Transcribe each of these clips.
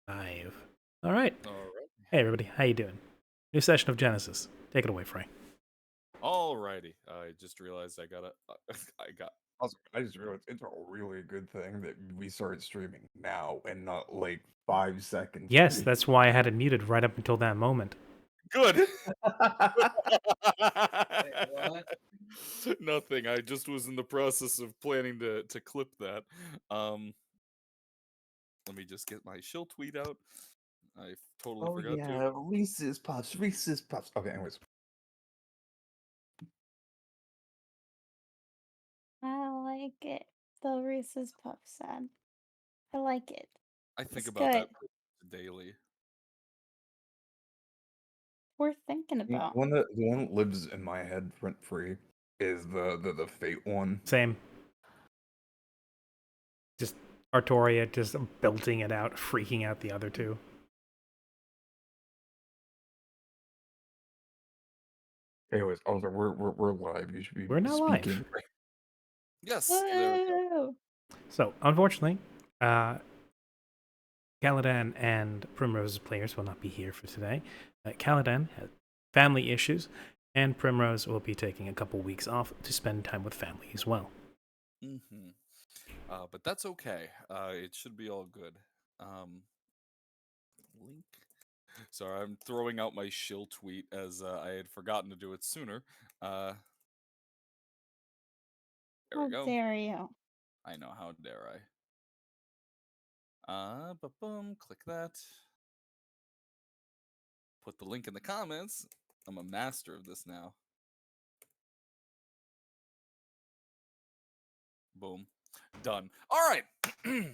Live. All right. All right. Hey everybody, how you doing? New session of Genesis. Take it away, Frey. Alrighty. I just realized I gotta. I got. Also, I just realized it's a really good thing that we started streaming now and not like 5 seconds. Yes, that's why I had it muted right up until that moment. Good. What? Nothing. I just was in the process of planning to clip that. Let me just get my shill tweet out. I totally Oh forgot to. yeah, Reese's Puffs, Reese's Puffs. Okay, anyways. I like it. The Reese's Puff said. I like it. I think It's about good. that daily. Worth thinking The about. one that lives in my head rent free is the Fate one. Same. Just Artoria just belting it out, freaking out the other two. Anyways, also we're live. You should be We're now speaking. live. Yes. There we go. Woo! So, unfortunately, Caladan and Primrose's players will not be here for today. Caladan has family issues, and Primrose will be taking a couple weeks off to spend time with family as well. Mm-hmm. But that's okay. It should be all good. Link. Sorry, I'm throwing out my shill tweet as I had forgotten to do it sooner. There we How go. dare you? I know, how dare I? Boom, click that. Put the link in the comments. I'm a master of this now. Boom. Done. All right.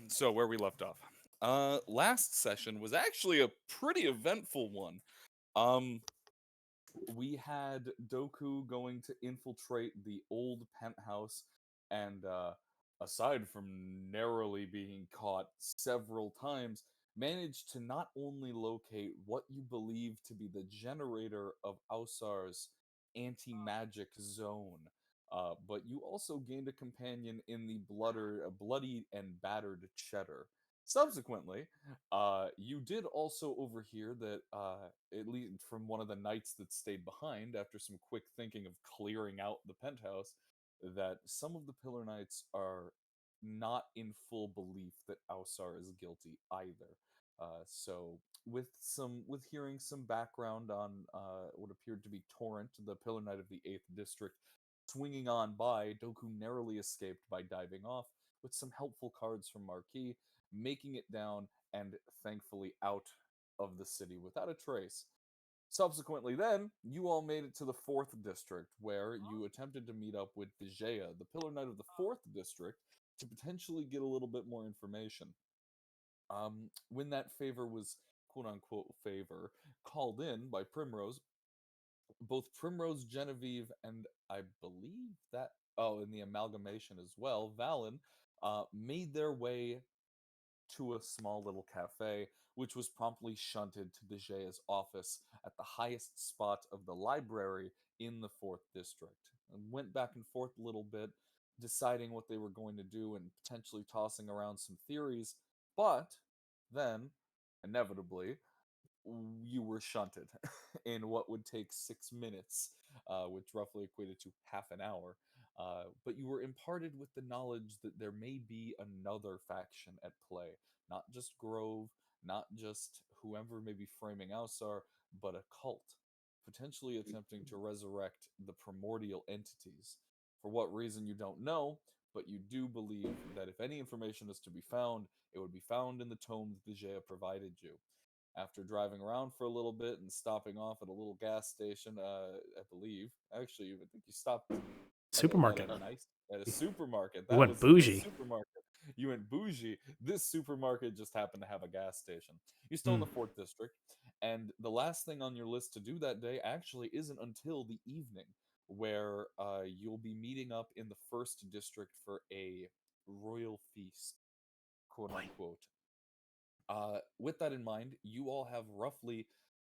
So where we left off. Last session was actually a pretty eventful one. We had Doku going to infiltrate the old penthouse, and aside from narrowly being caught several times, managed to not only locate what you believe to be the generator of Ausar's anti magic zone, but you also gained a companion in the bloody and battered Cheddar. Subsequently, you did also overhear that, at least from one of the knights that stayed behind, after some quick thinking of clearing out the penthouse, that some of the Pillar Knights are not in full belief that Ausar is guilty either. So, with hearing some background on what appeared to be Torrent, the Pillar Knight of the Eighth District, swinging on by, Doku narrowly escaped by diving off with some helpful cards from Marquis, making it down and thankfully out of the city without a trace. Subsequently, then, you all made it to the 4th District, where you attempted to meet up with Dejea, the Pillar Knight of the 4th District, to potentially get a little bit more information. When that favor was, quote unquote, favor, called in by Primrose, both Primrose, Genevieve, and I believe that, oh, in the amalgamation as well, Valen, made their way to a small little cafe, which was promptly shunted to Dejea's office at the highest spot of the library in the 4th District. And went back and forth a little bit, deciding what they were going to do and potentially tossing around some theories. But then, inevitably, you were shunted in what would take 6 minutes, which roughly equated to half an hour. But you were imparted with the knowledge that there may be another faction at play, not just Grove, not just whoever may be framing Ausar, but a cult, potentially attempting to resurrect the primordial entities. For what reason you don't know, but you do believe that if any information is to be found, it would be found in the tome that Dejea provided you. After driving around for a little bit and stopping off at a little gas station, I believe. Actually, I think you stopped Supermarket. at a supermarket. We That went was the bougie. supermarket. You went bougie. This supermarket just happened to have a gas station. You're still in Hmm. the 4th District, and the last thing on your list to do that day actually isn't until the evening, where you'll be meeting up in the 1st District for a royal feast, quote Boy. unquote. With that in mind, you all have roughly,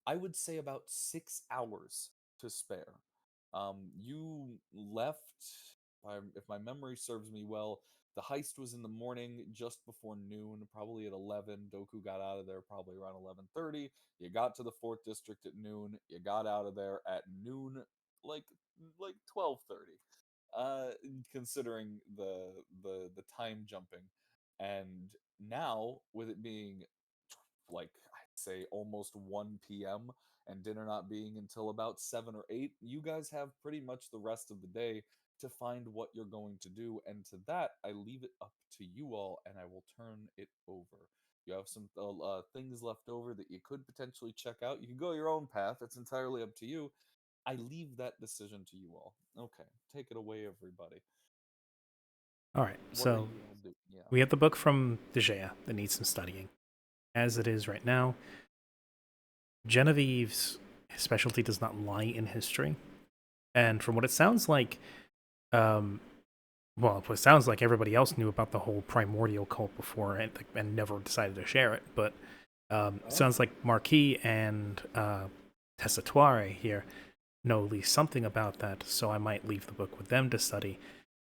I would say, about 6 hours to spare. You left, if my memory serves me well, The heist was in the morning, just before noon, probably at 11. Doku got out of there probably around 11:30. You got to the fourth district at noon. You got out of there at noon, like 12:30. Uh, Considering the time jumping, and now with it being like I'd say almost 1 p.m. and dinner not being until about 7 or 8, you guys have pretty much the rest of the day to find what you're going to do. And to that, I leave it up to you all, and I will turn it over. You have some things left over that you could potentially check out. You can go your own path. It's entirely up to you. I leave that decision to you all. Okay, take it away, everybody. All right, What are so you all do? Yeah. we have the book from Dejea that needs some studying. As it is right now, Genevieve's specialty does not lie in history. And from what it sounds like, well, it sounds like everybody else knew about the whole primordial cult before and never decided to share it. But it sounds like Marquis and Tessatoire here know at least something about that, so I might leave the book with them to study.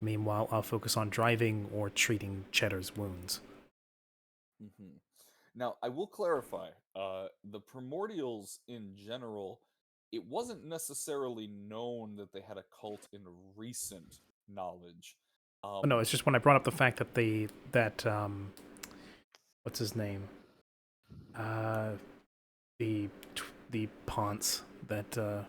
Meanwhile, I'll focus on driving or treating Cheddar's wounds. Mm-hmm. Now, I will clarify, the primordials in general, it wasn't necessarily known that they had a cult in recent knowledge. Oh, no, it's just when I brought up the fact that what's his name? The Ponce that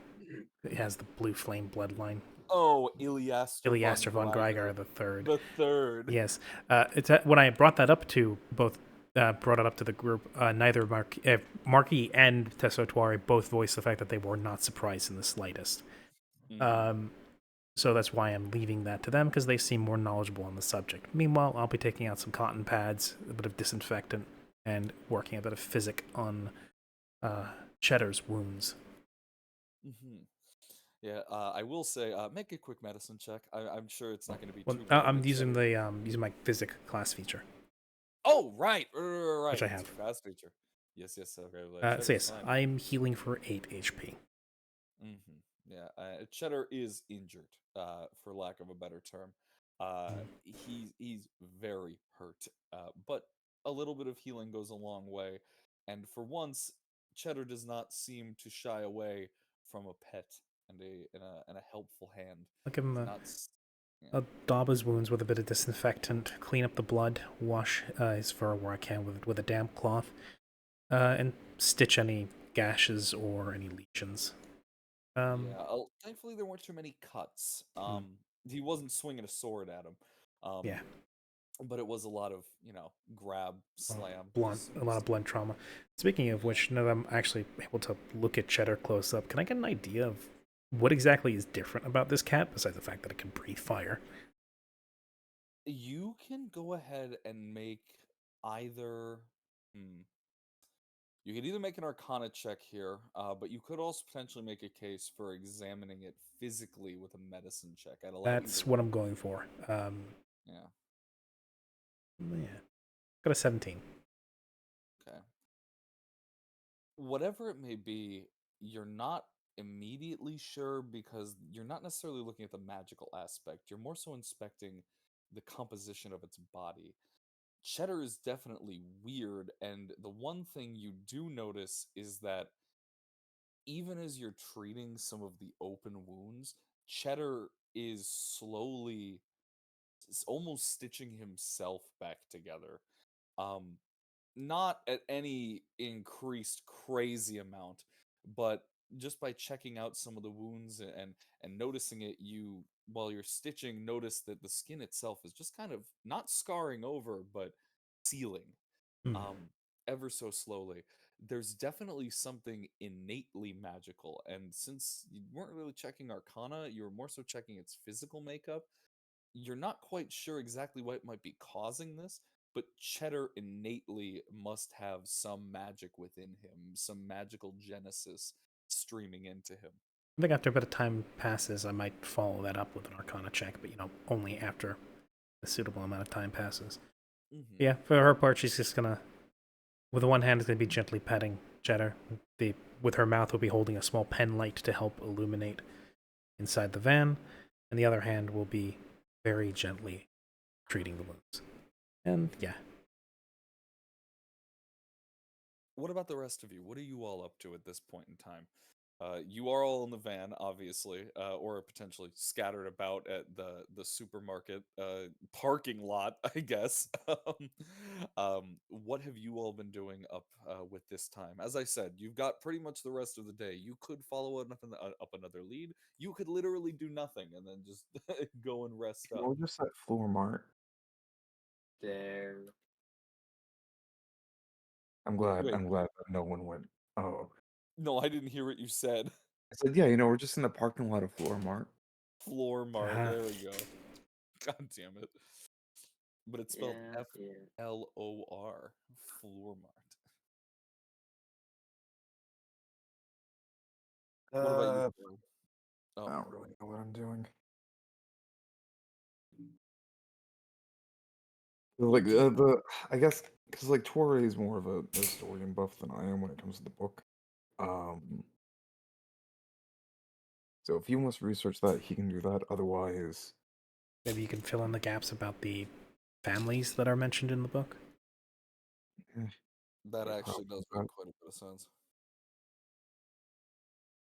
has the blue flame bloodline. Oh, Iliaster von Greiger the third. The third. Yes, it's when I brought that up to both. Brought it up to the group. Neither Marquis and Tessatoire both voiced the fact that they were not surprised in the slightest. So that's why I'm leaving that to them, because they seem more knowledgeable on the subject. Meanwhile, I'll be taking out some cotton pads, a bit of disinfectant, and working a bit of physic on Cheddar's wounds. Mm-hmm. Yeah, I will say, make a quick medicine check. I'm sure it's not going to be Well, too bad. I'm using using my physic class feature. Oh, right. Which I It's a have. fast feature. Yes. Okay. So yes, I'm healing for 8 HP. Mm-hmm. Yeah, Cheddar is injured, for lack of a better term. He's very hurt, but a little bit of healing goes a long way. And for once, Cheddar does not seem to shy away from a pet and a helpful hand. I'll give him Yeah. I'll daub his wounds with a bit of disinfectant, clean up the blood, wash his fur where I can with a damp cloth, and stitch any gashes or any lesions. Thankfully there weren't too many cuts. He wasn't swinging a sword at him. Yeah. But it was a lot of, grab, slam. A lot of blunt trauma. Speaking of which, now that I'm actually able to look at Cheddar close up, can I get an idea of what exactly is different about this cat, besides the fact that it can breathe fire? You can go ahead and make either... You could either make an Arcana check here, but you could also potentially make a case for examining it physically with a medicine check. That's what I'm going for. Yeah. Got a 17. Okay. Whatever it may be, you're not immediately sure because you're not necessarily looking at the magical aspect. You're more so inspecting the composition of its body. Cheddar is definitely weird, and the one thing you do notice is that even as you're treating some of the open wounds, Cheddar is slowly almost stitching himself back together. Not at any increased crazy amount, but just by checking out some of the wounds and noticing it, you while you're stitching notice that the skin itself is just kind of not scarring over but sealing, ever so slowly. There's definitely something innately magical, and since you weren't really checking Arcana, you were more so checking its physical makeup. You're not quite sure exactly what might be causing this, but Cheddar innately must have some magic within him, some magical genesis streaming into him. I think after a bit of time passes, I might follow that up with an Arcana check, but only after a suitable amount of time passes. Mm-hmm. Yeah, for her part, she's just gonna, with one hand, is gonna be gently petting Cheddar. With her mouth, will be holding a small pen light to help illuminate inside the van, and the other hand will be very gently treating the wounds. And yeah, What about the rest of you? What are you all up to at this point in time? You are all in the van, obviously, or potentially scattered about at the supermarket parking lot, I guess. What have you all been doing up with this time? As I said, you've got pretty much the rest of the day. You could follow up another lead. You could literally do nothing and then just go and rest up. Or just that floor mart. There. Wait, I'm glad that no one went. Oh, no, I didn't hear what you said. I said, yeah, we're just in the parking lot of Floor Mart. Floor mart. Uh-huh. There we go. God damn it. But it's spelled Yeah. FLOR. Floor mart. What about you, Phil? I Oh, don't really know what I'm doing. Like I guess because like Torre is more of a historian buff than I am when it comes to the book. Um, so if he wants to research that, he can do that. Otherwise, maybe you can fill in the gaps about the families that are mentioned in the book. eh, that yeah, actually probably does not. make quite a bit of sense.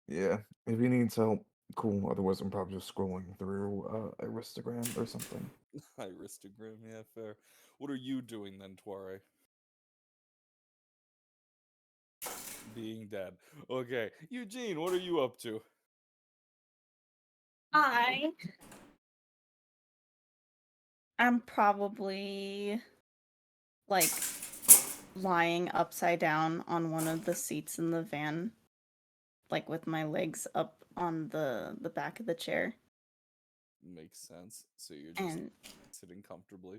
Yeah, if he needs help, cool. Otherwise, I'm probably just scrolling through Aristogram or something. Aristogram, yeah, fair. What are you doing then, Tuare? Being dead. Okay. Eugene, what are you up to? I am probably like lying upside down on one of the seats in the van, like with my legs up on the back of the chair. Makes sense. So you're just And sitting comfortably.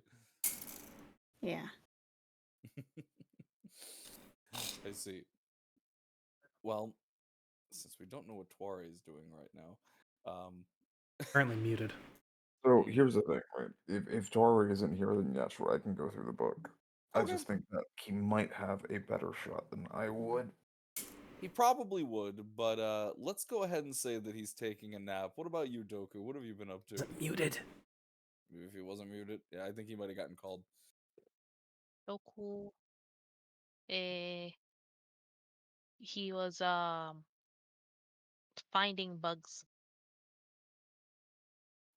yeah. I see. Well, since we don't know what Tuare is doing right now, Currently muted. So here's the thing, right? If Torre isn't here, then yeah, sure, I can go through the book. I Okay. just think that he might have a better shot than I would. He probably would, but let's go ahead and say that he's taking a nap. What about you, Doku? What have you been up to? Is it muted? If he wasn't muted, yeah, I think he might have gotten called. Goku, he was finding bugs.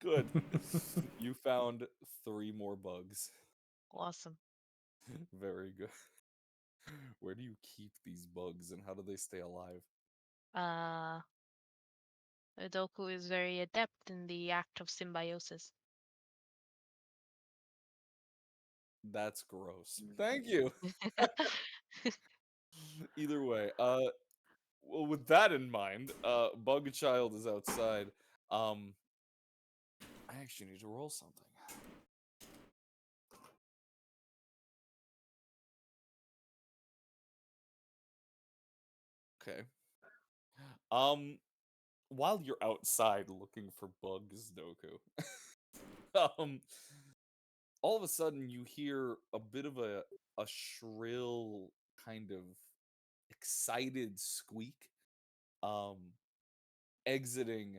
Good. You found 3 more bugs. Awesome. Very good. Where do you keep these bugs and how do they stay alive? Goku is very adept in the act of symbiosis. That's gross. Thank you. Either way, well, with that in mind, Bug Child is outside. I actually need to roll something. Okay. While you're outside looking for bugs, Doku, um, all of a sudden you hear a bit of a shrill kind of excited squeak um exiting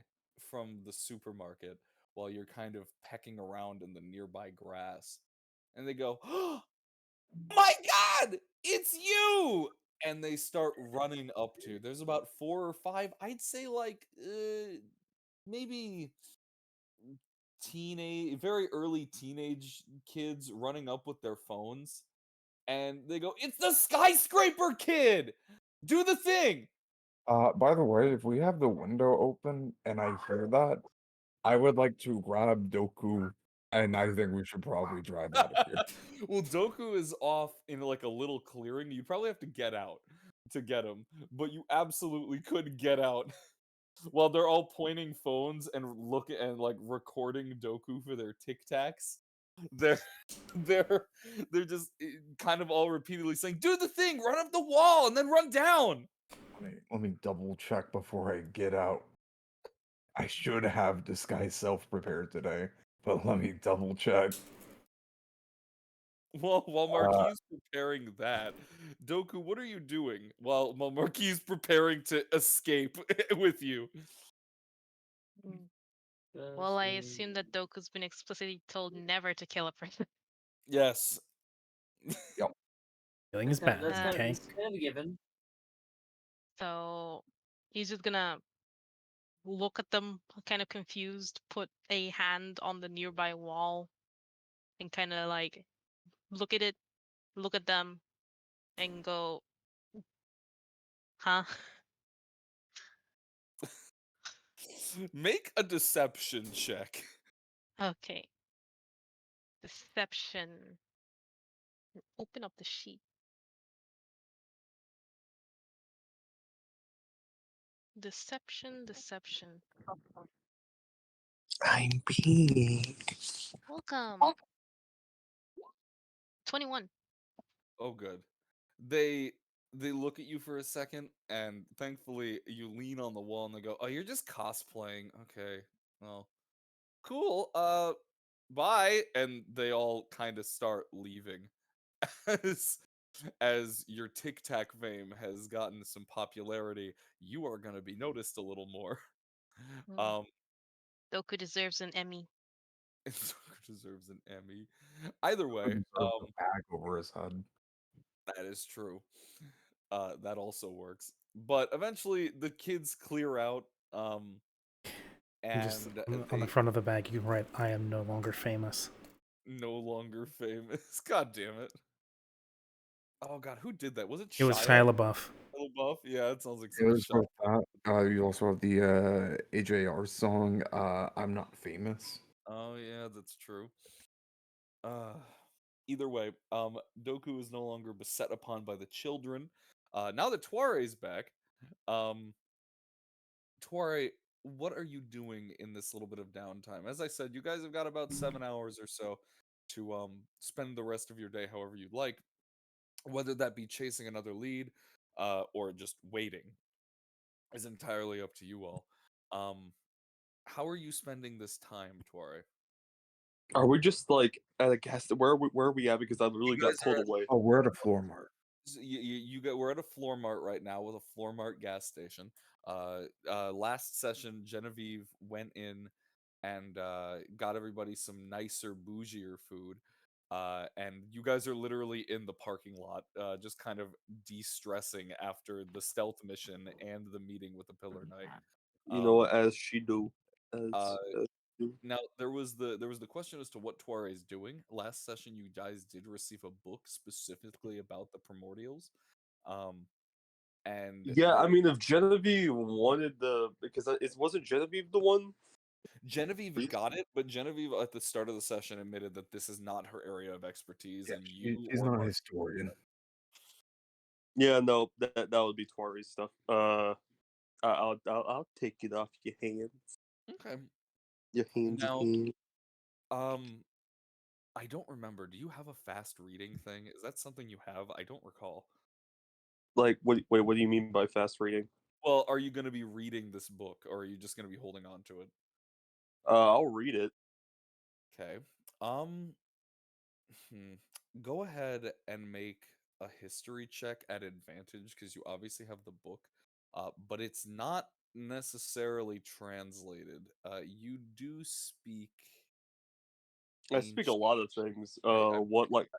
from the supermarket while you're kind of pecking around in the nearby grass, and they go, "Oh my god, it's you!" And they start running up to you. There's about 4 or 5, I'd say, like maybe very early teenage kids running up with their phones, and they go, "It's the skyscraper kid! Do the thing!" By the way, if we have the window open and I hear that, I would like to grab Doku, and I think we should probably drive out of here. Well, Doku is off in like a little clearing. You probably have to get out to get him, but you absolutely could get out while they're all pointing phones and looking and like recording Doku for their Tic Tacs. They're they're they're just kind of all repeatedly saying, "Do the thing, run up the wall, and then run down." Let me double check before I get out. I should have disguise self prepared today, but let me double check. Well, while Uh, Marquis is preparing that, Doku, what are you doing while Marquis is preparing to escape with you? Mm. Well, I assume that Doku's been explicitly told never to kill a person. Yes. Killing is bad, That's okay? kind of a given. So he's just gonna look at them, kind of confused, put a hand on the nearby wall, and kind of like look at it, look at them, and go, huh? Make a deception check. Okay. Deception. Open up the sheet. Deception. I'm being. Welcome. 21. Oh, good. They look at you for a second, and thankfully you lean on the wall and they go, "Oh, you're just cosplaying. Okay, well, cool. Bye." And they all kind of start leaving as as your Tic Tac fame has gotten some popularity. You are going to be noticed a little more. Mm. Um, Doku deserves an Emmy. deserves an Emmy. Either way, Deserves a bag over his head. that is true. That also works. But eventually the kids clear out, And just and on the they front of the bag, you can write, "I am no longer famous." no longer famous. God damn it. Oh god, who did that? Was it It was Shia Shia LaBeouf. LaBeouf? Yeah, it sounds like It some was Shia. both that. You also have the AJR song, I'm Not Famous. Oh yeah, that's true. Uh Either way, Doku is no longer beset upon by the children. Now that Tuare's back, um Tuare, what are you doing in this little bit of downtime? As I said, you guys have got about 7 hours or so to spend the rest of your day however you'd like, whether that be chasing another lead, or just waiting is entirely up to you all. Um, how are you spending this time, Tuare? Are we just like at a gas? Where are we at? Because I literally You got guys pulled are at away. Oh, we're at a floor mart. we're at a floor mart right now with a floor mart gas station. Last session, Genevieve went in and got everybody some nicer, bougier food. And you guys are literally in the parking lot, just kind of de-stressing after the stealth mission and the meeting with the Pillar Knight. You know, Um, as she do. uh, As she do. Now there was the question as to what Tuare is doing. Last session, you guys did receive a book specifically about the primordials, um, and Yeah, I there mean, if Genevieve wanted because it wasn't Genevieve the one. Genevieve got it, but Genevieve at the start of the session admitted that this is not her area of expertise, Yeah, and she's not a historian. Yeah, no, that would be Tori's stuff. I'll take it off your hands. Okay. Your hands Now, again. um, I don't remember. Do you have a fast reading thing? Is that something you have? I don't recall. Like, what do you mean by fast reading? Well, are you going to be reading this book, or are you just going to be holding on to it? I'll read it. Okay. Um, Go ahead and make a history check at advantage because you obviously have the book, but it's not necessarily translated. You do speak I speak a ancient. lot of things. I What like?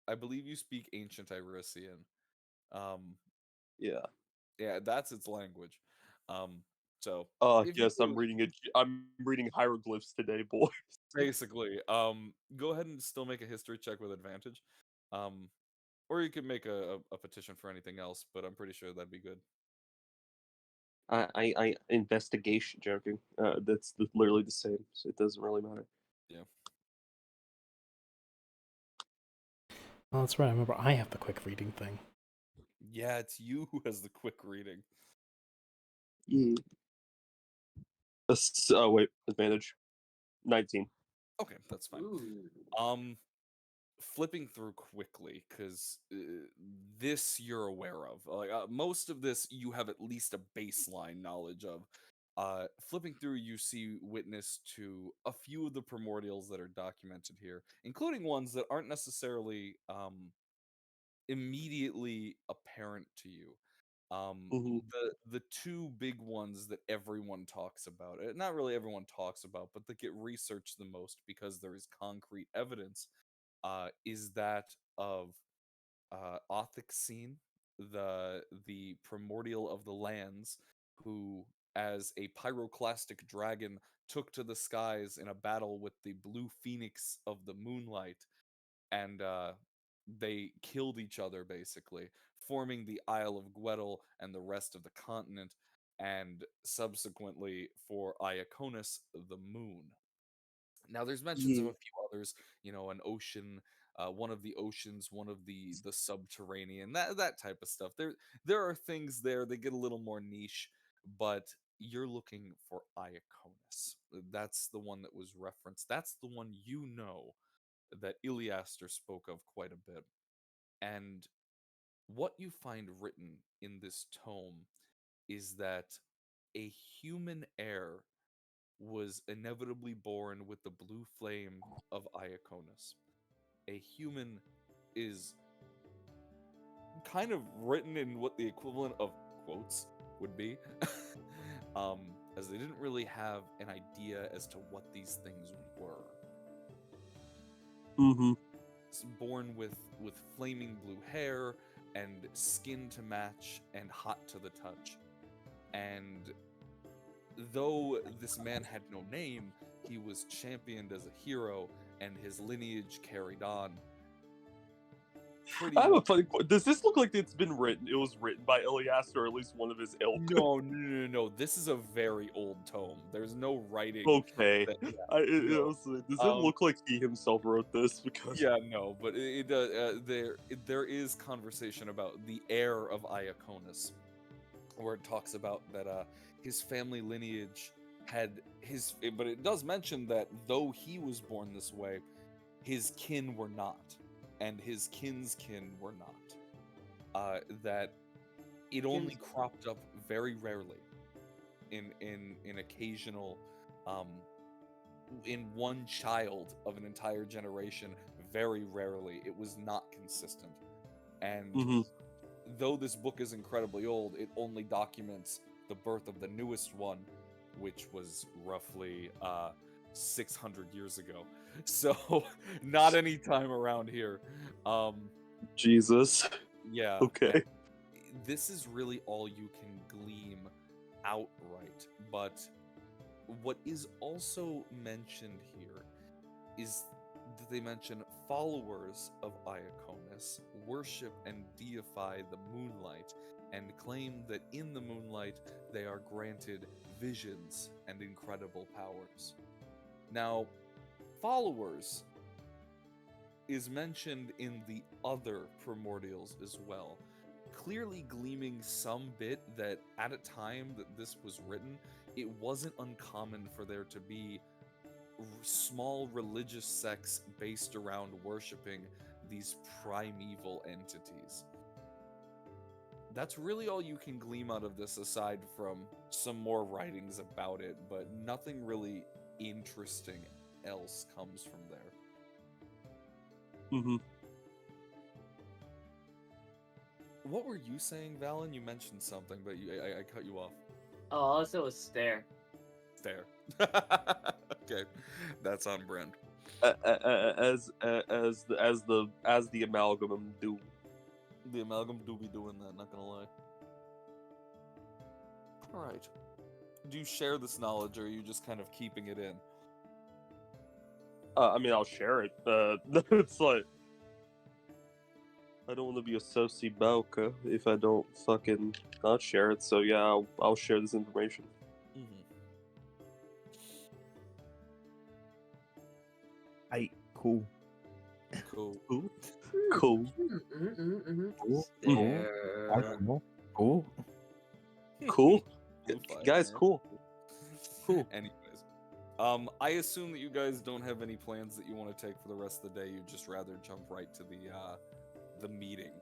I believe you speak ancient Irisian. Um, Yeah. yeah, that's its language. Um, so if you Yes, I'm reading it. I'm reading hieroglyphs today, boy. basically, go ahead and still make a history check with advantage. Um, or you could make a petition for anything else, but I'm pretty sure that'd be good. I investigation joking. That's literally the same, so it doesn't really matter. Yeah. Oh, that's right. I remember I have the quick reading thing. Yeah, it's you who has the quick reading. Yeah. Oh wait, advantage. 19. Okay, that's fine. Ooh. Flipping through quickly because this you're aware of. Like most of this, you have at least a baseline knowledge of. Flipping through, you see witness to a few of the primordials that are documented here, including ones that aren't necessarily immediately apparent to you. Mhm. The two big ones that everyone talks about, not really everyone talks about, but that get researched the most because there is concrete evidence, is that of Othixene, the primordial of the lands, who, as a pyroclastic dragon, took to the skies in a battle with the blue phoenix of the moonlight, and they killed each other basically, forming the Isle of Gweddel and the rest of the continent, and subsequently for Iaconus, the moon. Now, there's mentions of Yeah. a few others, an ocean, one of the oceans, one of the subterranean, that type of stuff. There are things there that get a little more niche, but you're looking for Iaconus. That's the one that was referenced. That's the one that Iliaster spoke of quite a bit. And what you find written in this tome is that a human heir was inevitably born with the blue flame of Iaconus. A human is kind of written in what the equivalent of quotes would be, as they didn't really have an idea as to what these things were. Mm-hmm. Born with flaming blue hair and skin to match and hot to the touch. And though this man had no name, he was championed as a hero, and his lineage carried on. Pretty I have a much. funny question. Does this look like it's been written? It was written by Ilias, or at least one of his ilk. No. This is a very old tome. There's no writing. Okay. That, Does it look like he himself wrote this? Because yeah, no, but there is conversation about the heir of Iaconus, where it talks about that his family lineage but it does mention that though he was born this way, his kin were not, and his kin's kin were not. That it only cropped up very rarely, in occasional, in one child of an entire generation. Very rarely, it was not consistent, and Mhm. though this book is incredibly old, it only documents the birth of the newest one, which was roughly 600 years ago. So, not any time around here. Jesus. Yeah. Okay. This is really all you can glean outright. But what is also mentioned here is that they mention followers of Iaconus worship and deify the moonlight, and claim that in the moonlight they are granted visions and incredible powers. Now, followers is mentioned in the other primordials as well, clearly gleaming some bit that at a time that this was written, it wasn't uncommon for there to be small religious sects based around worshipping these primeval entities. That's really all you can glean out of this, aside from some more writings about it, but nothing really interesting else comes from there. Mm-hmm. What were you saying, Valen? You mentioned something, but I cut you off. Oh, also a stare. Stare. Okay, that's on brand. As the amalgam do. The amalgam do be doing that, not gonna lie. Alright. Do you share this knowledge, or are you just kind of keeping it in? I mean, I'll share it. It's like I don't want to be a soci-balka if I don't fucking not share it. So yeah, I'll share this information. Cool. Cool. Cool. Stare. Cool. Cool. Fine, Guys, man. cool. Cool. Anyways, I assume that you guys don't have any plans that you want to take for the rest of the day. You'd just rather jump right to the meeting,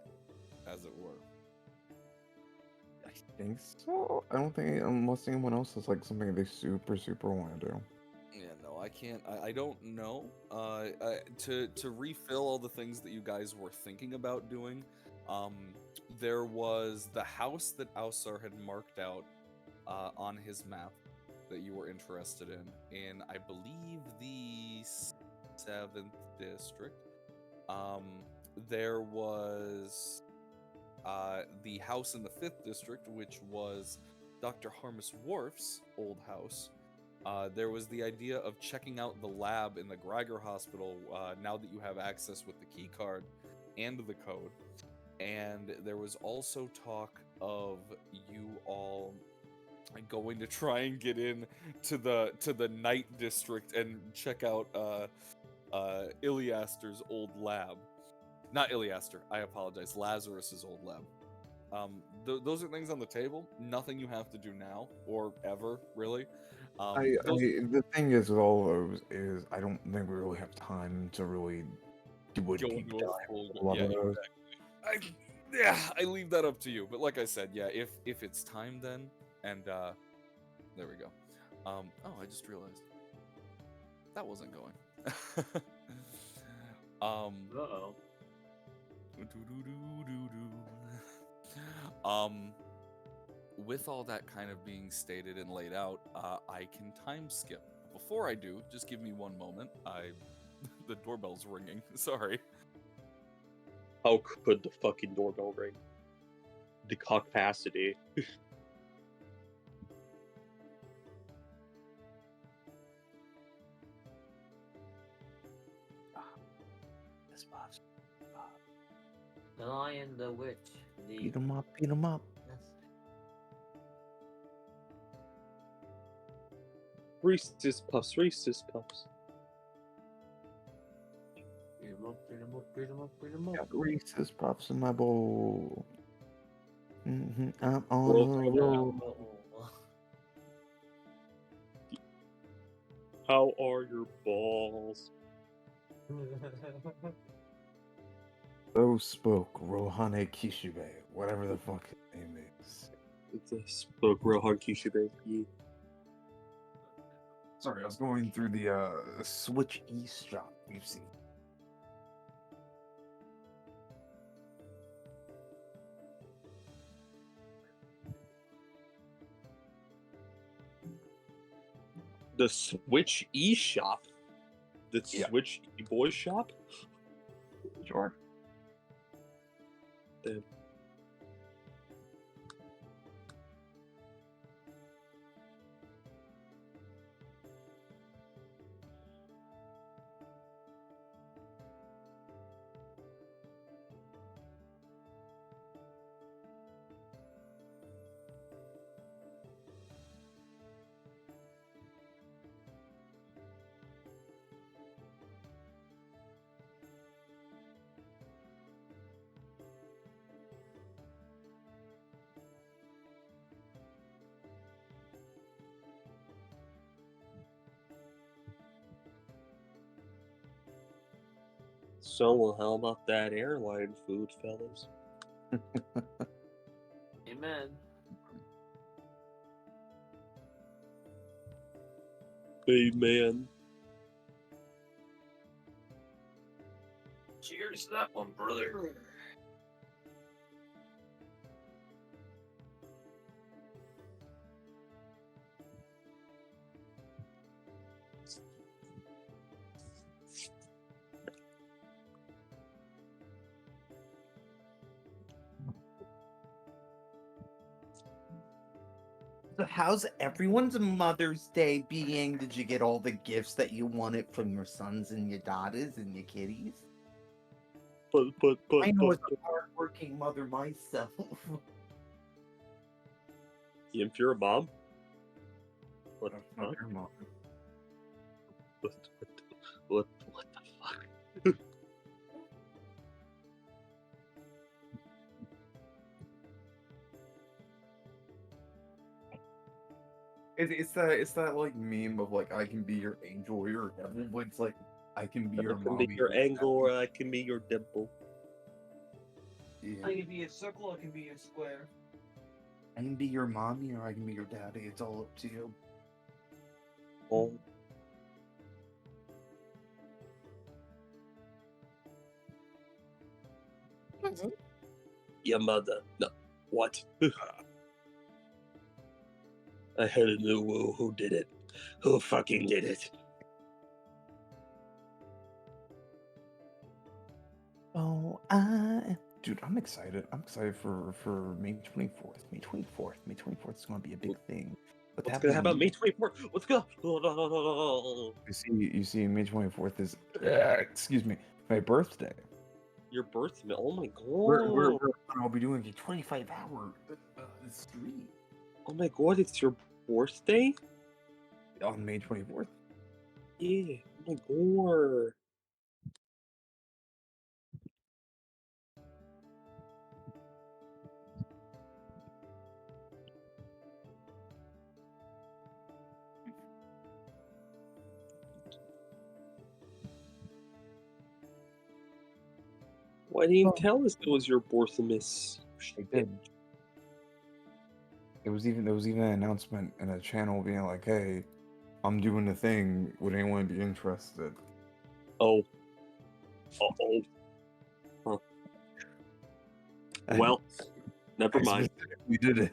as it were. I think so. I don't think, unless anyone else has like something they super want to do. Yeah, no, I can't. I don't know. To refill all the things that you guys were thinking about doing, there was the house that Ausar had marked out on his map that you were interested in I believe the 7th district. There was the house in the 5th district, which was Dr. Harmus Worf's old house. There was the idea of checking out the lab in the Greiger Hospital now that you have access with the key card and the code. And there was also talk of you all going to try and get in to the night district and check out Iliaster's old lab. Not Iliaster, I apologize. Lazarus's old lab. Those are things on the table. Nothing you have to do now or ever, really. The thing is with all those is I don't think we really have time to really do a Go deep into a dive. full. A lot Yeah, of those. exactly. I leave that up to you. But like I said, yeah, if it's time, then and there we go. Oh, I just realized that wasn't going. Uh-oh. With all that kind of being stated and laid out, I can time skip. Before I do, just give me one moment. The doorbell's ringing. Sorry. How could the fucking doorbell ring? The capacity. The Lion, the Witch, the... Beat 'em up, beat 'em up. Yes. Reese's Puffs, Reese's Puffs. Beat 'em up, beat 'em up, beat 'em up, beat 'em up. Got Reese's Puffs in my bowl. I'm Roll on a roll. How are your balls? So spoke Rohane Kishibe, whatever the fuck his name is. It's a spoke Rohan Kishibe. Yeah. Sorry, I was going through the Switch East shop we've seen. The Switch eShop? The Yeah. Switch eBoy shop? Sure. Damn. So, well, how about that airline food, fellas? Amen. Hey, man. Cheers to that one, brother. So how's everyone's Mother's Day being? Did you get all the gifts that you wanted from your sons and your daughters and your kitties? I know as a hardworking mother myself. If you're a mom? What That's the not fuck? your mom. What the fuck? It's that like meme of like I can be your angel or your devil, but it's like I can be I your can mommy. be your angle or I can be your dimple. Yeah. I can be a circle, I can be a square. I can be your mommy or I can be your daddy. It's all up to you. Oh. Your mother. No. What? I had a new who did it. Who fucking did it? Oh, dude, I'm excited. I'm excited for May 24th. May 24th. May 24th is gonna be a big thing. What's gonna happen on May 24th? What's gonna? You see, May 24th is excuse me, my birthday. Your birthday? Oh my god! I'll be doing a 25-hour stream Oh my god! It's your birthday? on May 24th. Yeah. Oh my god. Why didn't you tell us it was your birthday? I did. There was even an announcement in a channel being like, "Hey, I'm doing a thing. Would anyone be interested?" Oh. Uh-oh. Huh. Well, never mind. We did it.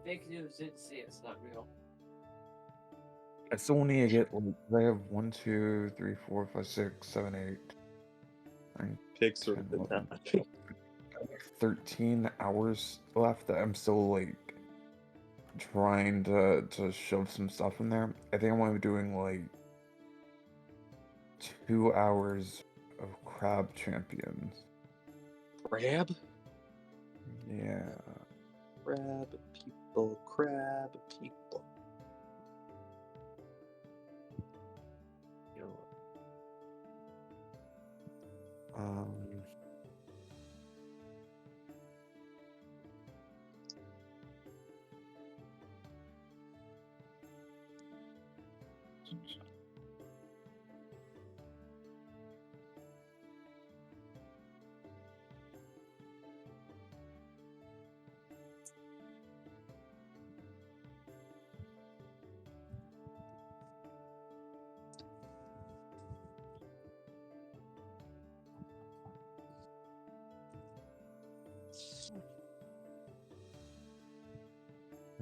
Fake news, didn't see it, it's not real. I still need to get. I have 1, 2, 3, 4, 5, 6, 7, 8, 9, Pixar 10, than 11, that. 12, 13 hours left that I'm still like trying to shove some stuff in there. I think I'm only doing like 2 hours of Crab Champions. Crab? Yeah. Crab people, crab people. Um.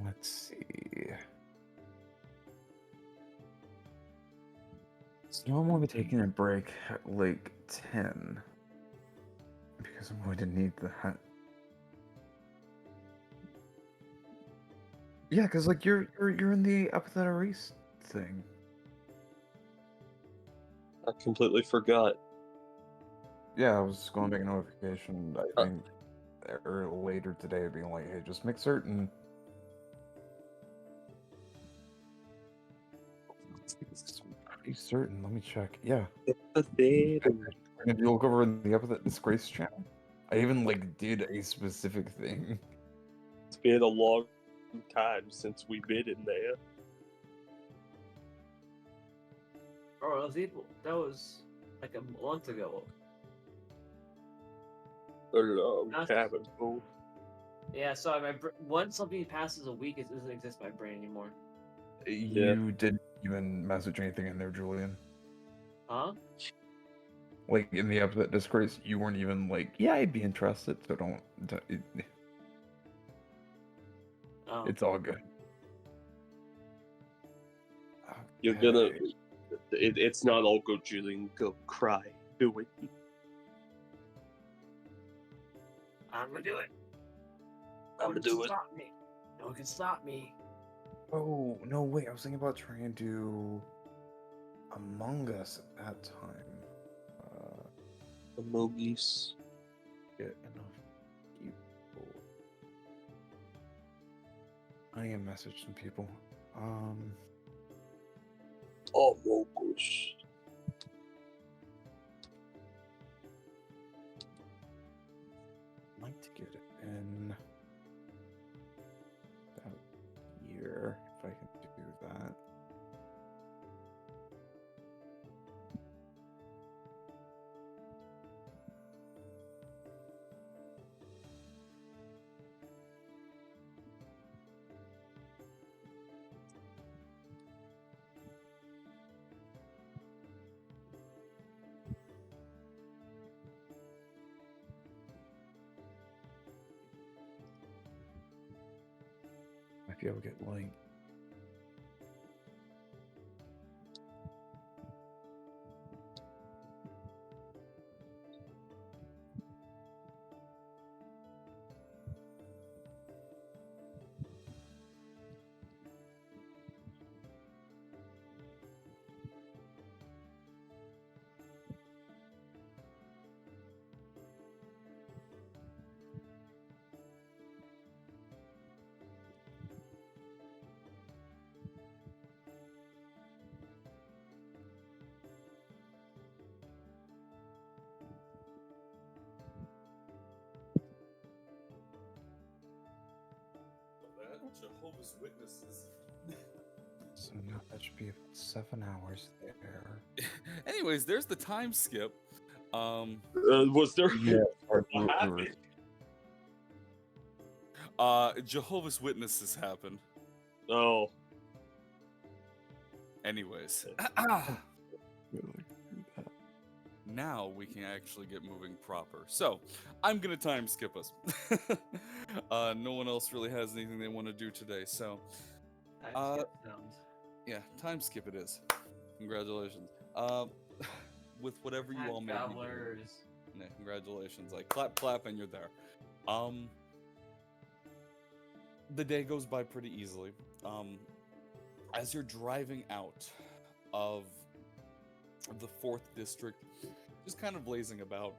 Let's see. So I'm going to be taking a break at like 10 because I'm going to need the hat. Yeah, because like you're in the apathetic race thing. I completely forgot. Yeah, I was going to make a notification. I think or later today, being like, "Hey, just make certain." Are you certain? Let me check. Yeah. If you look over in the Epithet Disgrace channel, I even like did a specific thing. It's been a long time since we've been in there. Oh, that was like a month ago. A long time ago. Yeah, sorry, once something passes a week, it doesn't exist in my brain anymore. You didn't even message anything in there, Julian. Huh? Like in the Epithet Disgrace, you weren't even like, "Yeah, I'd be interested." So don't. Oh. It's all good. You're gonna. It's not all good, Julian. Go cry. Do it. I'm gonna do it. I'm gonna do it. Stop me. No one can stop me. Oh no! Wait, I was thinking about trying to do Among Us at that time. Among Us. Get enough people. I need to message some people. Among Us. I'd like to get it in about year if I can do that. It'll get late. Jehovah's Witnesses. So now that should be 7 hours there. Anyways, there's the time skip. Was there? Yeah, What happened? Jehovah's Witnesses happened. Oh. Anyways, now we can actually get moving proper. So, I'm gonna time skip us. No one else really has anything they want to do today, so yeah, time skip it is. Congratulations. With whatever you all may be doing. Travelers. Yeah, congratulations. Like clap, clap, and you're there. The day goes by pretty easily. As you're driving out of the 4th district, just kind of blazing about,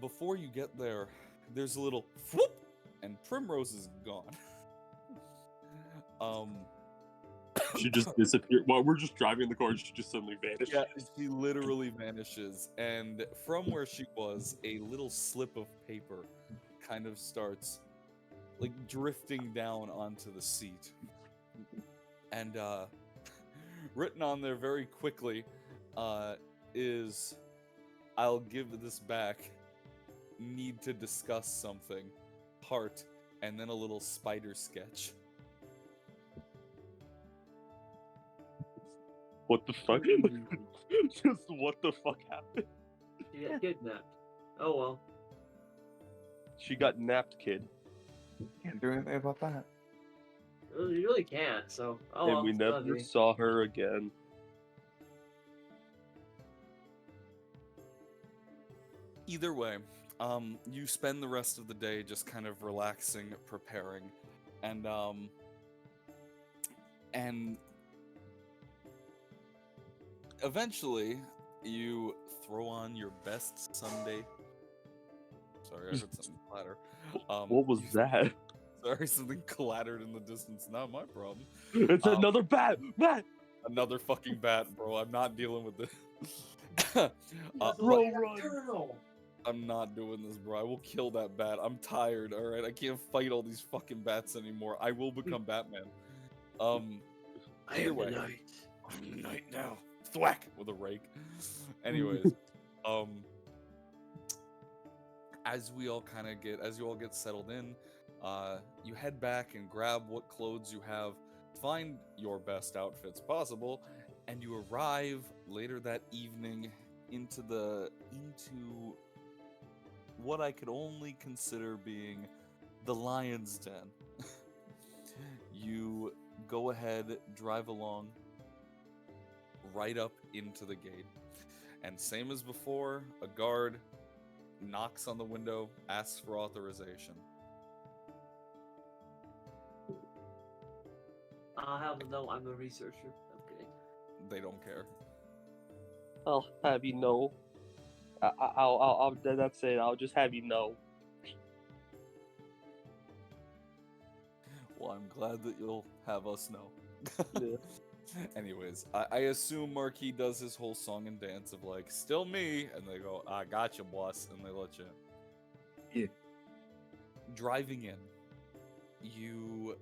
before you get there, there's a little whoop, and Primrose is gone. She just disappeared. While we're just driving the car, and she just suddenly vanished. Yeah, she literally vanishes, and from where she was, a little slip of paper kind of starts, like, drifting down onto the seat. And, written on there very quickly, is, "I'll give this back, need to discuss something, heart," and then a little spider sketch. What the fuck? Just what the fuck happened? She got kidnapped. Oh well. She got napped, kid. Can't do anything about that. You really can't, so. Oh And well. we never Lovely. saw her again. Either way, you spend the rest of the day just kind of relaxing, preparing, and eventually you throw on your best Sunday. Sorry, I heard something clatter. What was that? Sorry, something clattered in the distance. Not my problem. It's another bat! Bat! Another fucking bat, bro. I'm not dealing with this. Bro, run! Turtle. I'm not doing this, bro. I will kill that bat. I'm tired, alright? I can't fight all these fucking bats anymore. I will become Batman. I Either am way. the night. I'm the night now. Thwack! With a rake. Anyways, as you all get settled in, you head back and grab what clothes you have, find your best outfits possible, and you arrive later that evening into what I could only consider being the Lion's Den. You go ahead, drive along, right up into the gate. And same as before, a guard knocks on the window, asks for authorization. I'll have them know I'm a researcher. I'm kidding. They don't care. I'll have you know. I'll that's it. I'll just have you know. Well, I'm glad that you'll have us know. Yeah. Anyways, I assume Marquis does his whole song and dance of like, still me, and they go, I got you, boss, and they let you in. Yeah. Driving in, you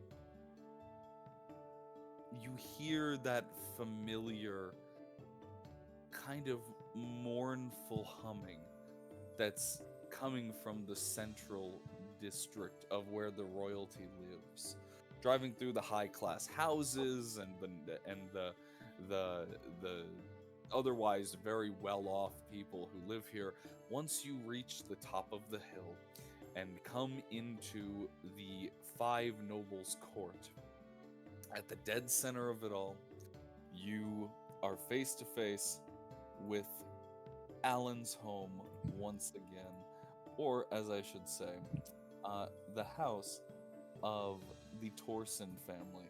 hear that familiar kind of mournful humming that's coming from the central district of where the royalty lives. Driving through the high-class houses and the otherwise very well-off people who live here, once you reach the top of the hill and come into the Five Nobles Court, At the dead center of it all, you are face to face with Alan's home once again, or as I should say, the house of the Torsen family.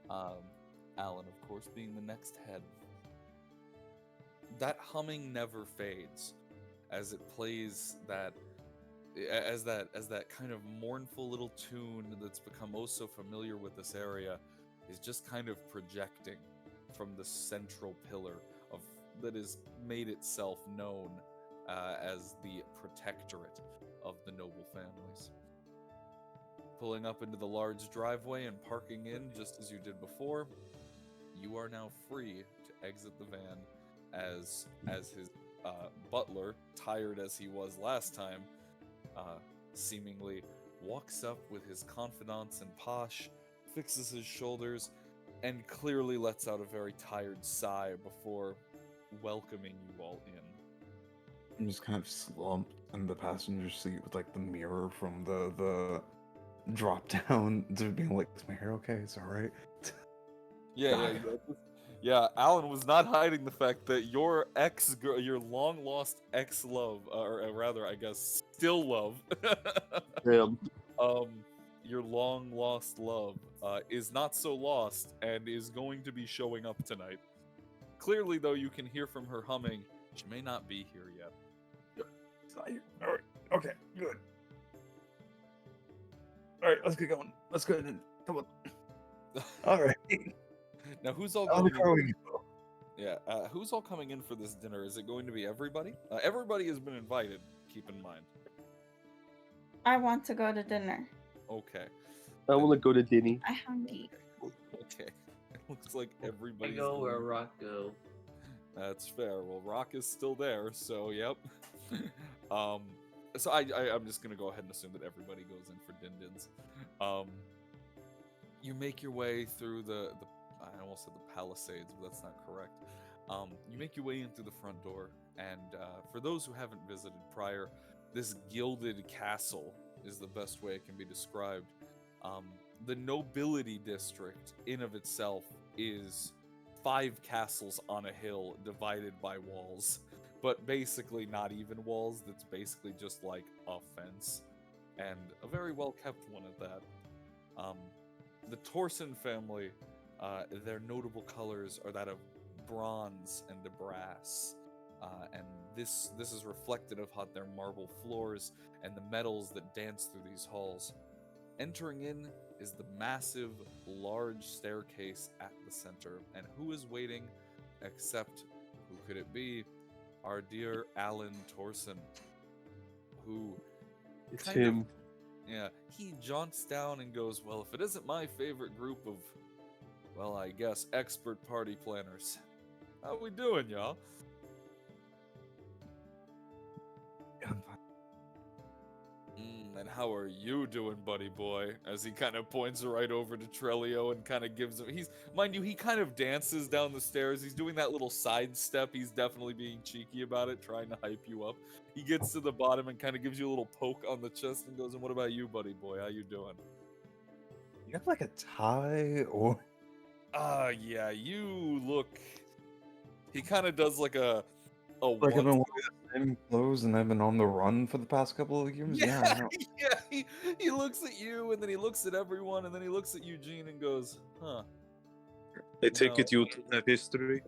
Alan, of course, being the next head. That humming never fades as it plays as that kind of mournful little tune that's become oh so familiar with this area is just kind of projecting from the central pillar of that has made itself known as the protectorate of the noble families. Pulling up into the large driveway and parking in just as you did before, you are now free to exit the van as his butler, tired as he was last time, seemingly walks up with his confidants and posh, fixes his shoulders, and clearly lets out a very tired sigh before welcoming you all in. I'm just kind of slumped in the passenger seat with like the mirror from the drop down to being like, is my hair okay? It's alright. Yeah, Alan was not hiding the fact that your your long lost ex love, or rather, I guess, still love, Damn. your long lost love, is not so lost and is going to be showing up tonight. Clearly, though, you can hear from her humming, she may not be here yet. Alright, okay, good. Alright, let's get going. Let's go ahead. Come on. Alright. Now, who's all How the coming car in? we go? Yeah, who's all coming in for this dinner? Is it going to be everybody? Everybody has been invited, keep in mind. I want to go to dinner. Okay. I want to go to Dinny. I'm hungry. Okay. It looks like I everybody's go where going. Rock go. That's fair. Well, Rock is still there, so yep. So I'm just gonna go ahead and assume that everybody goes in for din-dins. You make your way through the I almost said the Palisades, but that's not correct. You make your way in through the front door, and for those who haven't visited prior, this gilded castle is the best way it can be described. The nobility district in of itself is 5 castles on a hill divided by walls, but basically not even walls. That's basically just like a fence, and a very well kept one at that. The Torsen family, their notable colors are that of bronze and brass, and this is reflected of their marble floors and the metals that dance through these halls. Entering in is the massive, large staircase at the center, and who is waiting except, who could it be? Our dear Alan Torsen, who It's kind of- him. yeah, he jaunts down and goes, well, if it isn't my favorite group of, well, I guess, expert party planners. How we doing, y'all? And how are you doing, buddy boy? As he kind of points right over to Trelio and kind of gives him, mind you, he kind of dances down the stairs. He's doing that little side step. He's definitely being cheeky about it, trying to hype you up. He gets to the bottom and kind of gives you a little poke on the chest and goes, and what about you, buddy boy? How you doing? You have like a tie or Yeah, you look. He kind of does like a like I've been one. wearing the same clothes and I've been on the run for the past couple of years? Yeah, I know. Yeah. He looks at you and then he looks at everyone and then he looks at Eugene and goes, huh. I take No. it you have history.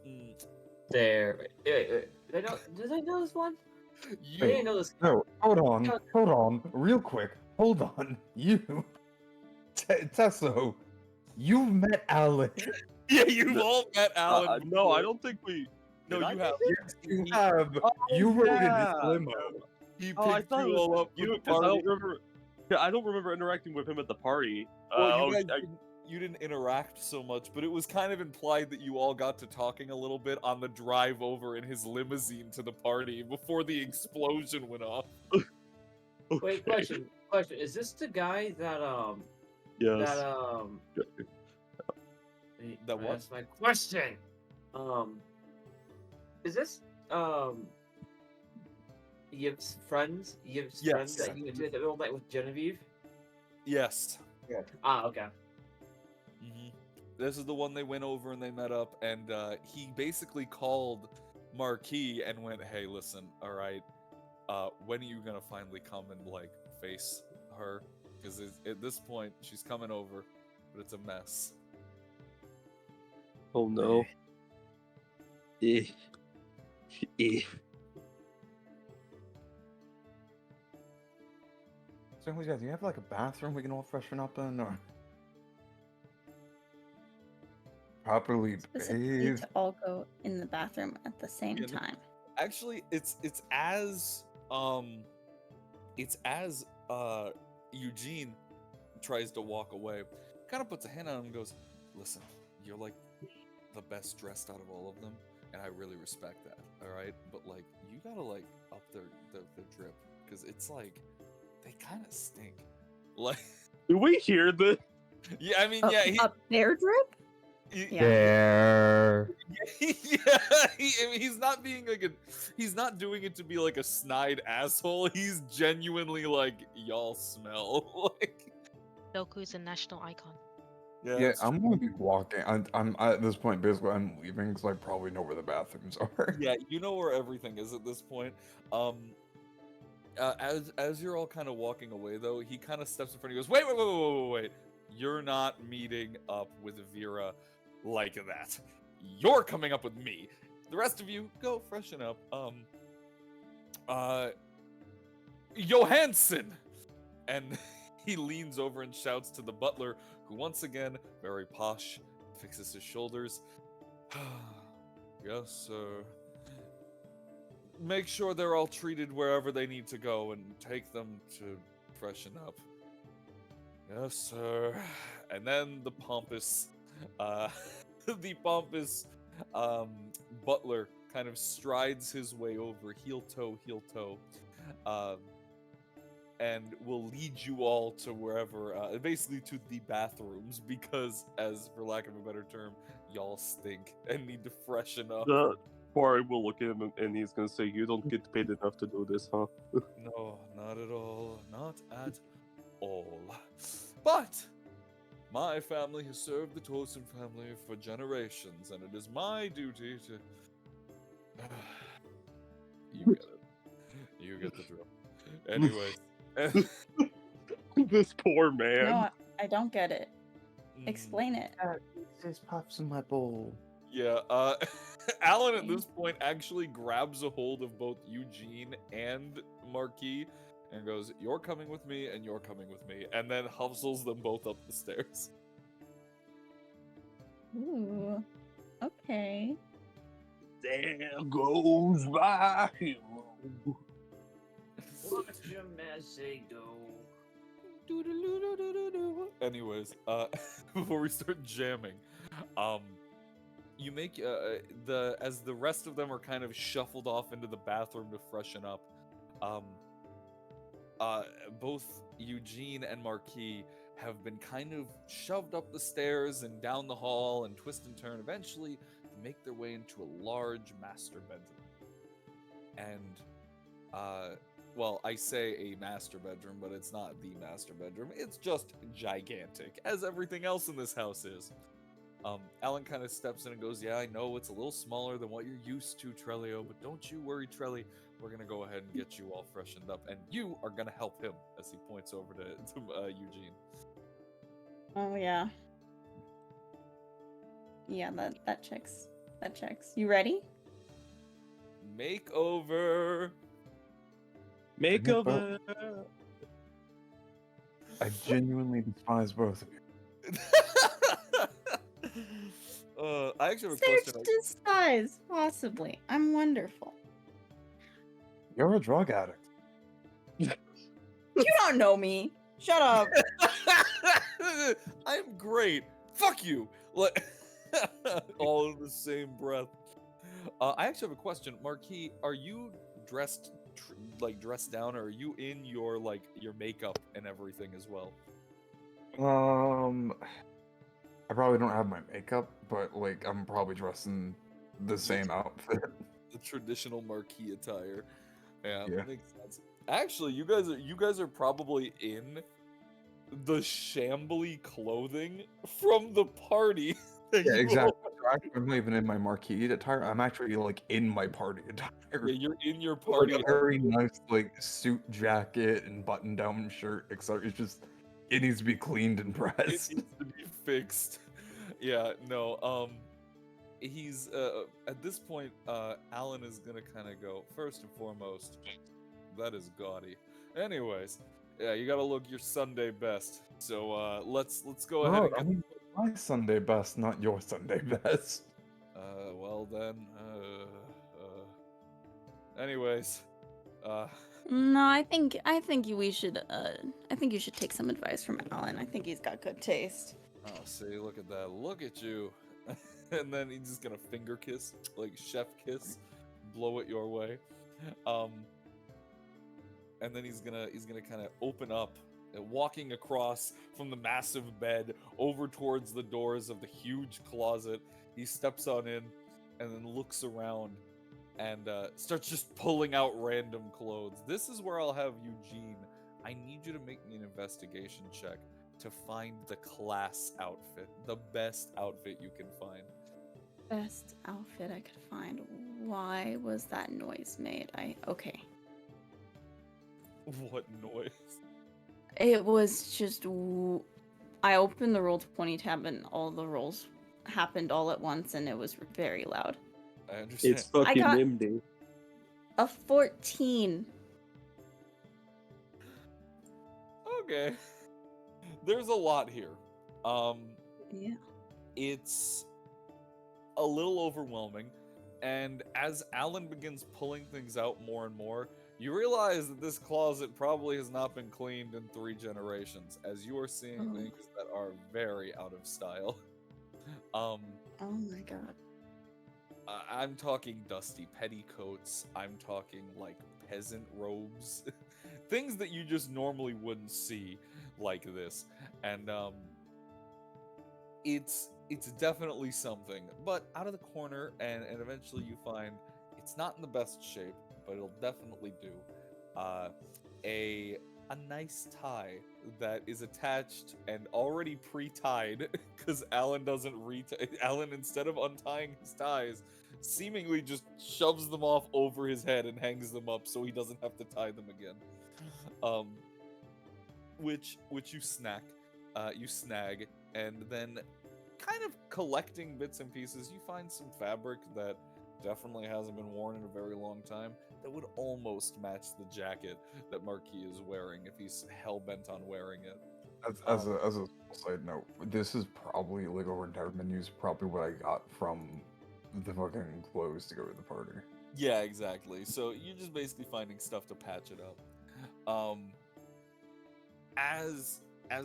Mm, There. Wait. Did I know this one? I you. didn't know this. No, hold on, real quick. Hold on. You, Tesso, you've met Alan. Yeah, you've all met Alan. No, before. I don't think we. No, Did I you meet have. him? Yes, you have. You rode in his limo. He Oh, I picked thought it you was all up you, with the 'cause I party. don't remember. Yeah, I don't remember interacting with him at the party. Well, you didn't interact so much, but it was kind of implied that you all got to talking a little bit on the drive over in his limousine to the party before the explosion went off. Wait, question. Is this the guy that Yes. Wait, That what? That's my question. Is this Yip's friends? Yip's friends Yes. that you did that all night with Genevieve? Yes. Ah, okay. This is the one they went over and they met up, and he basically called Marquis and went, "Hey, listen, all right, when are you gonna finally come and like face her? Because at this point she's coming over, but it's a mess." Oh no. Eh. Eh. So, anyways, guys, do you have like a bathroom we can all freshen up in, or properly Specifically bathe? to all go in the bathroom at the same Yeah, no, time. actually, it's as Eugene tries to walk away, kind of puts a hand on him and goes, "Listen, you're like the best dressed out of all of them, and I really respect that. All right, but like you gotta like up their drip, because it's like they kind of stink." Like, Do we hear this? yeah, I mean, yeah, Up their drip? Yeah. There. yeah, I mean, he's not being like he's not doing it to be like a snide asshole. He's genuinely like, y'all smell. Like, Doku's a national icon. yeah, Yeah, it's I'm true. gonna be walking. I'm at this point basically I'm leaving because I probably know where the bathrooms are. Yeah, you know where everything is at this point. As you're all kind of walking away, though, he kind of steps in front. He goes, "Wait! You're not meeting up with Vera like that. You're coming up with me. The rest of you, go freshen up. Johansson!" And he leans over and shouts to the butler, who once again, very posh, fixes his shoulders. "Yes, sir. Make sure they're all treated wherever they need to go and take them to freshen up." "Yes, sir." And then the pompous, butler kind of strides his way over, heel toe, and will lead you all to wherever, basically to the bathrooms, because, as for lack of a better term, y'all stink and need to freshen up. Quarry will look at him and he's gonna say, "You don't get paid enough to do this, huh?" No, not at all. Not at all. But my family has served the Torsen family for generations, and it is my duty to... You get it. You get the drill. Anyways. This poor man. No, I don't get it. Mm, Explain it. There's puffs in my bowl. Yeah, Alan at this point actually grabs a hold of both Eugene and Marquis and goes, "You're coming with me, and you're coming with me," and then hustles them both up the stairs. Ooh. Okay. There goes my hero. Watch your message go. Anyways, before we start jamming, you make as the rest of them are kind of shuffled off into the bathroom to freshen up. Both Eugene and Marquis have been kind of shoved up the stairs and down the hall and twist and turn, eventually to make their way into a large master bedroom. And well, I say a master bedroom, but it's not the master bedroom. It's just gigantic, as everything else in this house is. Alan kind of steps in and goes, "Yeah, I know it's a little smaller than what you're used to, Trellio, but don't you worry, Trelli. We're going to go ahead and get you all freshened up, and you are going to help him," as he points over to Eugene. Oh yeah. Yeah, that checks. That checks. You ready? Makeover! Makeover. I genuinely despise both of you. I actually have a Search question. disguise, possibly. I'm wonderful. You're a drug addict. You don't know me. Shut up. I'm great. Fuck you. All in the same breath. I actually have a question, Marquis. Are you dressed dressed down, or are you in your your makeup and everything as well? I probably don't have my makeup, but like I'm probably dressed in the same outfit. The traditional Marquis attire. Yeah, Yeah. makes sense. Actually, you guys are probably in the shambly clothing from the party that Yeah, you exactly. So actually, I'm not even in my marquee attire. I'm actually like in my party attire. Yeah, you're in your With, party. like a very nice like suit jacket and button-down shirt, etc. It's just it needs to be cleaned and It pressed. needs to be fixed. Yeah, no, he's at this point, Alan is gonna kind of go first and foremost. That is gaudy. Anyways, yeah, you gotta look your Sunday best. So let's go ahead No, and I get. mean my Sunday best, not your Sunday best. Well then, anyways, No, I think we should. I think you should take some advice from Alan. I think he's got good taste. oh, see, look at that, look at you. And then he's just gonna finger kiss, like chef kiss, blow it your way. And then he's gonna kind of open up, walking across from the massive bed over towards the doors of the huge closet. He steps on in, and then looks around, and starts just pulling out random clothes. This is where I'll have Eugene. I need you to make me an investigation check to find the class outfit, the best outfit you can find. Best outfit I could find. Why was that noise made? Okay. What noise? It was just. I opened the Roll20 tab and all the rolls happened all at once, and it was very loud. I understand. It's fucking got- NIMD. A 14. Okay. There's a lot here. Yeah. It's a little overwhelming, and as Alan begins pulling things out more and more, you realize that this closet probably has not been cleaned in 3 generations, as you are seeing things that are very out of style. Oh my god. I'm talking dusty petticoats, I'm talking like peasant robes, things that you just normally wouldn't see like this, and it's definitely something, but out of the corner, and eventually you find it's not in the best shape, but it'll definitely do. A nice tie that is attached and already pre-tied, because Alan doesn't Alan, instead of untying his ties, seemingly just shoves them off over his head and hangs them up so he doesn't have to tie them again. Which you snag, and then kind of collecting bits and pieces, you find some fabric that definitely hasn't been worn in a very long time that would almost match the jacket that Marquis is wearing if he's hell-bent on wearing it. As a side note, this is probably like over entire menus, probably what I got from the fucking clothes to go to the party. Yeah, exactly. So you're just basically finding stuff to patch it up. As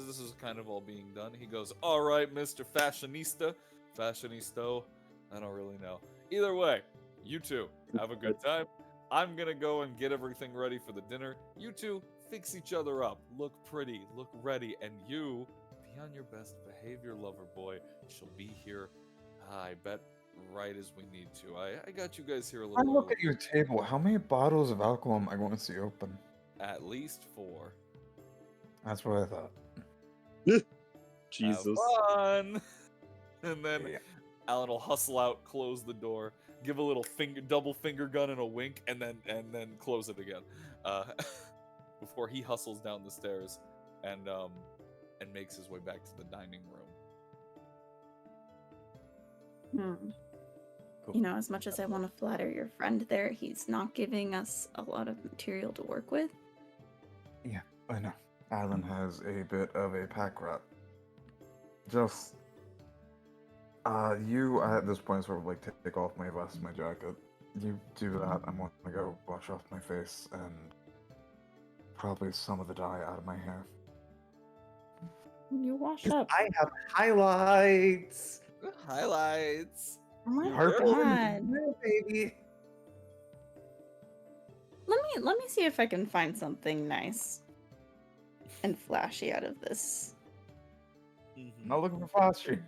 this is kind of all being done, he goes, "All right, Mr. Fashionista, Fashionisto, I don't really know. Either way, you two have a good time. I'm gonna go and get everything ready for the dinner. You two fix each other up, look pretty, look ready, and you be on your best behavior, lover boy. She'll be here, I bet, right as we need to. I got you guys here a I little look early. at your table. How many bottles of alcohol am I going to see open? At least 4. That's what I thought. Jesus. Have fun. And then Yeah. Alan will hustle out, close the door, give a little double finger gun and a wink, and then close it again, before he hustles down the stairs and makes his way back to the dining room. You know, as much as I want to flatter your friend there, he's not giving us a lot of material to work with. Yeah, I know. Alan has a bit of a pack rat. Just, you at this point sort of like take off my vest, my jacket. You do that, I'm gonna go wash off my face and probably some of the dye out of my hair. You wash up. I have highlights. Highlights. Oh my Purple god. and blue, baby. Let me see if I can find something nice and flashy out of this. Mhm. Not looking for flashy.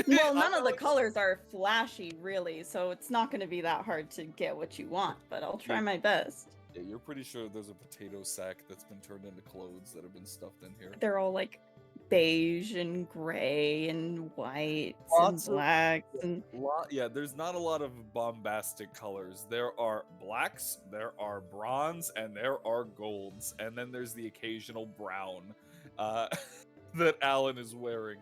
Well, none of the colors are flashy, really, so it's not going to be that hard to get what you want, but I'll try my best. Yeah, you're pretty sure there's a potato sack that's been turned into clothes that have been stuffed in here. They're all like beige and gray and whites and Lots of- blacks and Yeah, there's not a lot of bombastic colors. There are blacks, there are bronze, and there are golds, and then there's the occasional brown that Alan is wearing.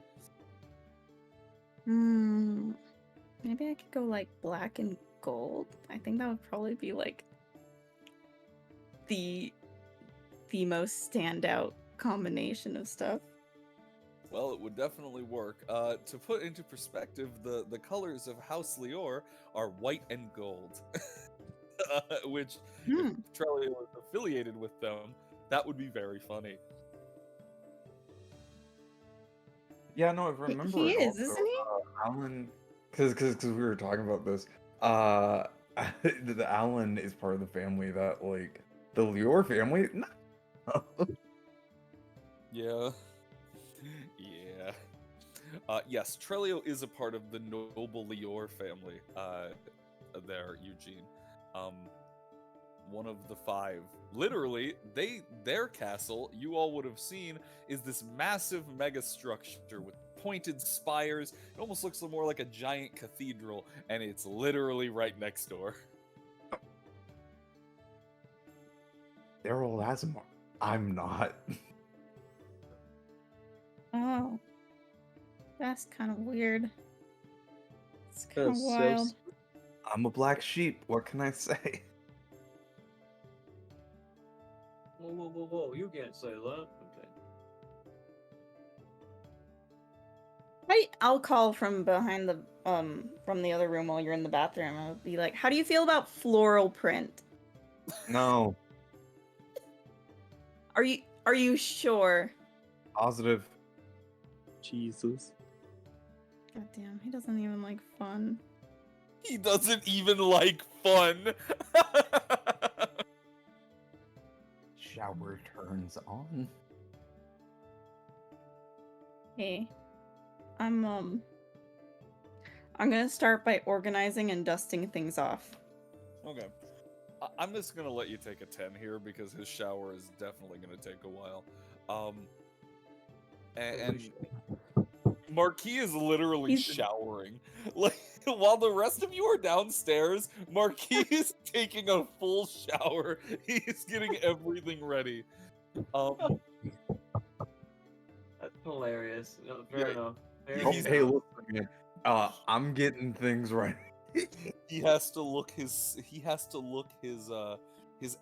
maybe I could go like black and gold. I think that would probably be like the most standout combination of stuff. Well, it would definitely work. To put into perspective, the colors of House Lior are white and gold. Which, if Trellia was affiliated with them, that would be very funny. Yeah, no, if I remember He it is, also, isn't he? Alan, because we were talking about this. The Alan is part of the family that like the Lior family. No. Yeah. Yeah. Yes, Trelio is a part of the noble Lior family. There, Eugene. One of the 5. Literally, their castle, you all would have seen, is this massive mega structure with pointed spires. It almost looks more like a giant cathedral, and it's literally right next door. They're all Asimar. I'm not. Oh. That's kind of weird. It's kind of That's so wild. I'm a black sheep. What can I say? Whoa, you can't say that. Okay. I'll call from behind the from the other room while you're in the bathroom. I'll be like, "How do you feel about floral print? No. Are you sure?" Positive. Jesus. God damn, he doesn't even like fun. He doesn't even like fun. Shower turns on. Hey, I'm gonna start by organizing and dusting things off. Okay. I'm just gonna let you take a 10 here because his shower is definitely gonna take a while. And Marquis is literally showering. Like, while the rest of you are downstairs, Marquis is taking a full shower. He's getting everything ready. That's hilarious. No, fair enough. Fair Hey, enough. look, man. I'm getting things right. He has to look his I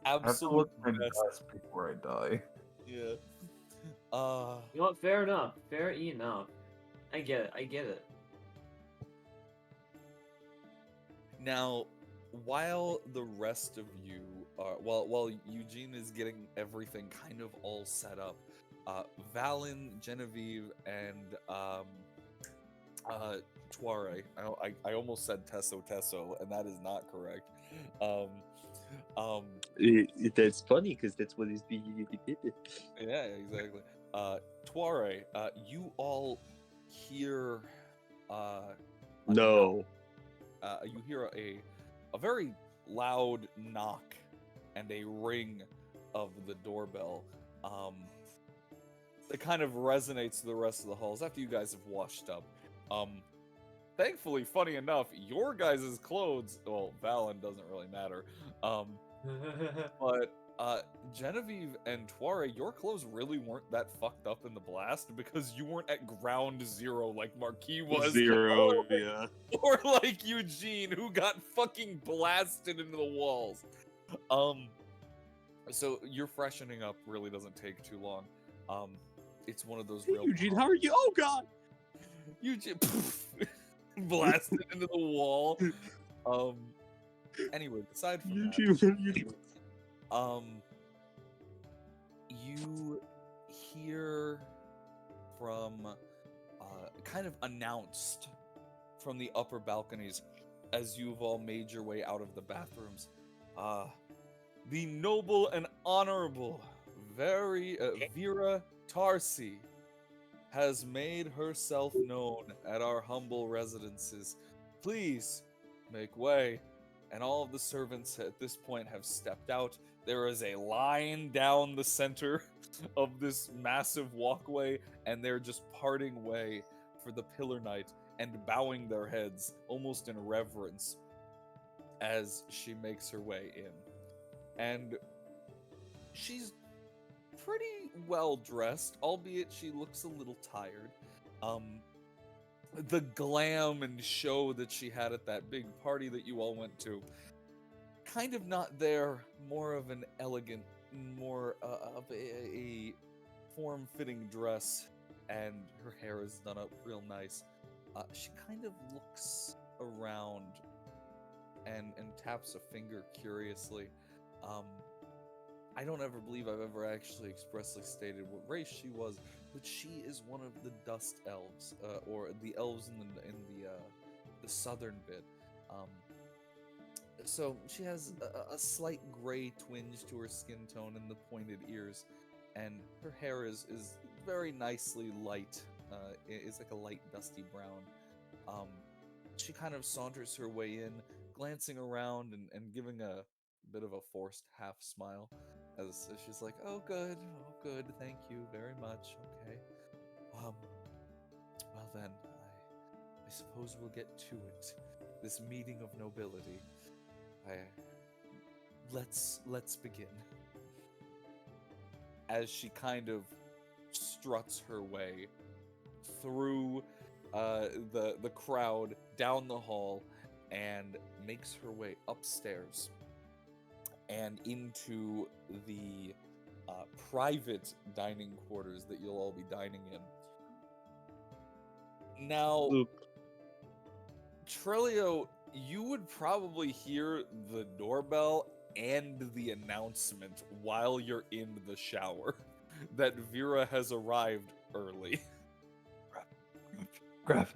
have to absolute look my best. best before I die. Yeah. You know what? Fair enough. Fair enough. I get it. Now, while the rest of you are, while Eugene is getting everything kind of all set up, Valen, Genevieve, and Tuare. I almost said Tesso, and that is not correct. That's funny because that's what is being repeated. Yeah, exactly. Tuare, you all hear No. you hear a very loud knock and a ring of the doorbell. It kind of resonates to the rest of the halls after you guys have washed up. Thankfully, funny enough, your guys' clothes, well, Valen doesn't really matter. But Genevieve and Tuare, your clothes really weren't that fucked up in the blast because you weren't at ground zero like Marquis was. Zero, yeah. Or like Eugene, who got fucking blasted into the walls. So your freshening up really doesn't take too long. It's one of those Hey, real. Eugene, how are you? Oh God! Eugene blasted into the wall. Anyway, aside from that, you hear from kind of announced from the upper balconies as you've all made your way out of the bathrooms. The noble and honorable Vera Tarsi has made herself known at our humble residences. Please make way. And all of the servants at this point have stepped out There is a line down the center of this massive walkway, and they're just parting way for the Pillar Knight and bowing their heads almost in reverence as she makes her way in. And she's pretty well dressed, albeit she looks a little tired. The glam and show that she had at that big party that you all went to, kind of not there. More of an elegant, more of a form-fitting dress, and her hair is done up real nice. She kind of looks around and taps a finger curiously. I don't ever believe I've ever actually expressly stated what race she was, but she is one of the dust elves, or the elves in the southern bit. So she has a slight gray twinge to her skin tone and the pointed ears, and her hair is very nicely light. It's like a light dusty brown. She kind of saunters her way in, glancing around and giving a bit of a forced half smile as she's like, oh good, thank you very much, okay. Well then, I suppose we'll get to it. This meeting of nobility. Let's begin. As she kind of struts her way through the crowd, down the hall, and makes her way upstairs and into the private dining quarters that you'll all be dining in. Now, Trelio, you would probably hear the doorbell and the announcement while you're in the shower that Vera has arrived early. Grab.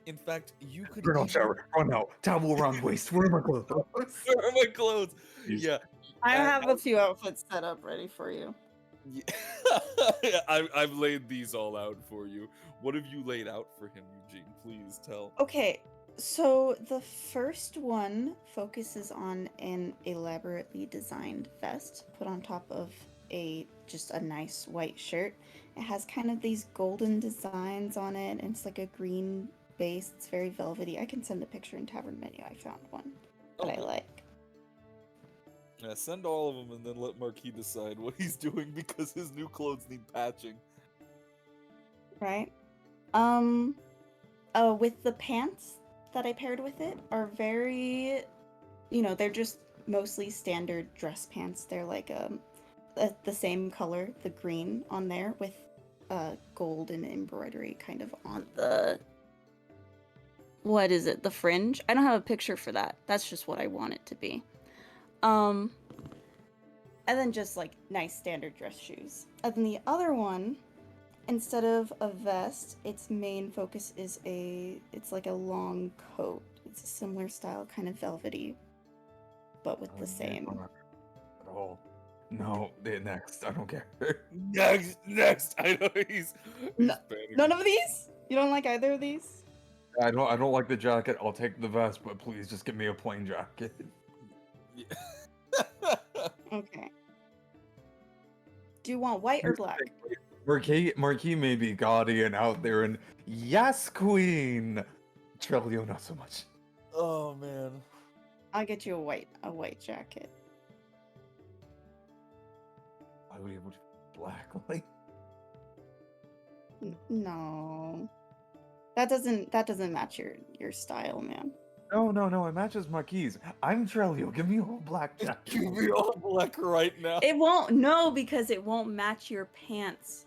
In fact, you could Turn on even- shower. Oh no. Towel around waist. Where are my clothes? Where are my clothes? Yeah. I And- have a few outfits set up ready for you. Yeah. I've laid these all out for you. What have you laid out for him, Eugene? Please tell. Okay, so the first one focuses on an elaborately designed vest put on top of just a nice white shirt. It has kind of these golden designs on it, and it's like a green base. It's very velvety. I can send a picture in Tavern Menu. I found one that I like. Yeah, send all of them and then let Marquis decide what he's doing because his new clothes need patching. Right? With the pants that I paired with it are very, they're just mostly standard dress pants. They're like the same color, the green on there with gold and embroidery kind of on the, what is it, the fringe? I don't have a picture for that. That's just what I want it to be. And then just like nice standard dress shoes. And then the other one, instead of a vest, its main focus is it's like a long coat. It's a similar style, kind of velvety, but with the same. At all. No, next. I don't care. Next. I know he's None panicking. of these? You don't like either of these? I don't like the jacket. I'll take the vest, but please just give me a plain jacket. Yeah. Okay. Do you want white or black? Marquis may be gaudy and out there, and yes, queen. Trelio, not so much. Oh man. I'll get you a white jacket. Why would you do black? Like, No. That doesn't match your style, man. no, it matches Marquis. I'm Trelio. Give me a whole black jacket. Give me all black right now. It won't, no, because it won't match your pants.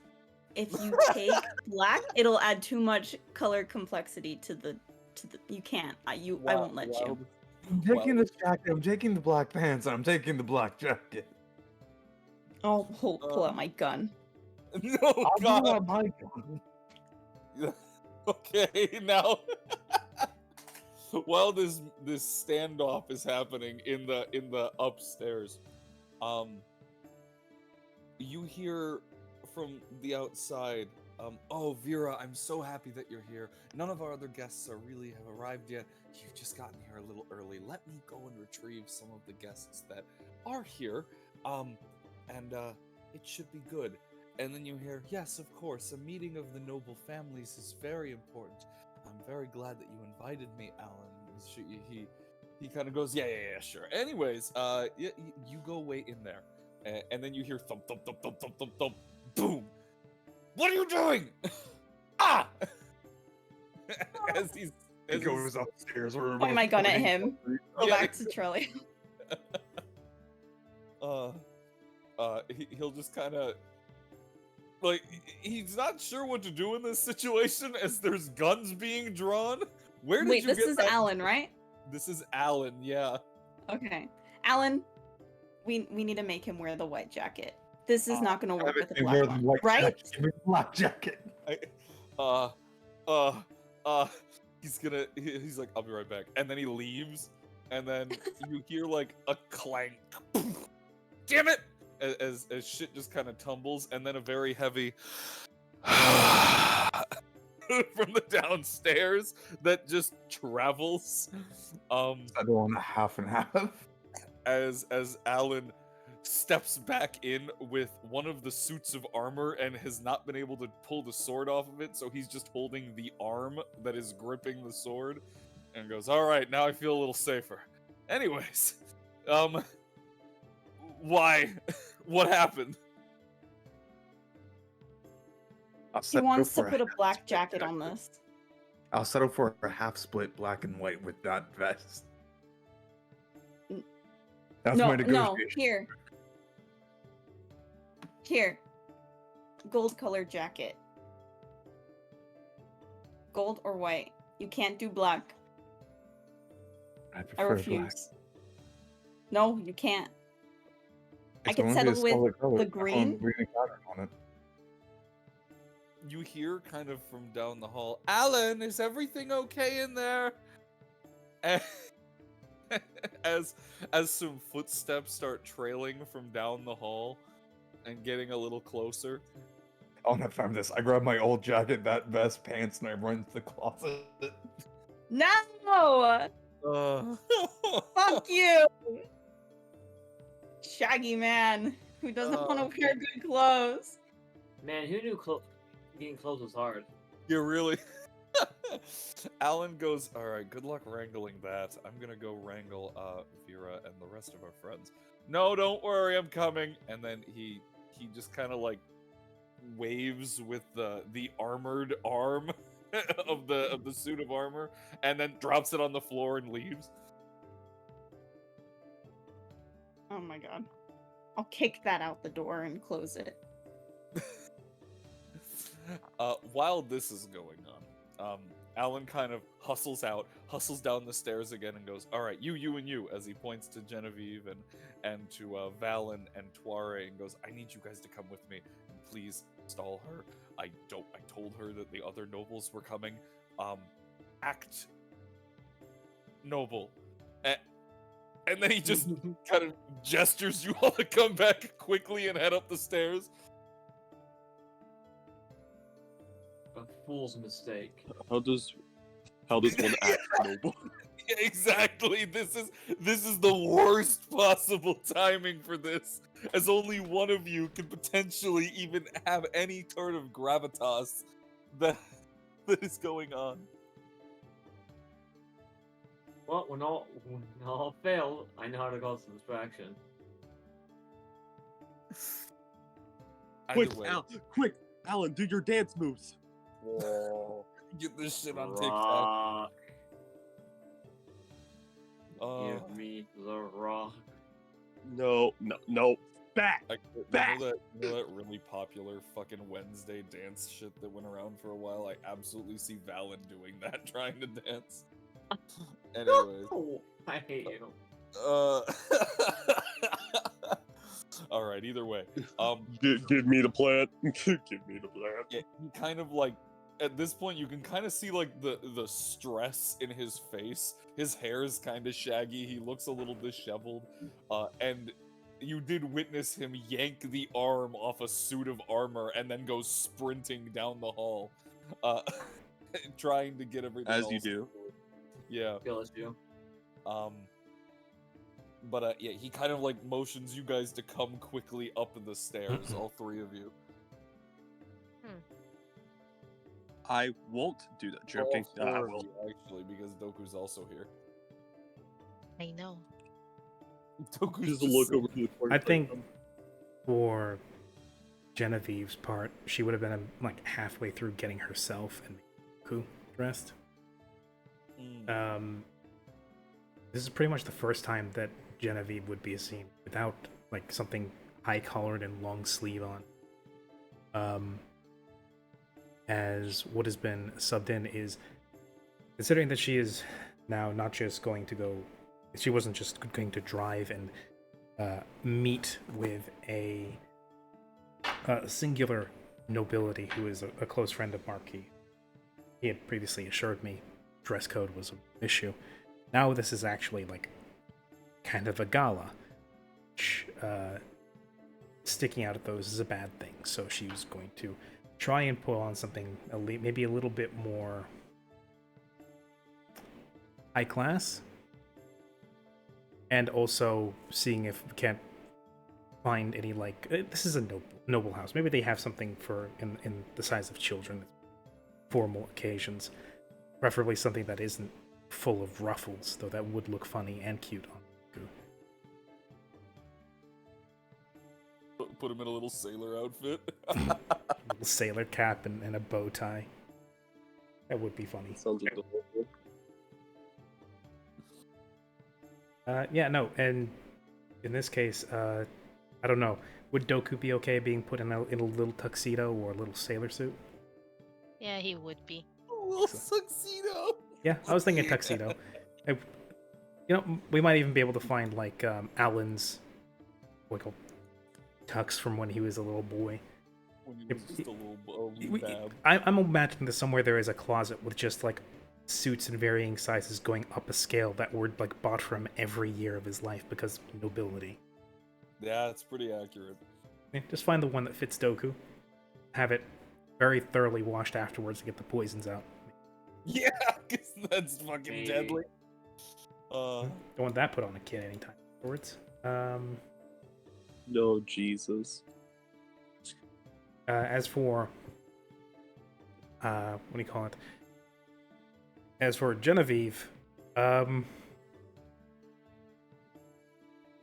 If you take black, it'll add too much color complexity to the you can't. I won't let you. I'm taking this jacket. I'm taking the black pants. And I'm taking the black jacket. I'll pull out my gun. No, I'll God. pull out my gun. Okay, now while this standoff is happening in the upstairs, you hear from the outside Oh, Vera, I'm so happy that you're here. None of our other guests have arrived yet. You've just gotten here a little early. Let me go and retrieve some of the guests that are here. And it should be good. And then you hear, yes, of course, a meeting of the noble families is very important. I'm very glad that you invited me, Alan. He kind of goes, yeah, sure. Anyways, you go wait in there. And then you hear thump, thump, thump, thump, thump, thump, thump, boom. What are you doing? Ah! as He he's goes upstairs. Point my gun at him. Go Yeah, back to Trillium. he'll just kind of like he's not sure what to do in this situation as there's guns being drawn. Where did Wait, you this get is that? Alan, right? This is Alan, yeah. Okay. Alan, we need to make him wear the white jacket. This is not going to work with the black one, right? Give me the black jacket. He's like, I'll be right back. And then he leaves, and then you hear like a clank. Damn it! As shit just kind of tumbles, and then a very heavy from the downstairs that just travels. I don't want a half and half. As Alan steps back in with one of the suits of armor and has not been able to pull the sword off of it, so he's just holding the arm that is gripping the sword, and goes, all right, now I feel a little safer. Anyways, why? What happened? He wants to put a black jacket on this. I'll settle for a half split black and white with that vest. That's my negotiation. Here. Gold colored jacket. Gold or white. You can't do black. I I prefer refuse. black. No, you can't. I It's can going to be settle a solid with color. the I want green. green and pattern on it. You hear kind of from down the hall, Alan, is everything okay in there? And as some footsteps start trailing from down the hall and getting a little closer. Oh, I found this. I grab my old jacket, that vest, pants, and I run to the closet. No! Fuck you! Shaggy man who doesn't want to wear good clothes. Man, who knew getting clothes was hard? You really? Alan goes, all right, good luck wrangling that. I'm gonna go wrangle Vera and the rest of our friends. No, don't worry, I'm coming. And then he just kind of like waves with the armored arm of the suit of armor, and then drops it on the floor and leaves. Oh my god. I'll kick that out the door and close it. While this is going on, Alan kind of hustles down the stairs again, and goes, all right, you, and you, as he points to Genevieve and to Valen and Tuare, and goes, I need you guys to come with me, and please stall her. I told her that the other nobles were coming. Act noble. And then he just kind of gestures you all to come back quickly and head up the stairs. A fool's mistake. How does one act noble? Yeah, exactly. This is the worst possible timing for this, as only one of you can potentially even have any sort of gravitas that is going on. Well, when all fail, I know how to cause some distraction. Quick, Alan, do your dance moves. Whoa. Get this shit on TikTok. Rock. Give me the rock. No. Back. You know that really popular fucking Wednesday dance shit that went around for a while? I absolutely see Valen doing that, trying to dance. Anyways. Oh, I hate you. Alright, either way. Give me the plant. Give me the plant. Yeah, he kind of like, at this point you can kind of see like the stress in his face. His hair is kind of shaggy, he looks a little disheveled, and you did witness him yank the arm off a suit of armor and then go sprinting down the hall, trying to get everything. As you do. Yeah. Kills you. But yeah, he kind of like motions you guys to come quickly up the stairs, all three of you. I won't do that. Joking. All I four of will. you, actually, because Doku's also here. I know. Doku's Just look over to the corner. I think for Genevieve's part, she would have been like halfway through getting herself and Doku dressed. This is pretty much the first time that Genevieve would be seen without like something high collared and long sleeve on. As what has been subbed in is, considering that she is now not just going to go, she wasn't just going to drive and meet with a singular nobility who is a close friend of Marquis. He had previously assured me dress code was an issue. Now this is actually like kind of a gala, which sticking out at those is a bad thing. So she was going to try and pull on something maybe a little bit more high class, and also seeing if we can't find any like this is a noble house. Maybe they have something for in the size of children, formal occasions, preferably something that isn't full of ruffles, though that would look funny and cute on Goku. Put him in a little sailor outfit. Little sailor cap and a bow tie. That would be funny. Sounds adorable. Yeah, no, and in this case, I don't know. Would Doku be okay being put in a little tuxedo or a little sailor suit? Yeah, he would be. A little tuxedo. Yeah, I was thinking tuxedo. You know, we might even be able to find like Alan's like a tux from when he was a little boy. When he was just a little bab. I'm imagining that somewhere there is a closet with just like suits in varying sizes going up a scale that were like bought from every year of his life because nobility. Yeah, it's pretty accurate. Yeah, just find the one that fits Doku. Have it very thoroughly washed afterwards to get the poisons out. Yeah, because that's fucking deadly. Don't want that put on a kid anytime afterwards. No, Jesus. As for what do you call it? As for Genevieve, the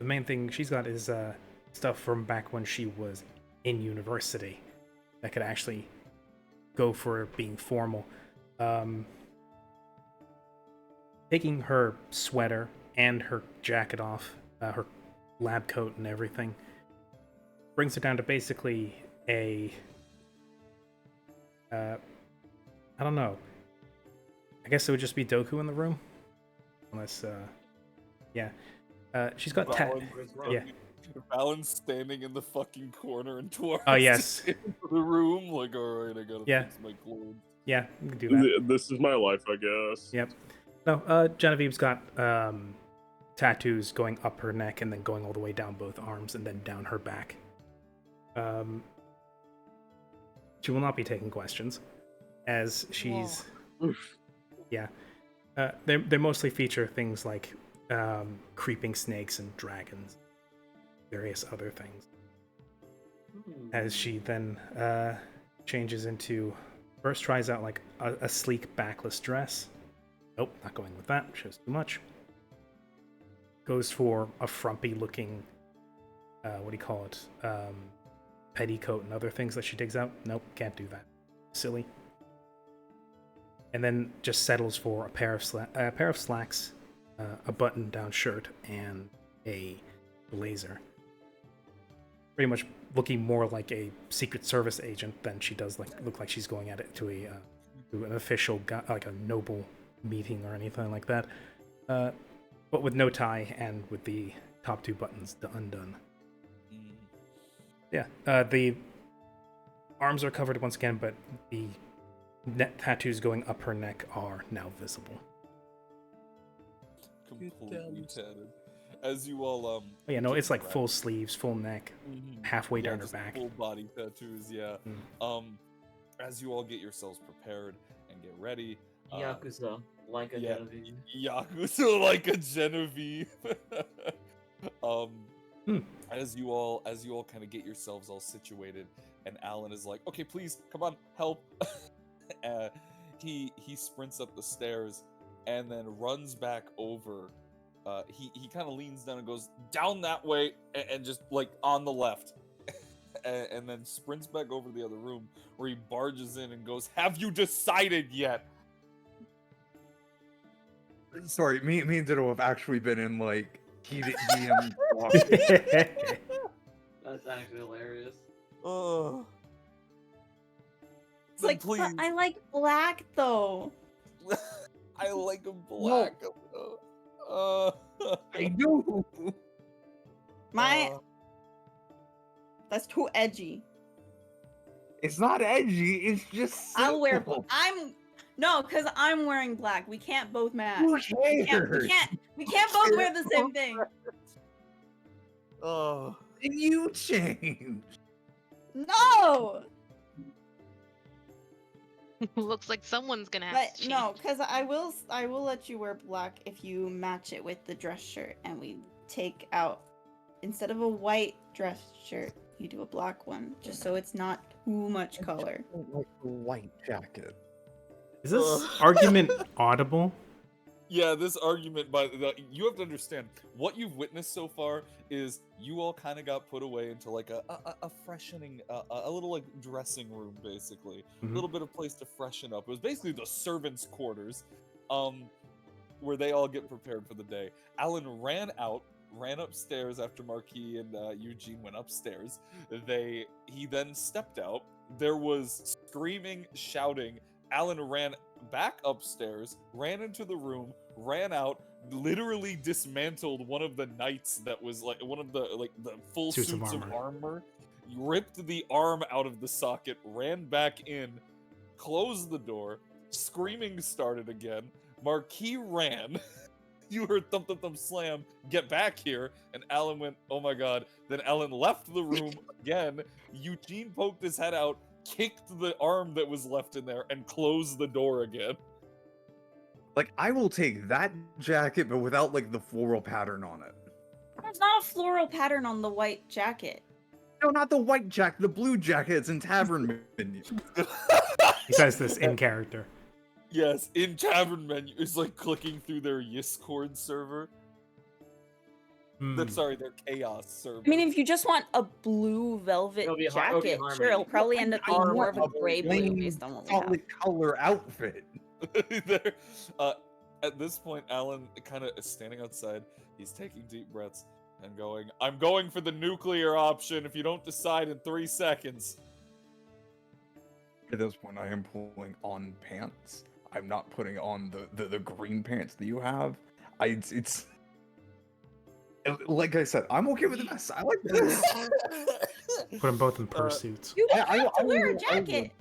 main thing she's got is stuff from back when she was in university that could actually go for being formal. Taking her sweater and her jacket off, her lab coat and everything, brings it down to basically a I don't know. I guess it would just be Doku in the room, unless yeah. She's got yeah. Balan's standing in the fucking corner and Tuar's Oh yes. into the room like, alright, I gotta fix my clothes. Yeah, you can do that. This is my life, I guess. Yep. No, Genevieve's got tattoos going up her neck and then going all the way down both arms and then down her back. She will not be taking questions, as she's yeah. They mostly feature things like creeping snakes and dragons, various other things. As she then changes into, first tries out like a sleek backless dress. Nope, not going with that. Shows too much. Goes for a frumpy looking, what do you call it? Petticoat and other things that she digs out. Nope, can't do that. Silly. And then just settles for a pair of slacks, a button-down shirt, and a blazer. Pretty much looking more like a Secret Service agent than she does look like she's going at it to an official, like a noble meeting or anything like that. But with no tie and with the top two buttons undone. Yeah, the arms are covered once again, but the tattoos going up her neck are now visible. Completely tatted. as you all Oh, yeah, no, get it's like prepped. full sleeves, full neck, halfway Yeah, down her just back. full body tattoos. Yeah. As you all get yourselves prepared and get ready. Yakuza, like a Yeah, Genevieve. Yakuza like a Genevieve. Hmm. As you all kind of get yourselves all situated, and Alan is like, "Okay, please, come on, help." He sprints up the stairs and then runs back over. He kind of leans down and goes down that way and just like on the left, and then sprints back over to the other room where he barges in and goes, "Have you decided yet?" Sorry, me and Ditto have actually been in like heated DM. That's actually hilarious. Oh. It's like, but please. I like black though. I like him black. I do. My that's too edgy. It's not edgy. It's just. I'll wear. simple. No, because I'm wearing black. We can't both match. Who We cares? can't both wear the same thing. Oh. And you change. No. Looks like someone's gonna have But to change. no, because I will let you wear black if you match it with the dress shirt, and we take out, instead of a white dress shirt, you do a black one, just so it's not too much color. Like a white jacket. Is this argument audible? Yeah, this argument, you have to understand, what you've witnessed so far is you all kind of got put away into like a freshening, a little like dressing room, basically. A little bit of place to freshen up. It was basically the servants' quarters, where they all get prepared for the day. Alan ran upstairs after Marquis and Eugene went upstairs. He then stepped out. There was screaming, shouting. Alan ran back upstairs, ran into the room, ran out, literally dismantled one of the knights that was like one of the full suits of armor, ripped the arm out of the socket, ran back in, closed the door, screaming started again. Marquis ran. You heard thump thump thump slam, get back here, and Alan went, oh my god. Then Alan left the room again. Eugene poked his head out, kicked the arm that was left in there, and closed the door again. Like, I will take that jacket, but without like the floral pattern on it. There's not a floral pattern on the white jacket. No, not the white jacket, the blue jacket. It's in tavern menu. He says this in character. Yes, in tavern menu. It's like clicking through their Discord server. Sorry, their chaos server. I mean, if you just want a blue velvet It'll be jacket, harmony. sure, it'll probably end up being I more of want a gray blue plain, based on what we have. solid color outfit. At this point, Alan kind of is standing outside. He's taking deep breaths and going, I'm going for the nuclear option if you don't decide in 3 seconds. At this point, I am pulling on pants. I'm not putting on the green pants that you have. It's like I said, I'm okay with the mess. I like this. Put them both in pursuits. You don't I have to wear a will jacket.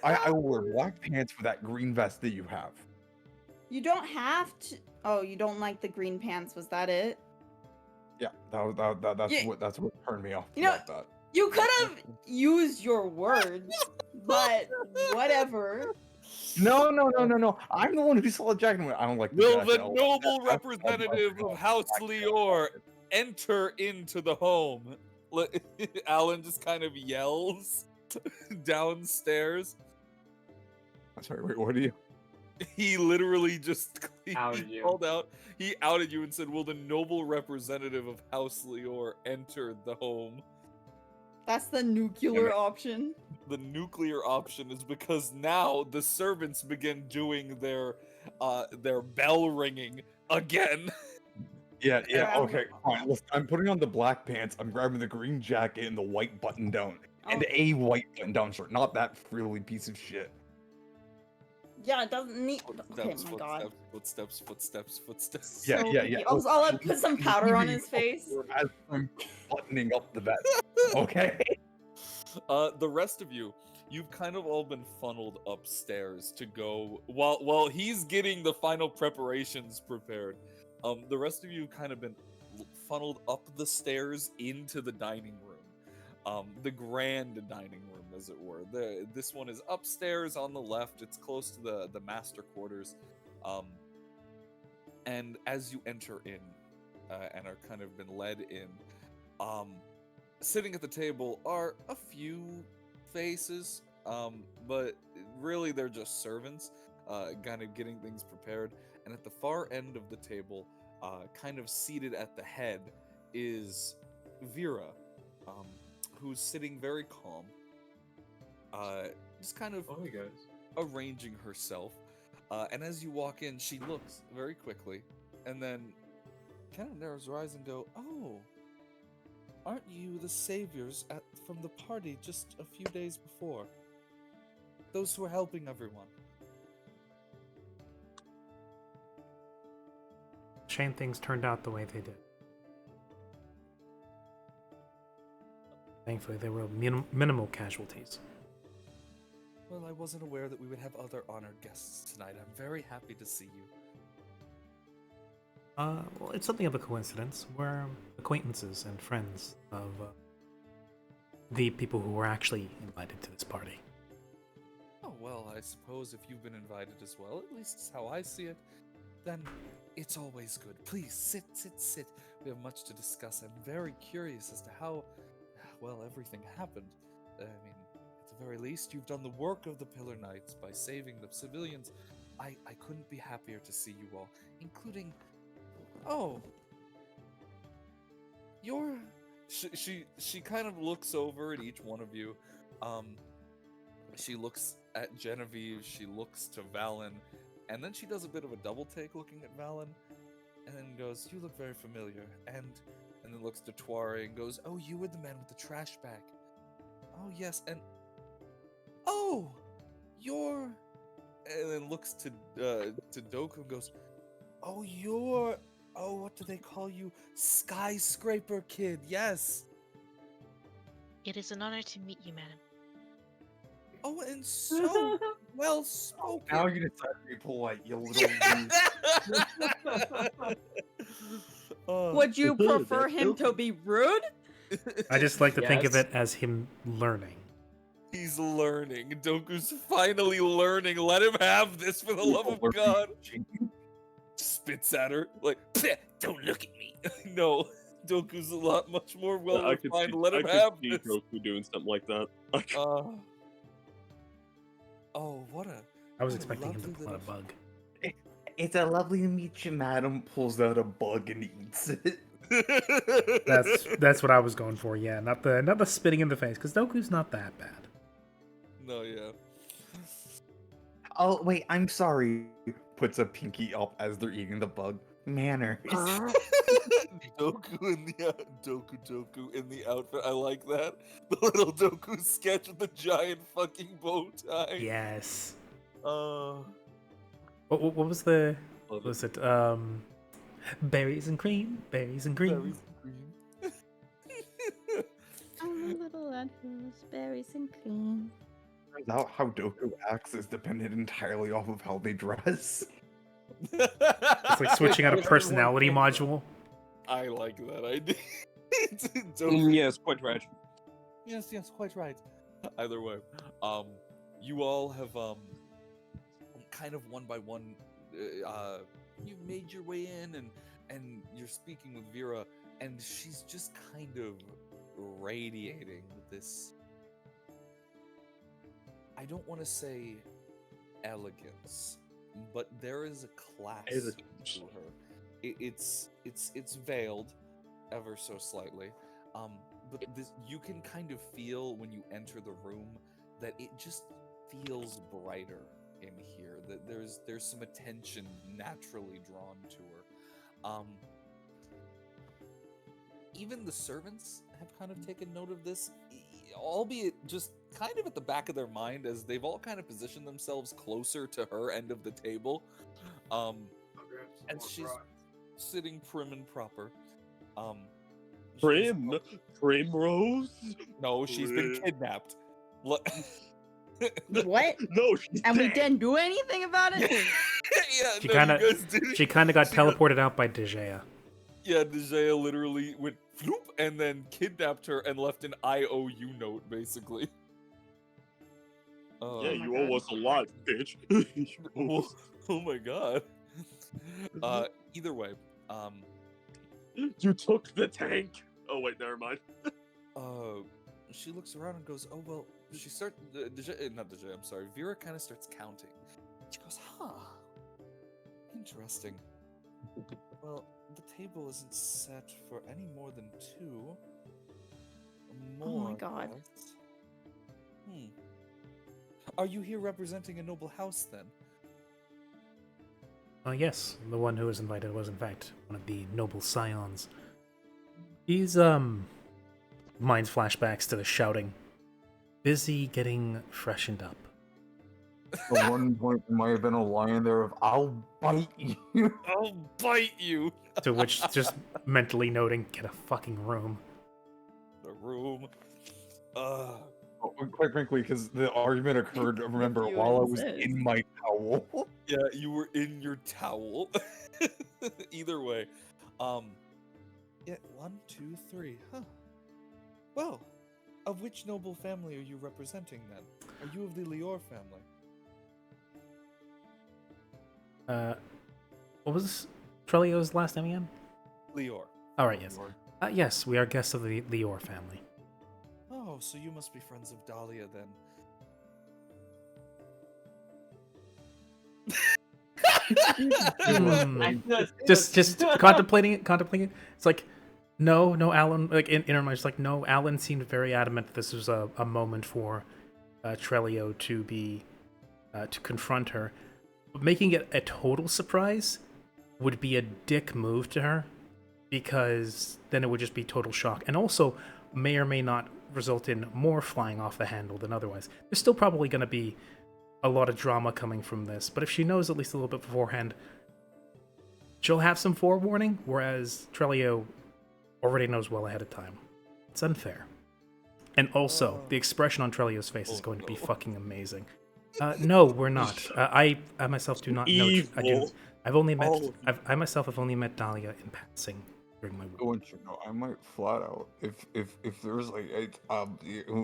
I will wear black pants for that green vest that you have. You don't have to. Oh, you don't like the green pants? Was that it? Yeah, that's what turned me off You know, about that. You could have used your words, but whatever. No. I'm the one who saw the jacket. I don't like the Will jacket. the noble representative of House Lior enter into the home? Alan just kind of yells downstairs. I'm sorry, wait, what are you? He literally just Outed you. called out. He outed you and said, "Will the noble representative of House Lior enter the home?" That's the nuclear option. The nuclear option is because now the servants begin doing their bell ringing again. Yeah, okay, fine. Listen, I'm putting on the black pants, I'm grabbing the green jacket and the white button down. And a white button down shirt, not that frilly piece of shit. Yeah, it doesn't need. Okay, my god. Footsteps. Yeah, So yeah. creepy. I'll put some powder on his face. As I'm buttoning up the vest. Okay. The rest of you've kind of all been funneled upstairs to go while he's getting the final preparations prepared. The rest of you kind of been funneled up the stairs into the dining room. The grand dining room, as it were. This one is upstairs on the left. It's close to the master quarters. And as you enter in, and are kind of been led in, sitting at the table are a few faces, but really they're just servants, kind of getting things prepared. And at the far end of the table, kind of seated at the head, is Vera, who's sitting very calm, just kind of Oh, hey guys. arranging herself. And as you walk in, she looks very quickly, and then kind of narrows her eyes and go, "Oh, aren't you the saviors from the party just a few days before? Those who are helping everyone." Shame things turned out the way they did. Thankfully, there were minimal casualties. Well, I wasn't aware that we would have other honored guests tonight. I'm very happy to see you. Well, it's something of a coincidence. We're acquaintances and friends of the people who were actually invited to this party. Oh, well, I suppose if you've been invited as well, at least it's how I see it, then it's always good. Please, sit. We have much to discuss. I'm very curious as to how, well, everything happened. I mean, at the very least, you've done the work of the Pillar Knights by saving the civilians. I couldn't be happier to see you all, including... Oh, you're... She kind of looks over at each one of you. She looks at Genevieve, she looks to Valen, and then she does a bit of a double take looking at Valen, and then goes, "You look very familiar," and then looks to Tuare and goes, "Oh, you were the man with the trash bag. Oh, yes, and... Oh, you're..." And then looks to Doku and goes, "Oh, you're... Oh, what do they call you? Skyscraper Kid, yes!" It is an honor to meet you, madam. Oh, and so well spoken. Now you decide to be polite, you little loser. Would you prefer him to be rude? I just like to think of Yes. it as him learning. He's learning. Doku's finally learning. Let him have this, for the love of God. Spits at her like, "Pfft, don't look at me." No, Doku's a lot much more well I could refined. see, Let I him could have see this. Goku doing something like that. Oh, what a... I was what a expecting him to lovely pull out a little- bug. It's a lovely to meet you, madam. Pulls out a bug and eats it. That's what I was going for. Yeah, not the spitting in the face, because Doku's not that bad. No, yeah. Oh wait, I'm sorry. Puts a pinky up as they're eating the bug. Manners. Doku in the Doku in the outfit. I like that. The little Doku sketch with the giant fucking bow tie. Yes. Uh, What was the... Love What was it? Berries and cream. Berries and cream. berries and cream. I'm a little lad who's berries and cream. Turns out how Doku acts is dependent entirely off of how they dress. It's like switching out a personality module. I like that idea. Doku- Yes, quite right. Yes, quite right. Either way, you all have kind of one by one, you've made your way in, and you're speaking with Vera, and she's just kind of radiating this. I don't want to say elegance, but there is a class to her. It's veiled ever so slightly, but this, you can kind of feel when you enter the room that it just feels brighter in here. That there's some attention naturally drawn to her. Even the servants have kind of taken note of this, albeit just kind of at the back of their mind, as they've all kind of positioned themselves closer to her end of the table. And she's sitting prim and proper. Prim? Primrose? No, she's been Prim. kidnapped. What? No, she's And we dead. didn't do anything about it? Yeah, She no, kind you guys of did. she kind of got She got- teleported out by Dejea. Yeah, Dejea literally went floop and then kidnapped her and left an IOU note, basically. Yeah, Oh my you owe God. us a lot, bitch. You owe Oh, us- oh my god. Either way, You took the tank. Oh wait, never mind. she looks around and goes, "Oh well." She starts, not Dejea, I'm sorry. Vera kind of starts counting. She goes, "Huh, interesting. Well, the table isn't set for any more than 2 Oh more. my God. guests. Are you here representing a noble house then?" Yes, the one who was invited was in fact one of the noble scions. He's minds flashbacks to the shouting. Busy getting freshened up. At one point, there might have been a line there of "I'll bite you." I'll bite you. To which just mentally noting, get a fucking room. The room. Quite frankly, because the argument occurred, remember, You while I was insist. in my towel. Yeah, you were in your towel. Either way. Yeah, 1, 2, 3. Huh. Well, of which noble family are you representing then? Are you of the Lior family? What was Trellio's last name again? Lior. Alright, yes. Yes, we are guests of the Lior family. Oh, so you must be friends of Dahlia then. I feel it's- Just contemplating it. It's like, no, Alan. Like in her mind, it's like, no. Alan seemed very adamant that this was a moment for Trellio to be to confront her. But making it a total surprise would be a dick move to her, because then it would just be total shock, and also may or may not result in more flying off the handle than otherwise. There's still probably going to be a lot of drama coming from this, but if she knows at least a little bit beforehand, she'll have some forewarning, whereas Trellio already knows well ahead of time. It's unfair. And also, the expression on Trellio's face is going to be fucking amazing. No, we're not. I myself do not know. Evil. I've only met. Oh. I myself have only met Dahlia in passing during my I work. want you to know, I might flat out if there was like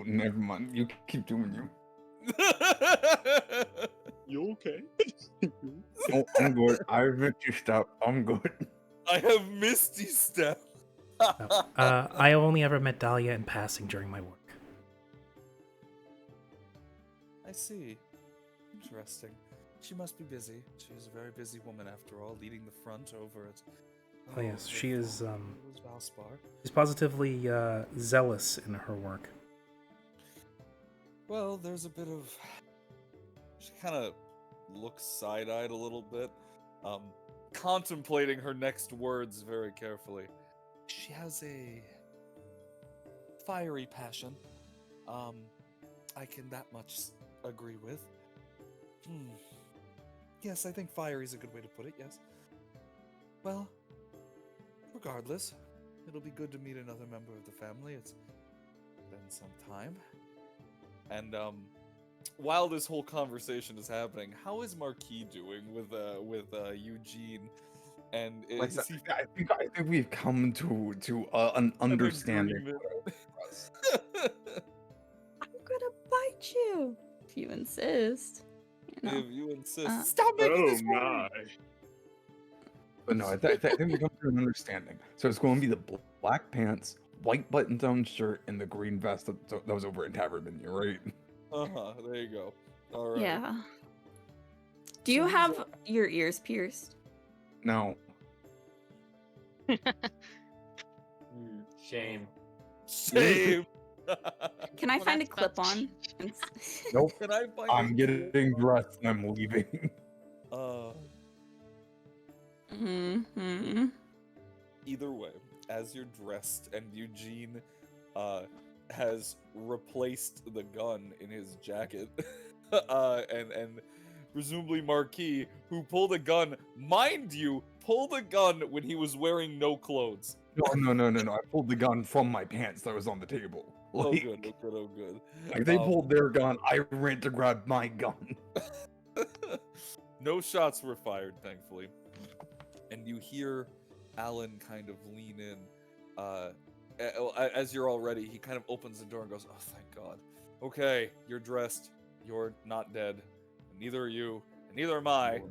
never mind. You keep doing you. You okay? Oh, I'm good. I meant you stop. I'm good. I have Misty Step. I only ever met Dahlia in passing during my work. I see. Interesting. She must be busy. She is a very busy woman after all, leading the front over at... Oh yes, she is. Valspar. She's positively zealous in her work. Well, there's a bit of... She kind of looks side-eyed a little bit, contemplating her next words very carefully. She has a fiery passion. I can that much agree with. Yes, I think fiery is a good way to put it, yes. Well, regardless, it'll be good to meet another member of the family. It's been some time. And, while this whole conversation is happening, how is Marquis doing with Eugene? And Like, is he I think we've come to an understanding. agreement? I'm gonna bite you if you insist. You know. If you insist, uh, stop making Oh this my. worry. But no, I think we come to an understanding. So it's going to be the black pants, white button-down shirt, and the green vest that was over in Tavern Menu, right? There you go. All right. Yeah. Do you So he's have your ears pierced? No. Shame. Same. Can I Well, find a that's about clip-on? Nope. Can I find I'm a getting dressed and I'm leaving. Mm-hmm. Either way, as you're dressed and Eugene has replaced the gun in his jacket, and presumably Marquis, who pulled a gun, mind you, pulled a gun when he was wearing no clothes. No. I pulled the gun from my pants that was on the table. Oh Like, good, oh good, oh good. like they pulled their gun, I ran to grab my gun. No shots were fired, thankfully. And you hear Alan kind of lean in. As you're all ready, he kind of opens the door and goes, "Oh, thank God. Okay, you're dressed. You're not dead. And neither are you. And neither am I."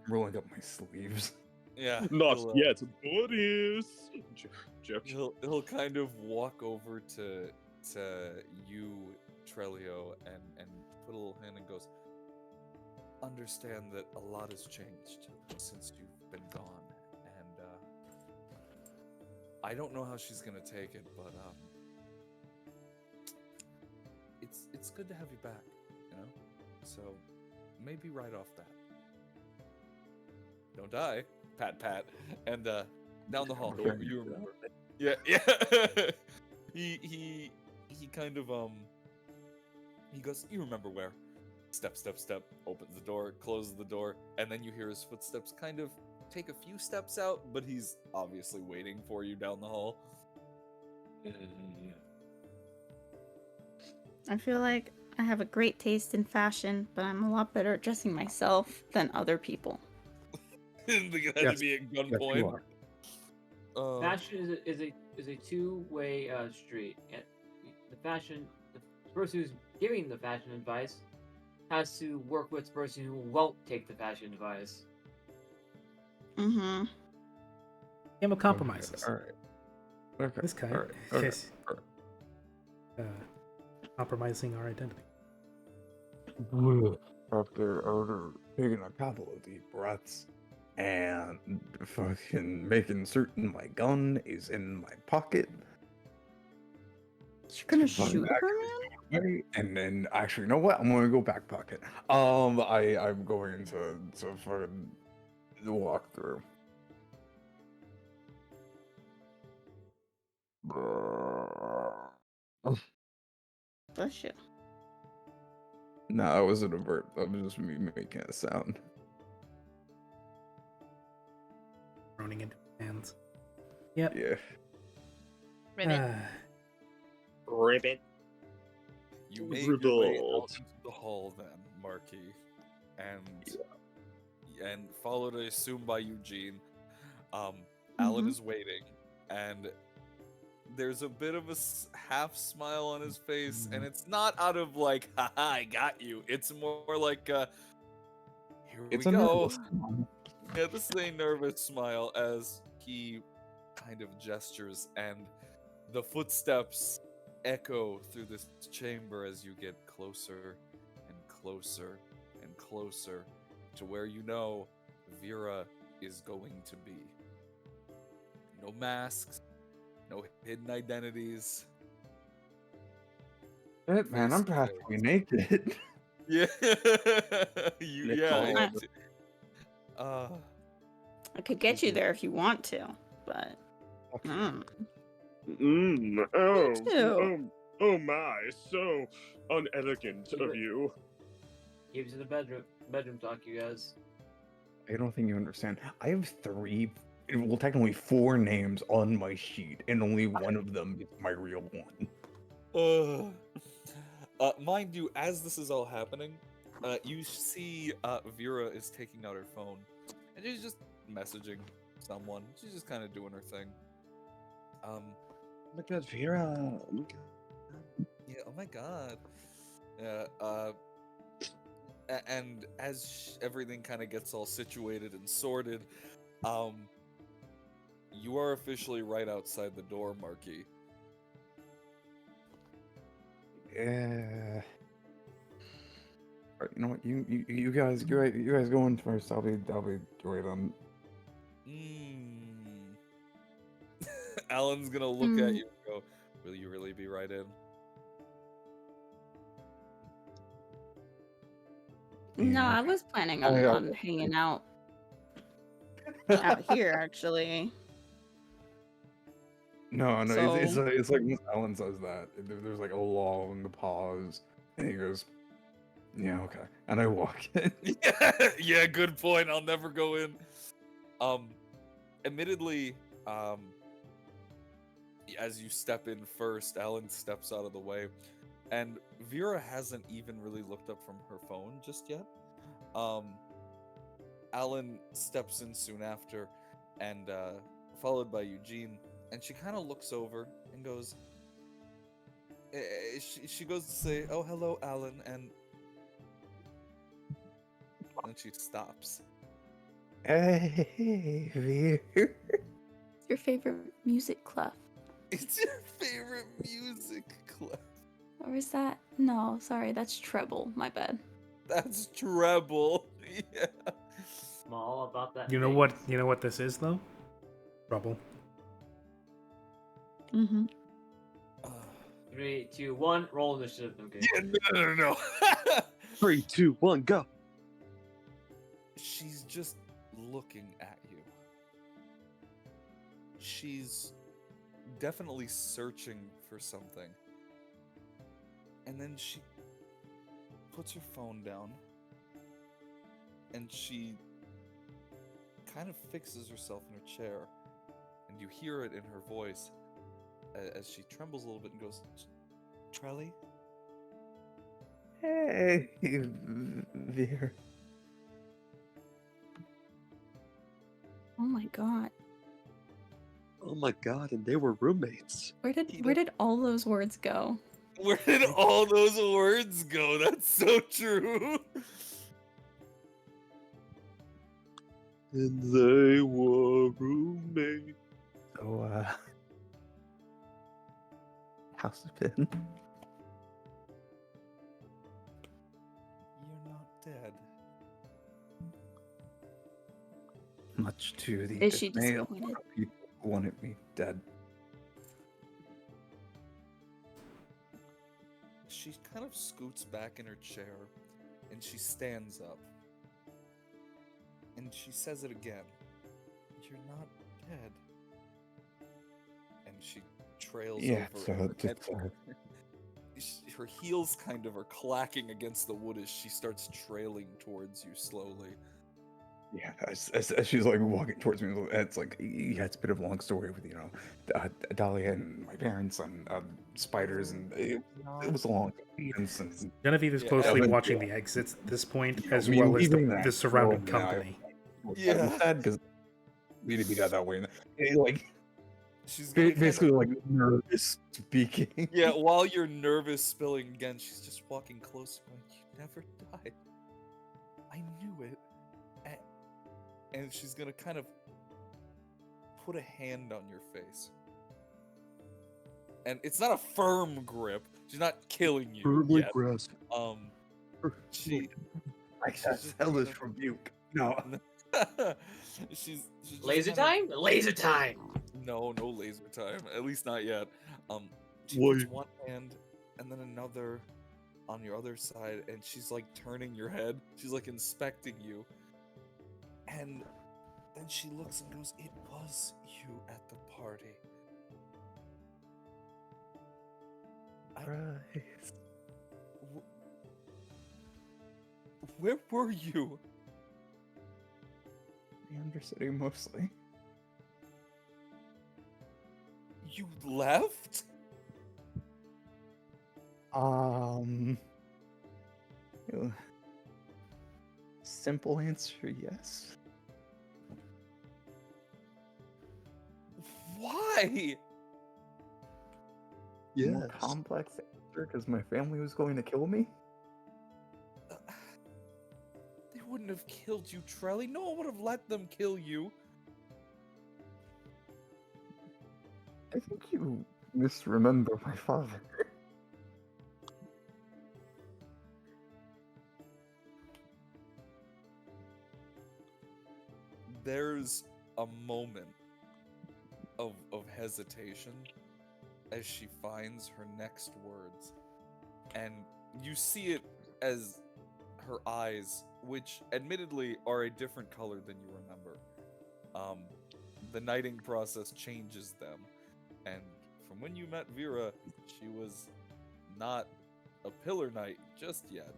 Rolling up my sleeves. Yeah. Not he'll, yet, buddies. Joke. He'll kind of walk over to you, Trelio, and put a little hand and goes, "Understand that a lot has changed since you've been gone, and I don't know how she's gonna take it, but it's good to have you back, you know. So maybe right off that, don't die, pat pat, and down the hall. Okay. You remember? Yeah. he kind of he goes, "You remember where?" Step, step, step. Opens the door, closes the door, and then you hear his footsteps kind of take a few steps out, but he's obviously waiting for you down the hall. I feel like I have a great taste in fashion, but I'm a lot better at dressing myself than other people. It had Yes. to be at Yes, you gunpoint. are. Fashion is a two-way street. And the person who's giving the fashion advice has to work with the person who won't take the fashion advice. Mm-hmm. Game of compromises. All right. Okay. This kind. All right. Okay. Yes. Compromising our identity. After taking a couple of deep breaths and fucking making certain my gun is in my pocket. You're gonna fucking shoot her, man? Right, and then actually, you know what? I'm gonna go back pocket. I'm going to fucking walk through. Bless you. No, that wasn't a burp. That was just me making a sound. Running into hands. Yep. Yeah. Ribbit. Ribbit. You made your way out Riddled. into the hall then, Marquis, and followed, I assume, by Eugene. Alan is waiting, and there's a bit of a half smile on his face, and it's not out of like, haha, I got you. It's more like, here It's we a go. nervous smile. Yeah, this is a nervous smile as he kind of gestures, and the footsteps echo through this chamber as you get closer and closer and closer to where you know Vera is going to be. No masks, no hidden identities. Shit, man, I'm practically naked. Yeah, Nicole. I could get you there if you want to, but Oh, too. My, so unelegant of you. Keep it to the bedroom talk, you guys. I don't think you understand. I have technically 4 names on my sheet, and only one of them is my real one. Mind you, as this is all happening, you see Vera is taking out her phone, and she's just messaging someone. She's just kind of doing her thing. Oh my god, Vera. Oh my god. Yeah. Oh my god. Yeah. And as everything kind of gets all situated and sorted, you are officially right outside the door, Marquis. Yeah. Alright, you know what? You guys go in first. I'll be right on. Alan's gonna look at you and go, "Will you really be right in?" No, Yeah. I was planning Oh, yeah. on hanging out here, actually. No, it's So- it's like when Alan says that. There's like a long pause, and he goes, "Yeah, okay," and I walk in. Yeah, good point. I'll never go in. Admittedly, as you step in first, Alan steps out of the way, and Vera hasn't even really looked up from her phone just yet. Alan steps in soon after, and followed by Eugene, and she kind of looks over and goes. She goes to say, "Oh, hello, Alan," and then she stops. Hey, Veer. It's your favorite music, Clef. It's your favorite music club. Or is that? No, sorry, that's treble. My bad. That's treble. Yeah. I'm all about that. You know bass. what? You know what this is though? Trouble. Mm-hmm. 3, 2, 1. Roll initiative. Okay. Yeah, no. 3, 2, 1, go. She's just looking at you. She's definitely searching for something. And then she puts her phone down. And she kind of fixes herself in her chair. And you hear it in her voice as she trembles a little bit and goes, Trelly? Hey, Veer. Oh my god. Oh my god, and they were roommates. Where did all those words go? Where did all those words go? That's so true. And they were roommates. So, how's it been? You're not dead. Much to the Is she dismay of a disappointed? lot of people who wanted me dead. She kind of scoots back in her chair and she stands up. And she says it again. You're not dead. And she trails Yeah, over. so and just, her heels kind of are clacking against the wood as she starts trailing towards you slowly. yeah, as she's like walking towards me, it's like, yeah, it's a bit of a long story with, Dahlia and my parents and spiders, and it was a long experience. And Genevieve is Yeah, closely Evan- watching the exits at this point, you know, as me well as leaving that the surrounding room, company. Yeah. sad because we didn't be that way. Like She's gonna basically like nervous speaking. Yeah, while you're nervous spilling again, she's just walking close, going, "You never died. I knew it." And she's gonna kind of put a hand on your face. And it's not a firm grip. She's not killing you Firmly yet. grasp. She Like she's that's just hellish gonna- rebuke. No. she's just Laser kind of- time? Laser time! No laser time. At least not yet. She Why? puts one hand and then another on your other side, and she's like turning your head. She's like inspecting you. And then she looks and goes, "It was you at the party." Christ. Where were you? The Undercity mostly. You left? Simple answer, yes. Why? More Yes. complex answer because my family was going to kill me. They wouldn't have killed you, Trelly. No one would have let them kill you. I think you misremember my father. There's a moment of hesitation as she finds her next words. And you see it as her eyes, which admittedly are a different color than you remember. The knighting process changes them. And from when you met Vera, she was not a pillar knight just yet.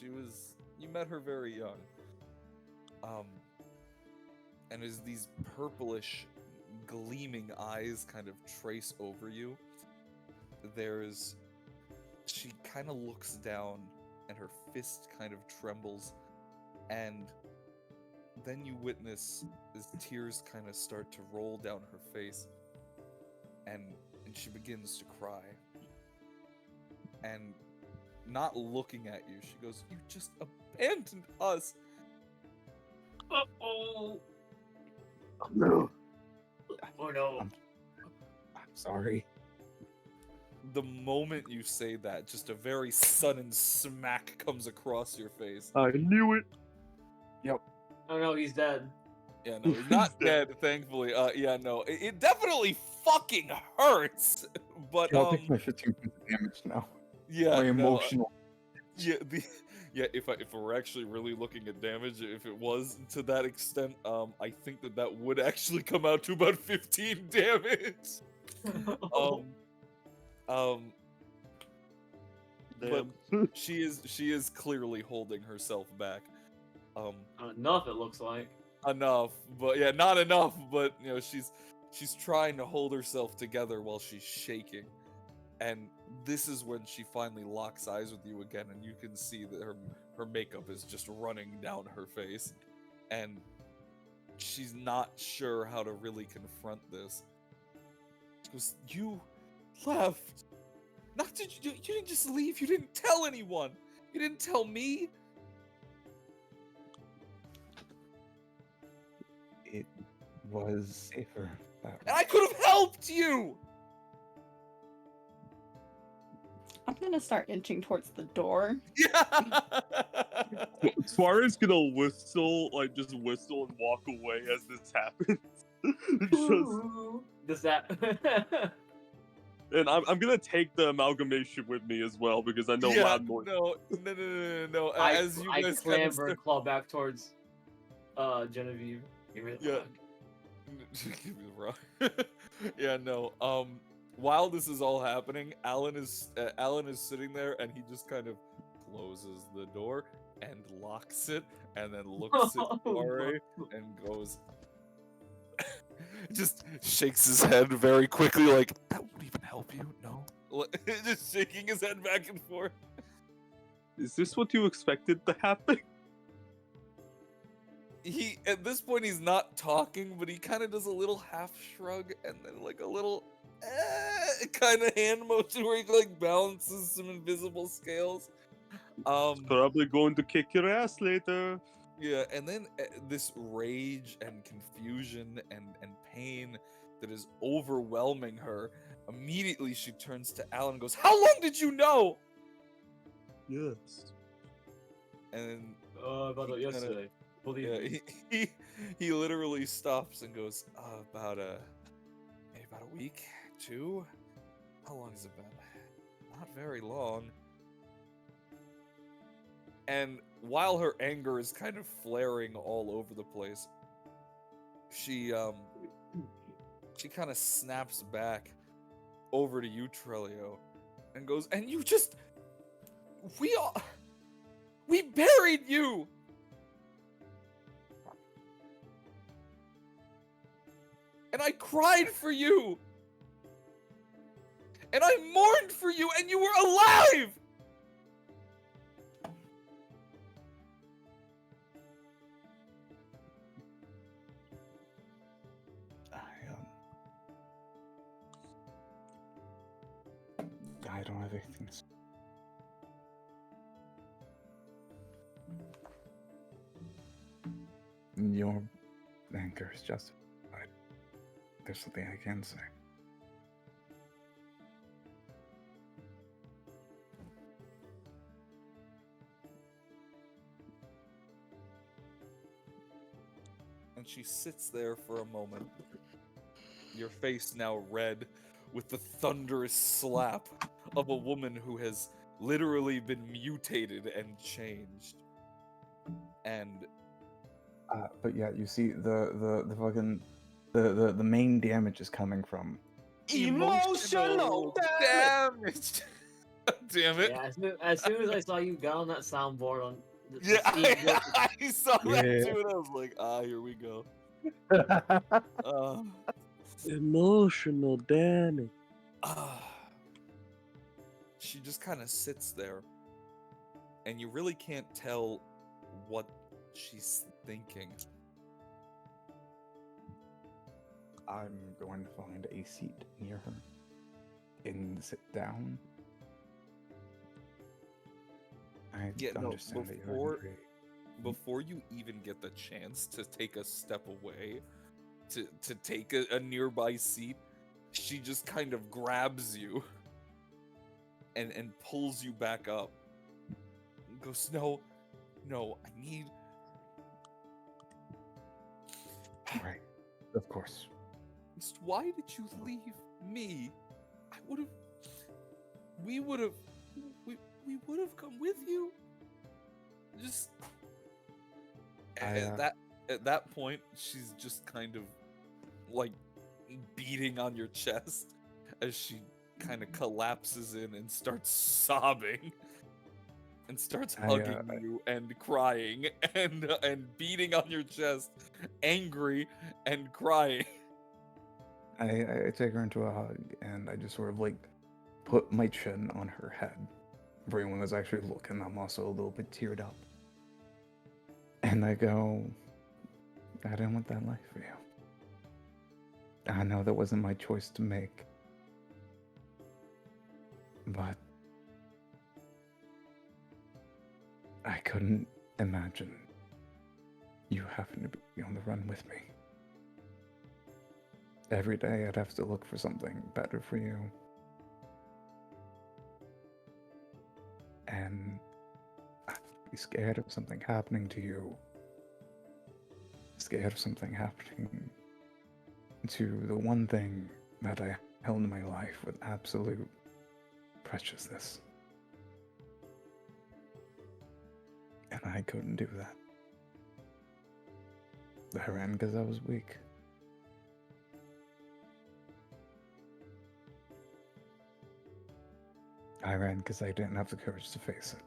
You met her very young. And as these purplish, gleaming eyes kind of trace over you, she kind of looks down and her fist kind of trembles, and then you witness as tears kind of start to roll down her face, and she begins to cry. And not looking at you, she goes, "You just abandoned us." Uh-oh. Oh, no. Oh no. I'm sorry. The moment you say that, just a very sudden smack comes across your face. I knew it. Oh no, he's dead. Yeah, no, he's not dead, thankfully. Yeah, no, it definitely fucking hurts. But I'll take my 15 points of damage now. yeah, My no, emotional. yeah, if we're actually really looking at damage, if it was to that extent, I think that would actually come out to about 15 damage. But Damn. she is clearly holding herself back. Enough, it looks like. Enough, but yeah, not enough. But you know, she's trying to hold herself together while she's shaking, and this is when she finally locks eyes with you again, and you can see that her makeup is just running down her face, and she's not sure how to really confront this. She goes, "You left. Not did you didn't just leave. You didn't tell anyone. You didn't tell me." It was safer that And I could have helped you! I'm gonna start inching towards the door. Yeah! Suarez gonna whistle, like just whistle and walk away as this happens. Just, Does that? and I'm gonna take the amalgamation with me as well because I know Yeah, loud noise. no. As you I guys clamber and claw back towards Genevieve. Give me the Yeah. rock. Give me the rock. Yeah, no. While this is all happening, Alan is sitting there, and he just kind of closes the door and locks it, and then looks at Soiree and goes, just shakes his head very quickly, like, "That won't even help you, no." Just shaking his head back and forth. Is this what you expected to happen? He at this point he's not talking, but he kind of does a little half shrug and then like a little kind of hand motion where he like balances some invisible scales. Probably going to kick your ass later. Yeah, and then this rage and confusion and pain that is overwhelming her. Immediately she turns to Alan and goes, "How long did you know?" Yes. And About he kinda- yesterday. Believe me. yeah, he literally stops and goes, about maybe about a week, 2? How long has it been? Not very long. And while her anger is kind of flaring all over the place, she kind of snaps back over to you, Trelio, and goes, "And you just we buried you!" And I cried for you! And I mourned for you, and you were alive! I don't have anything to say. Your anger is justified. There's something I can say. And she sits there for a moment, your face now red with the thunderous slap of a woman who has literally been mutated and changed. And But yeah, you see the fucking the main damage is coming from emotional damage. Damn it. Yeah, as soon as I saw you got on that soundboard on the Yeah, Steam I saw that Yeah. too, and I was like, here we go. Emotional damage. She just kind of sits there, and you really can't tell what she's thinking. I'm going to find a seat near her and sit down. I Yeah, no, understand that you're before angry. before you even get the chance to take a step away, to take a nearby seat, she just kind of grabs you and pulls you back up. And goes, no, I need. Right. Of course. Just why did you leave me? I would have. We would have. We would have come with you. Just at that point, she's just kind of like beating on your chest as she kind of collapses in and starts sobbing and starts hugging you and crying and beating on your chest, angry and crying. I take her into a hug and I just sort of like put my chin on her head. For anyone that's actually looking, I'm also a little bit teared up. And I go, I didn't want that life for you. I know that wasn't my choice to make. But I couldn't imagine you having to be on the run with me. Every day I'd have to look for something better for you. And I'd be scared of something happening to you. Scared of something happening to the one thing that I held in my life with absolute preciousness. And I couldn't do that. I ran because I was weak. I ran because I didn't have the courage to face it.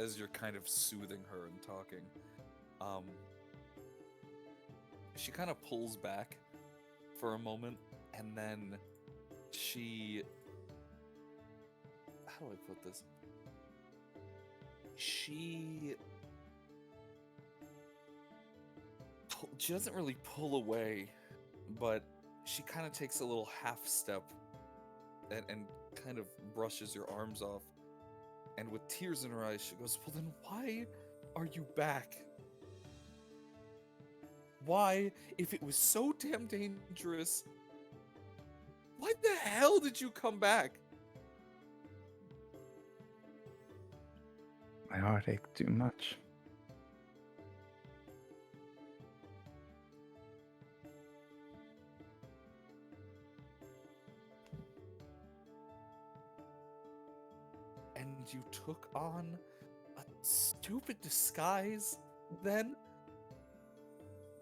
As you're kind of soothing her and talking, she kind of pulls back for a moment, and then she... How do I put this? She doesn't really pull away, but she kind of takes a little half step and kind of brushes your arms off. And with tears in her eyes, she goes, well, then why are you back? Why, if it was so damn dangerous, why the hell did you come back? My heart ached too much. And you took on a stupid disguise then?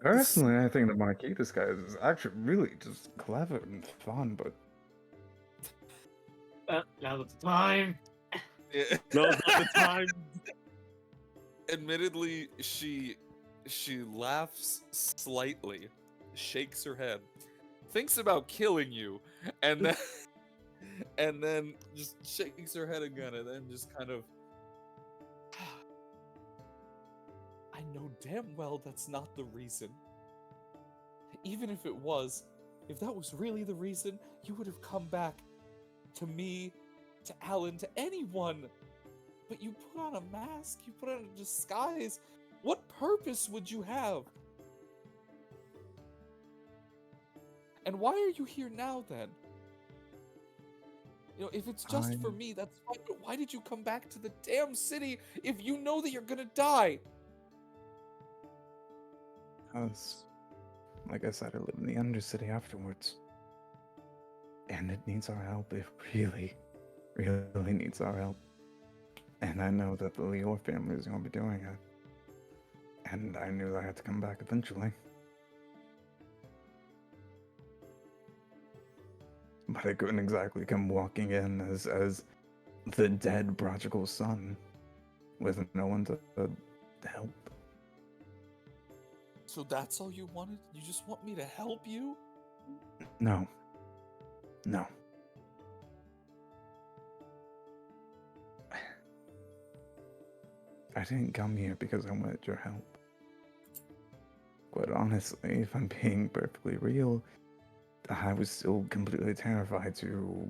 Personally, I think the Marquis disguise is actually really just clever and fun, but Now's the time. Now's not the time. Admittedly, she laughs slightly, shakes her head, thinks about killing you, and then and then just shakes her head again, and then just kind of... I know damn well that's not the reason. Even if it was, if that was really the reason, you would have come back to me, to Alan, to anyone. But you put on a mask, you put on a disguise. What purpose would you have? And why are you here now then? You know, if it's just for me, that's fine, but why did you come back to the damn city if you know that you're gonna die? because, like I said, I live in the Undercity afterwards. And it needs our help. It really, really needs our help. And I know that the Lior family is going to be doing it. And I knew I had to come back eventually. But I couldn't exactly come walking in as the dead prodigal son with no one to help. So that's all you wanted? You just want me to help you? No. No. I didn't come here because I wanted your help. But honestly, if I'm being perfectly real, I was still completely terrified to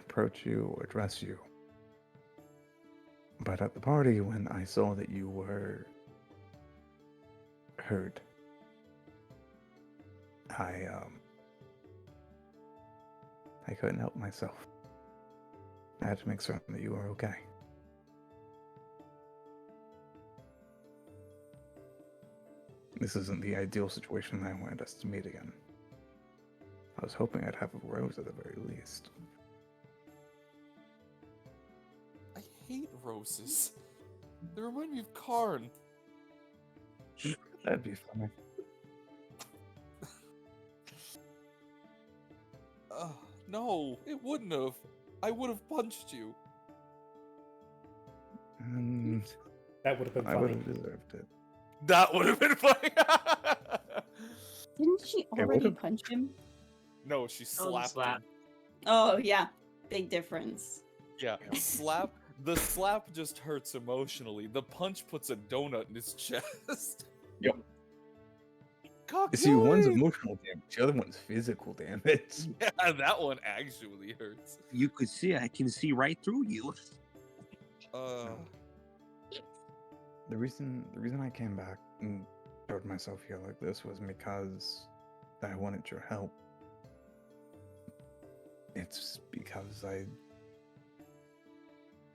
approach you or address you. But at the party, when I saw that you were hurt, I couldn't help myself. I had to make certain that you were okay. This isn't the ideal situation I wanted us to meet again. I was hoping I'd have a rose at the very least. I hate roses. They remind me of Karn. That'd be funny. No, it wouldn't have. I would have punched you. And That would have been I would funny. have deserved it. That would have been funny. Didn't she It already would've- punch him? No, she slapped slap. him. Oh yeah, big difference. Yeah, slap. The slap just hurts emotionally. The punch puts a donut in his chest. Yep. Cock See, one's blade! emotional damage, the other one's physical damage. Yeah, that one actually hurts. You could see, I can see right through you. The reason I came back and showed myself here like this was because I wanted your help. It's because I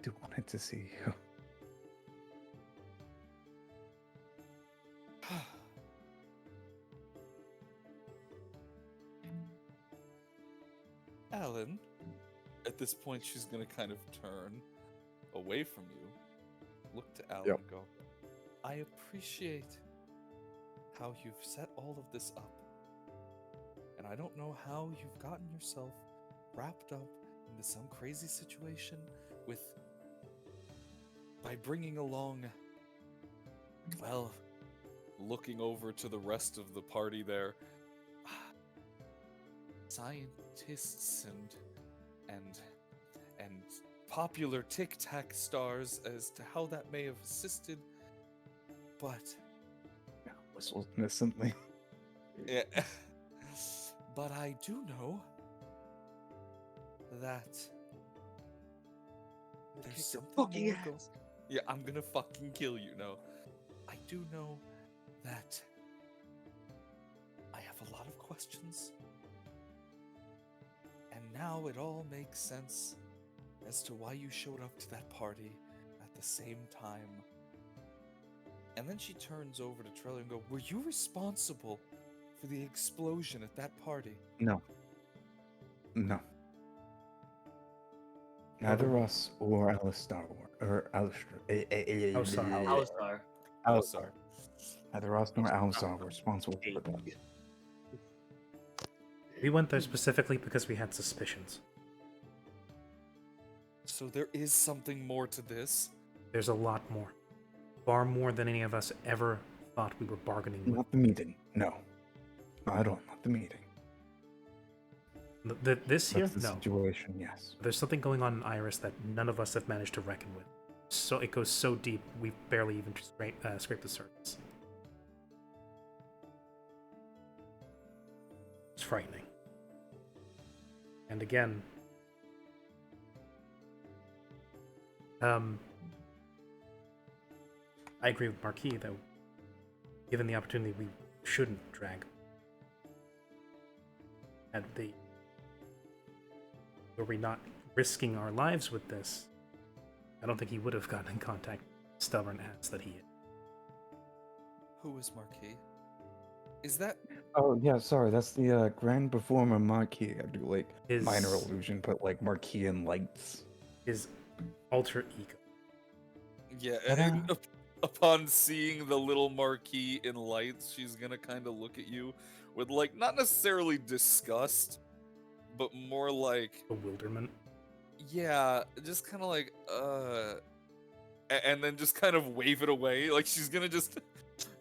do wanted to see you. Alan, at this point, she's gonna kind of turn away from you, look to Alan Yep. and go, I appreciate how you've set all of this up. And I don't know how you've gotten yourself wrapped up into some crazy situation by bringing along, well, looking over to the rest of the party there, scientists and popular Tic Tac stars as to how that may have assisted, but Whistles innocently. yeah, but I do know that there's something fucking more ass. Yeah, I'm gonna fucking kill you. No, I do know that I have a lot of questions. And now it all makes sense as to why you showed up to that party at the same time. And then she turns over to Trello and go, were you responsible for the explosion at that party? No. Neither us or Alistar or Alistar. Alistar. Alistar. Neither us nor Alistar were responsible for that. We went there specifically because we had suspicions. So there is something more to this? There's a lot more. Far more than any of us ever thought we were bargaining with. Not the meeting. No. Not at all. Not the meeting. This here? That's the No. situation, yes. There's something going on in Iris that none of us have managed to reckon with. So it goes so deep, we've barely even scraped the surface. It's frightening. And again, I agree with Marquis that given the opportunity, we shouldn't drag. Were we not risking our lives with this, I don't think he would have gotten in contact, stubborn ass that he is. Who is Marquis? Is that... Oh, yeah, sorry. That's the Grand Performer Marquis. I do, like, His- minor illusion, but, like, Marquis and lights. His alter ego. Yeah, Ta-da. and upon seeing the little Marquis in lights, she's gonna kind of look at you with, like, not necessarily disgust, but more like... Bewilderment. Yeah, just kind of like, and then just kind of wave it away. Like, she's gonna just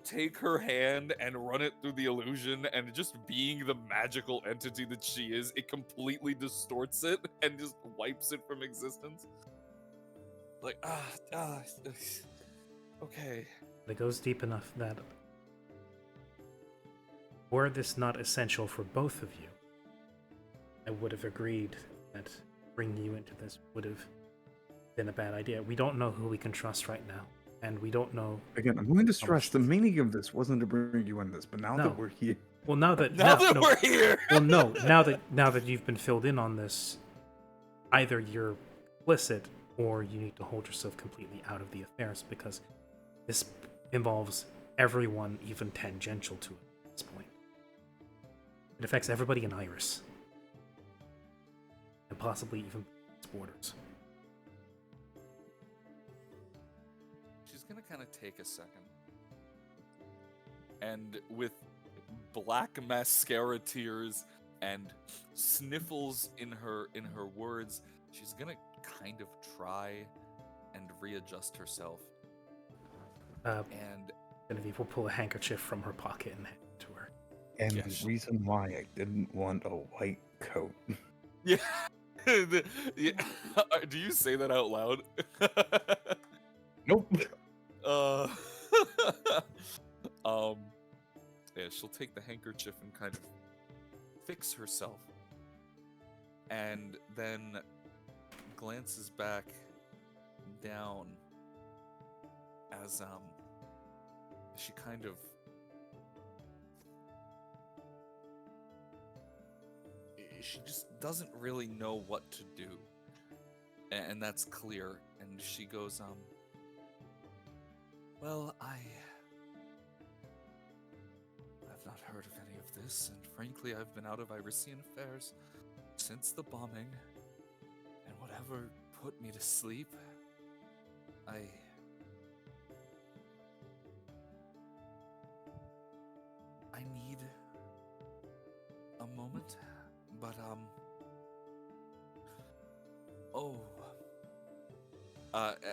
take her hand and run it through the illusion, and just being the magical entity that she is, it completely distorts it and just wipes it from existence. Like, Okay. It goes deep enough that were this not essential for both of you, I would have agreed that bringing you into this would have been a bad idea. We don't know who we can trust right now, and we don't know. Again, I'm going to how much stress the meaning of this wasn't to bring you in this, but now No. that we're here, Well, now that we're here. Well, no. Now that you've been filled in on this, either you're complicit or you need to hold yourself completely out of the affairs, because this involves everyone, even tangential to it at this point. It affects everybody in Iris, and possibly even its borders. She's gonna kind of take a second, and with black mascara tears and sniffles in her words, she's gonna kind of try and readjust herself. And Genevieve will pull a handkerchief from her pocket and hand it to her. and Yes. the reason why I didn't want a white coat. yeah, yeah. Do you say that out loud? Nope. Yeah, she'll take the handkerchief and kind of fix herself, and then glances back down as she kind of she just doesn't really know what to do, and that's clear. And she goes, well, I've not heard of any of this, and frankly, I've been out of Irisian affairs since the bombing, and whatever put me to sleep, I need a moment, but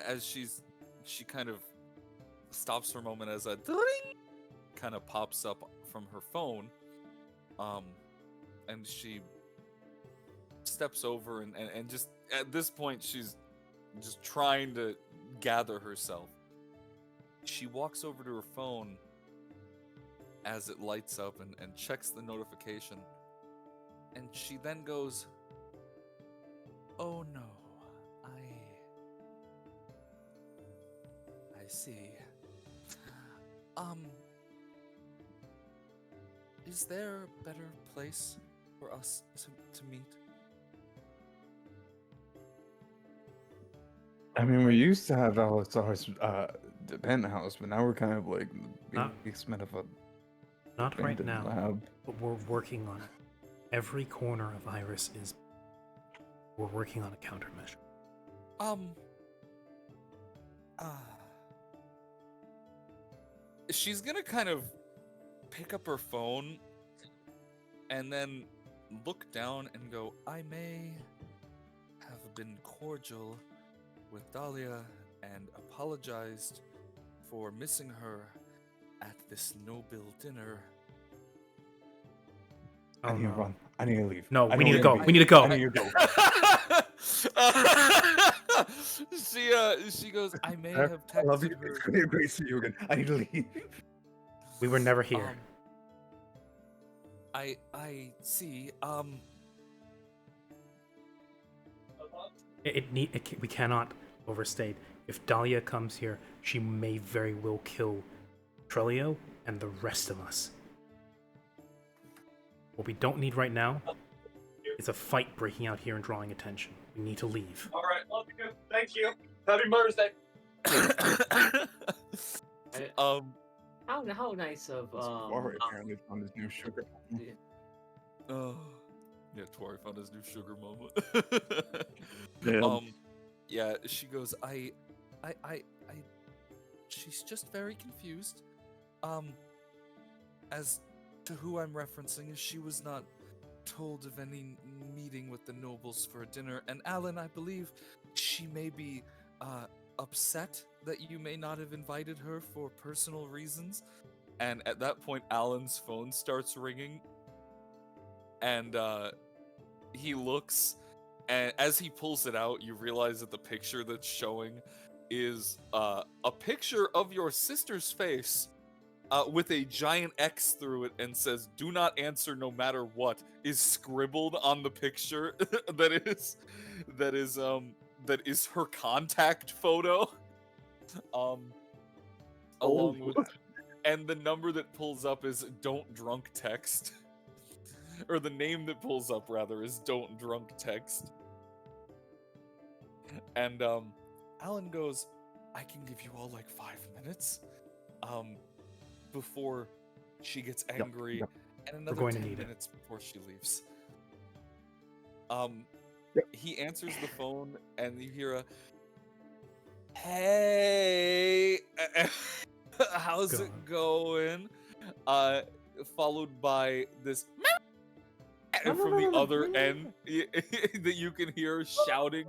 as she kind of stops for a moment as a kind of pops up from her phone, and she steps over and just at this point she's just trying to gather herself. She walks over to her phone as it lights up and checks the notification, and she then goes, oh no, I see. Is there a better place for us to meet? I mean, we used to have Alistar's the penthouse, but now we're kind of like the Not- basement of a Not right abandoned now, lab. but we're working on it. Every corner of Iris is. We're working on a countermeasure. She's gonna kind of pick up her phone and then look down and go, I may have been cordial with Dahlia and apologized for missing her at this noble dinner. I need to run. I need to leave. No, I we don't need to go. wanna We be- need to go. I need to go. She goes, I may I have love you. texted It's her. gonna be great to see you again. I need to leave. We were never here. I see. We cannot overstate. If Dahlia comes here, she may very well kill Trelio and the rest of us. What we don't need right now is a fight breaking out here and drawing attention. We need to leave. All right, love you. Thank you. Happy Mother's Day. How nice of Suari apparently found his new sugar. Oh, yeah, Tori found his new sugar mama. Yeah. Yeah, she goes, she's just very confused, as to who I'm referencing, as she was not told of any meeting with the nobles for a dinner, and Alan, I believe she may be, upset that you may not have invited her for personal reasons. And at that point, Alan's phone starts ringing, and he looks, and as he pulls it out, you realize that the picture that's showing is a picture of your sister's face with a giant X through it and says "Do not answer no matter what" is scribbled on the picture that is her contact photo. Along with, and the number that pulls up is "Don't drunk text," or the name that pulls up rather is "Don't drunk text." And Alan goes, "I can give you all like 5 minutes, before she gets angry, and another going to 10 need it. minutes before she leaves." He answers the phone, and you hear a, "Hey, how's it going?" Followed by this from the other end that you can hear shouting.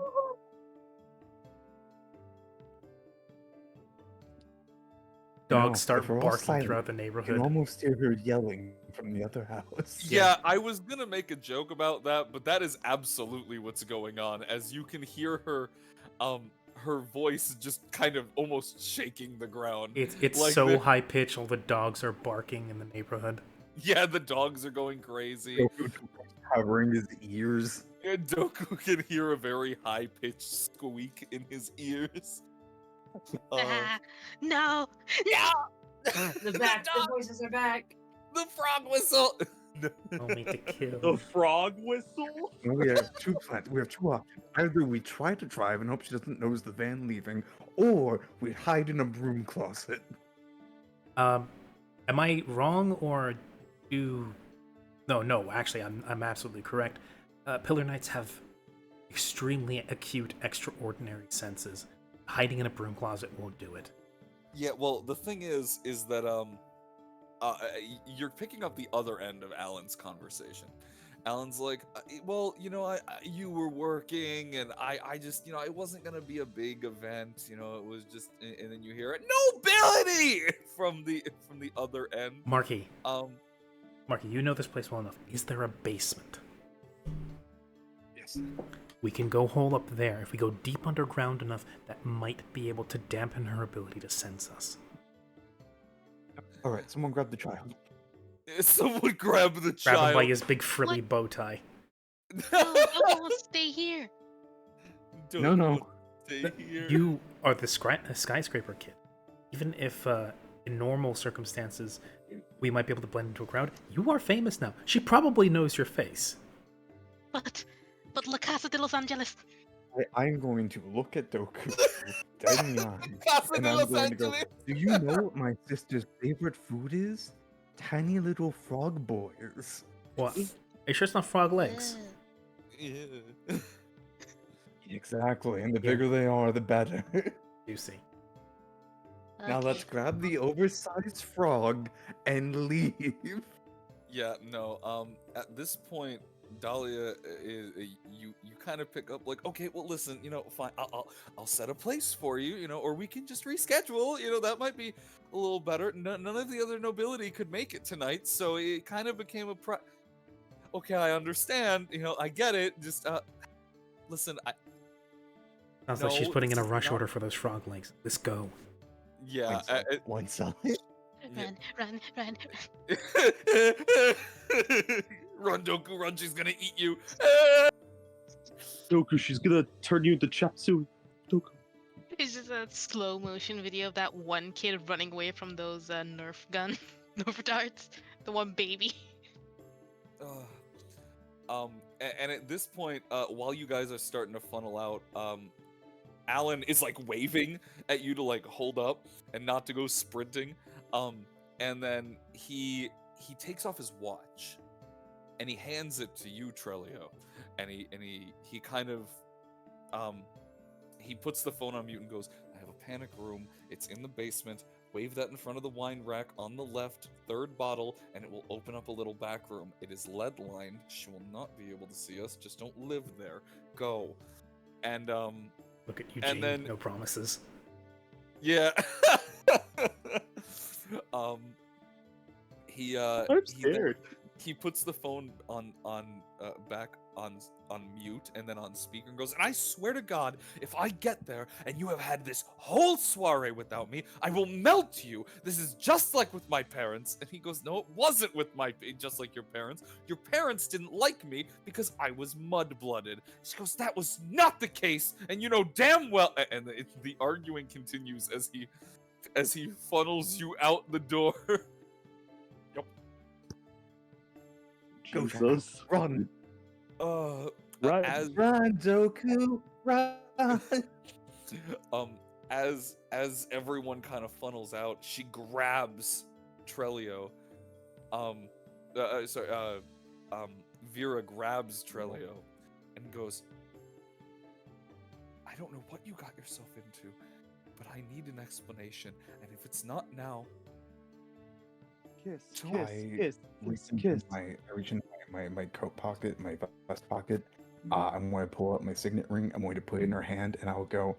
Dogs start if we're all barking silent, throughout the You can neighborhood. almost hear her yelling from the other house. Yeah, I was gonna make a joke about that, but that is absolutely what's going on, as you can hear her, her voice just kind of almost shaking the ground. It's like so high pitched, all the dogs are barking in the neighborhood. Yeah, the dogs are going crazy. Doku covering his ears. Yeah, Doku can hear a very high pitched squeak in his ears. No! The back. The voices are back. The frog whistle. Only to kill. The frog whistle? No, we have two plans. We have two options. Either we try to drive and hope she doesn't notice the van leaving, or we hide in a broom closet. Am I wrong or do? No. Actually, I'm absolutely correct. Pillar Knights have extremely acute, extraordinary senses. Hiding in a broom closet won't do it. Yeah, well, the thing is that you're picking up the other end of Alan's conversation. Alan's like, well, you were working, and I just, it wasn't gonna be a big event, it was just, and then you hear it, nobility from the other end. Marky, you know this place well enough. Is there a basement? Yes. We can go hole up there. If we go deep underground enough, that might be able to dampen her ability to sense us. All right, someone grab the child. Someone grab the child. Grab him by his big frilly bow tie. No, don't stay here. No. Stay here. You are the skyscraper kid. Even if in normal circumstances we might be able to blend into a crowd, you are famous now. She probably knows your face. But La Casa de Los Angeles. I'm going to look at Doku dead in the eyes, Casa and de I'm Los going to go, Angeles. do you know what my sister's favorite food is? Tiny little frog boys. What? Are you sure it's not frog legs? Yeah. Exactly, and the bigger they are, the better. You see. Now let's grab the oversized frog and leave. Yeah, no. At this point, Dahlia is you kind of pick up like, okay, well, listen, fine, I'll set a place for you, or we can just reschedule, that might be a little better. None of the other nobility could make it tonight, so it kind of became a okay, I understand, I get it. Just listen, Sounds like she's putting in a rush order for those frog legs. Let's go. Yeah, One side. Run. Run, Doku, run! She's gonna eat you. Doku, she's gonna turn you into chop suey. Doku. It's just a slow motion video of that one kid running away from those Nerf darts. The one baby. And at this point, while you guys are starting to funnel out, Alan is like waving at you to like hold up and not to go sprinting. And then he takes off his watch and he hands it to you, Trelio. And he kind of he puts the phone on mute and goes, I have a panic room. It's in the basement. Wave that in front of the wine rack on the left, third bottle, and it will open up a little back room. It is lead lined. She will not be able to see us. Just don't live there. Go. And look at Eugene. And then, no promises. Yeah. I'm scared. he puts the phone back on mute and then on speaker and goes, and I swear to God, if I get there and you have had this whole soiree without me, I will melt you. This is just like with my parents. And he goes, no, it wasn't with just like your parents. Your parents didn't like me because I was mud-blooded. She goes, that was not the case, and you know damn well. And the arguing continues as he funnels you out the door. Go, Jesus. run, Right. Run, Doku, run! As everyone kind of funnels out, she grabs Trelio. Vera grabs Trelio and goes, I don't know what you got yourself into, but I need an explanation, and if it's not now, Kiss, I kiss, reach kiss, into kiss. my coat pocket, my vest pocket. I'm going to pull out my signet ring. I'm going to put it in her hand, and I'll go.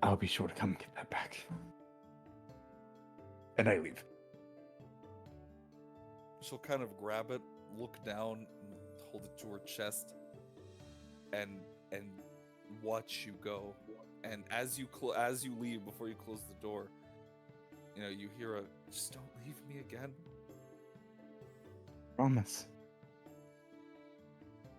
I'll be sure to come get that back. And I leave. she'll kind of grab it, look down, and hold it to her chest, and watch you go. And as you leave, before you close the door, you know, you hear a, just don't leave me again. Promise.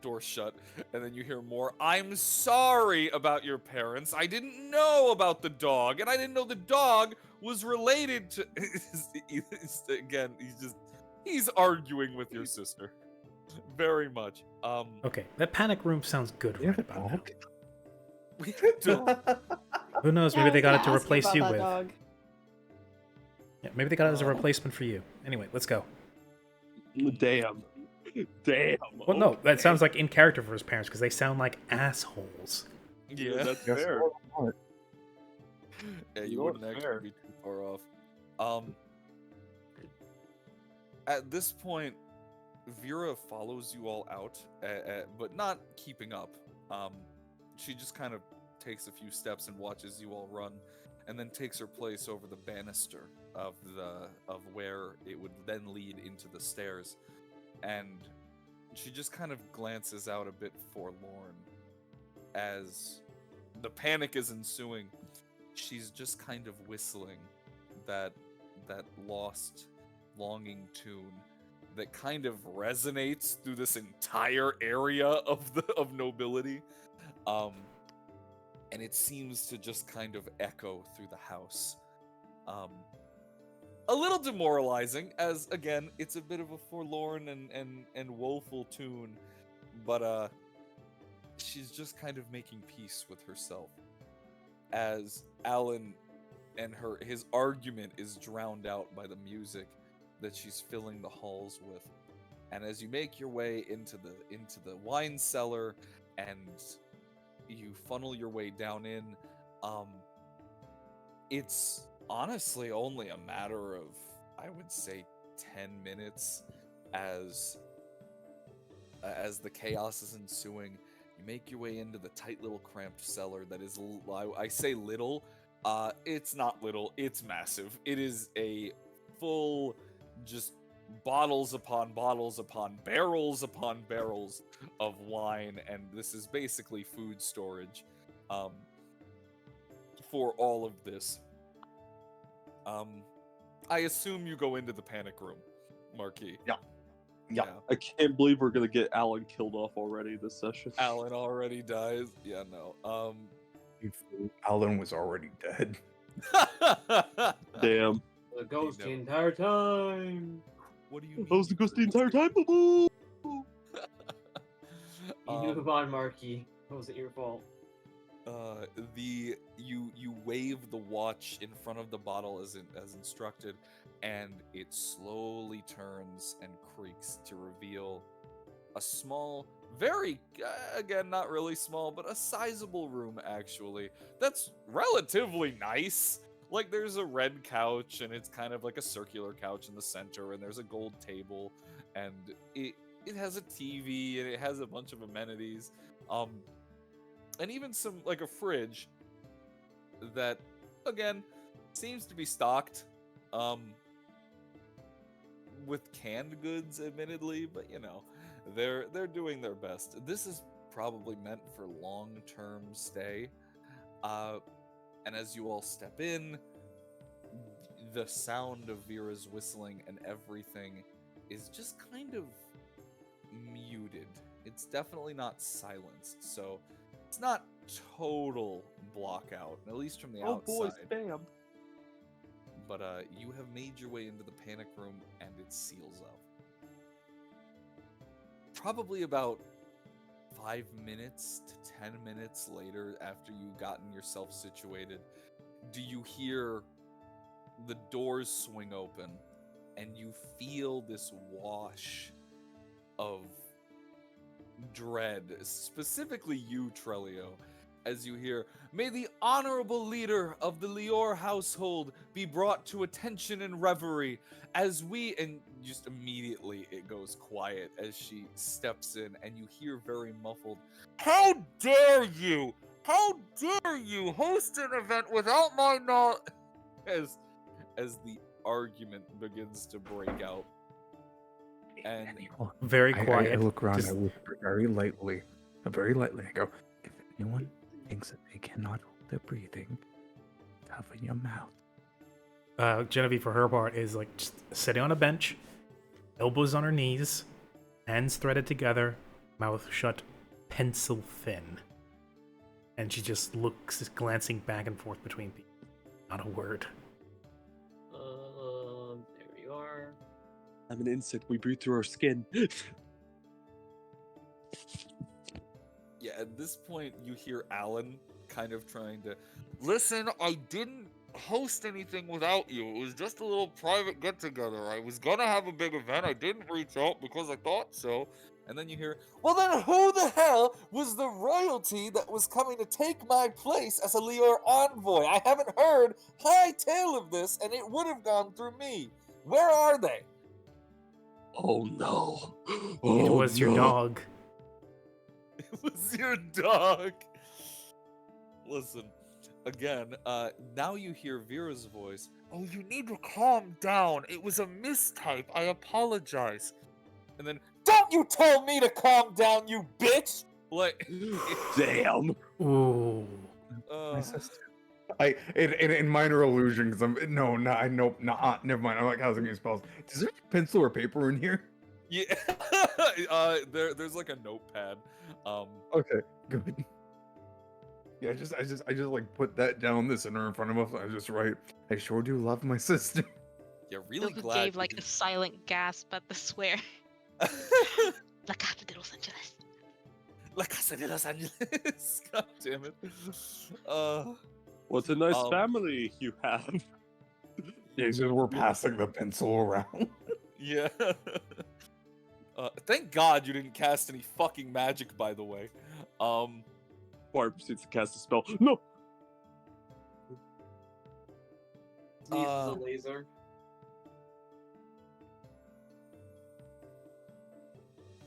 Door shut, and then you hear more, I'm sorry about your parents. I didn't know about the dog, and I didn't know the dog was related to... Again, he's arguing with your sister. Very much. Okay, that panic room sounds good You right have a about now. dog? We don't... Who knows? Yeah, I Maybe they was got gonna it to ask replace about you that with. dog. Yeah, maybe they got it as a Oh. replacement for you. Anyway, let's go. Damn. Damn. Well, no, that okay. sounds like in character for his parents because they sound like assholes. Yeah. That's Yes, fair. Lord. Yeah, you You're wouldn't fair. actually be too far off. At this point, Vera follows you all out, but not keeping up. She just kind of takes a few steps and watches you all run, and then takes her place over the banister of where it would then lead into the stairs. And she just kind of glances out a bit forlorn as the panic is ensuing. She's just kind of whistling that lost longing tune that kind of resonates through this entire area of nobility, and it seems to just kind of echo through the house. A little demoralizing, as again, it's a bit of a forlorn and woeful tune, but she's just kind of making peace with herself as Alan and his argument is drowned out by the music that she's filling the halls with. And as you make your way into the wine cellar and you funnel your way down in, it's honestly only a matter of, I would say, 10 minutes as the chaos is ensuing. You make your way into the tight little cramped cellar that is, I say little, it's not little, it's massive. It is a full, just bottles upon barrels upon barrels of wine, and this is basically food storage for all of this. I assume you go into the panic room, Marquis. Yeah. I can't believe we're gonna get Alan killed off already this session. Alan already dies. Yeah, no. Alan was already dead. Damn. The ghost know. the entire time. What do you mean? I was the ghost the entire time. Boo-boo! You knew about Marky. It wasn't your fault. You wave the watch in front of the bottle as instructed, and it slowly turns and creaks to reveal a small, very again not really small, but a sizable room actually. That's relatively nice. Like there's a red couch, and it's kind of like a circular couch in the center, and there's a gold table, and it has a TV, and it has a bunch of amenities. And even some, like a fridge that, again, seems to be stocked with canned goods, admittedly, but you know, they're doing their best. This is probably meant for long-term stay. And as you all step in, the sound of Vera's whistling and everything is just kind of muted. It's definitely not silenced, so it's not total blockout, at least from the Oh outside. boy, spam. But you have made your way into the panic room, and it seals up. Probably about 5 minutes to 10 minutes later, after you've gotten yourself situated, do you hear the doors swing open, and you feel this wash of dread, specifically you, Trelio, as you hear, "May the honorable leader of the Lior household be brought to attention and reverie as we," and just immediately it goes quiet as she steps in, and you hear very muffled, "How dare you! How dare you host an event without my knowledge?" As the argument begins to break out. And Very I quiet. look around, just- I whisper very lightly, I go, if anyone thinks that they cannot hold their breathing, cover your mouth. Genevieve, for her part, is like just sitting on a bench, elbows on her knees, hands threaded together, mouth shut, pencil thin. And she just looks, glancing back and forth between people. Not a word. There we are. I'm an insect. We breathe through our skin. yeah, at this point, you hear Alan kind of trying to, "Listen, I didn't host anything without you. It was just a little private get-together. I was gonna have a big event. I didn't reach out because I thought so." And then you hear, "Well, then who the hell was the royalty that was coming to take my place as a Lior envoy? I haven't heard high tale of this, and it would have gone through me. Where are they?" Oh no. It Oh, was your no. dog. It was your dog. Listen, again, now you hear Vera's voice. "Oh, you need to calm down. It was a mistype. I apologize." And then, "Don't you tell me to calm down, you bitch!" Like, Damn. Ooh. My sister. In minor illusion, because never mind. I'm like, how's it gonna spells? Is there pencil or paper in here? yeah, there's like a notepad. Okay, good. Yeah, I just like put that down the center in front of us. I just write, I sure do love my sister. Yeah, really Doku glad. gave like a silent gasp at the swear. La Casa de Los Angeles. La Casa de Los Angeles. God damn it. What a nice Um, family you have. Yeah, it's just we're passing the pencil around. Yeah. Thank God you didn't cast any fucking magic, by the way. Bard proceeds to cast a spell. No! He uses a laser.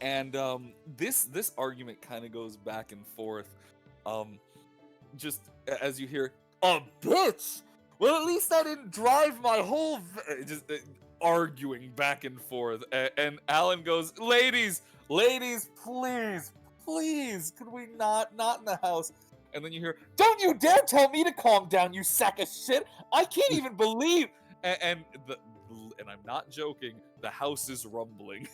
And this argument kind of goes back and forth. Just as you hear, "A bitch! Well, at least I didn't drive my whole..." Just arguing back and forth. And Alan goes, ladies, please, could we not in the house?" And then you hear, "Don't you dare tell me to calm down, you sack of shit! I can't even believe..." And I'm not joking, the house is rumbling.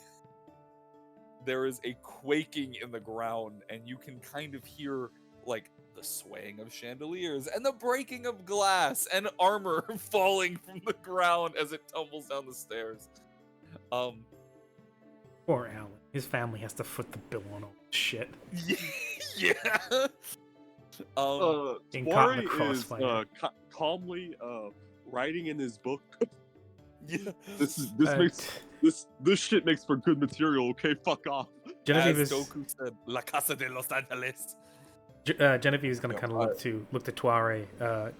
There is a quaking in the ground, and you can kind of hear, like, the swaying of chandeliers, and the breaking of glass, and armor falling from the ground as it tumbles down the stairs. Poor Alan. His family has to foot the bill on all this shit. Yeah. Being caught in Twari the is crossfire. calmly writing in his book. Yeah. This shit makes for good material. Okay, fuck off. Genevieve As is Doku said, La Casa de Los Angeles. Genevieve is gonna kind of look to Tuare,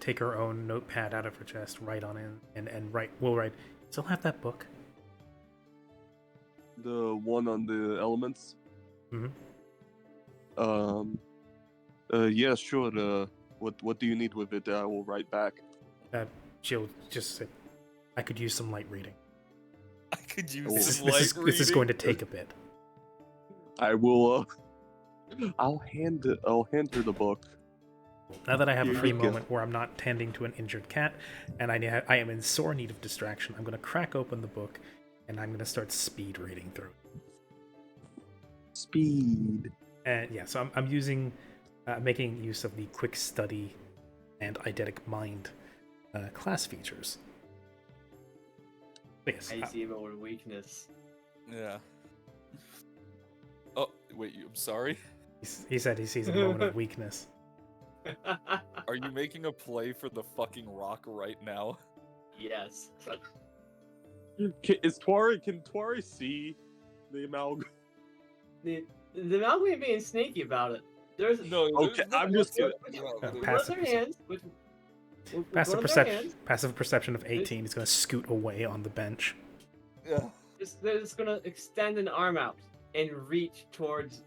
take her own notepad out of her chest, write on it, and write. We'll write. Still have that book. The one on the elements. Mhm. Yeah, sure. What do you need with it? I will write back. She'll just say, "I could use some light reading." I could use This some light This is going to reading. take a bit. I will. I'll hand her the book. Now that I have a Here free you go. moment where I'm not tending to an injured cat, and I am in sore need of distraction, I'm going to crack open the book, and I'm going to start speed reading through it. Speed. And yeah, so I'm using, making use of the quick study and eidetic mind class features. But yes, I see him over weakness. Yeah. Oh, wait, I'm sorry? he said he sees a moment of weakness. Are you making a play for the fucking rock right now? Yes. Can Tuari see the amalgam? The Malcolm ain't being sneaky about it. There's No, Okay, I'm just kidding. Passive passive perception of 18. He's going to scoot away on the bench. Yeah. They're just gonna extend an arm out and reach towards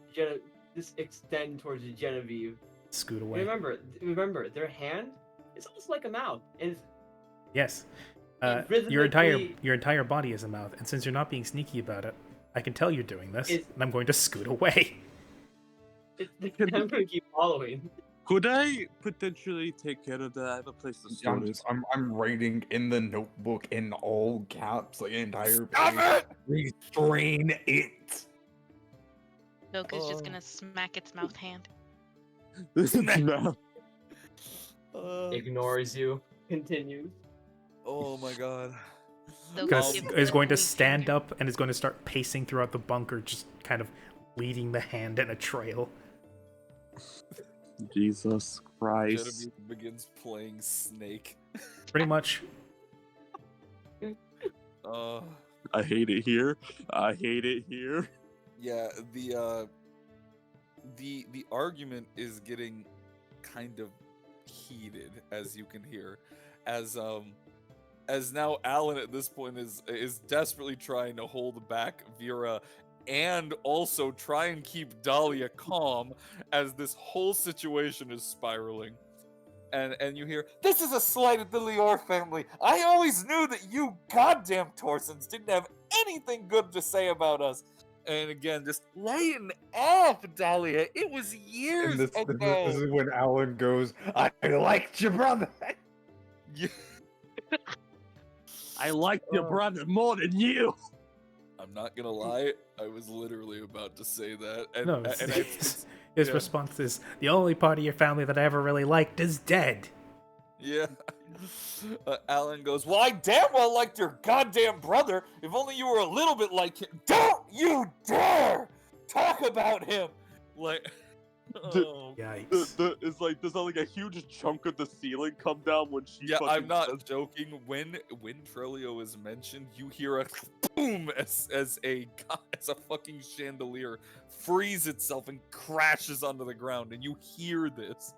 just extend towards Genevieve. Scoot away. Remember, their hand is almost like a mouth. And Yes. it Your rhythmically- entire body is a mouth, and since you're not being sneaky about it, I can tell you're doing this, It's- and I'm going to scoot away. I'm gonna keep following. Could I potentially take care of that? I have a place to store it. I'm writing in the notebook in all caps, like entire Stop page. Restrain it. Doku's just gonna smack its mouth hand. No. Ignores you. Continues. Oh my god. Doku Is going to gives stand up and is going to start pacing throughout the bunker, just kind of leading the hand in a trail. Jesus Christ. Genevieve begins playing Snake. Pretty much. I hate it here. I hate it here. Yeah, the argument is getting kind of heated, as you can hear, as now Alan at this point is desperately trying to hold back Vera and also try and keep Dahlia calm as this whole situation is spiraling. And you hear, "This is a slight at the Lior family. I always knew that you goddamn Torsons didn't have anything good to say about us." And again, just laying off, Dahlia. It was years And this ago. is when Alan goes, "I liked your brother." Yeah. I like your brother more than you. I'm not gonna lie, I was literally about to say that. And, No, and his yeah. response is, "The only part of your family that I ever really liked is dead." Yeah. Alan goes, "Well, I damn well liked your goddamn brother. If only you were a little bit like him. Don't you dare talk about him!" Like, oh. Yikes. It's like there's like a huge chunk of the ceiling come down when she. Yeah, I'm fucking not says- joking. When Trelio is mentioned, you hear a boom as a fucking chandelier frees itself and crashes onto the ground, and you hear this.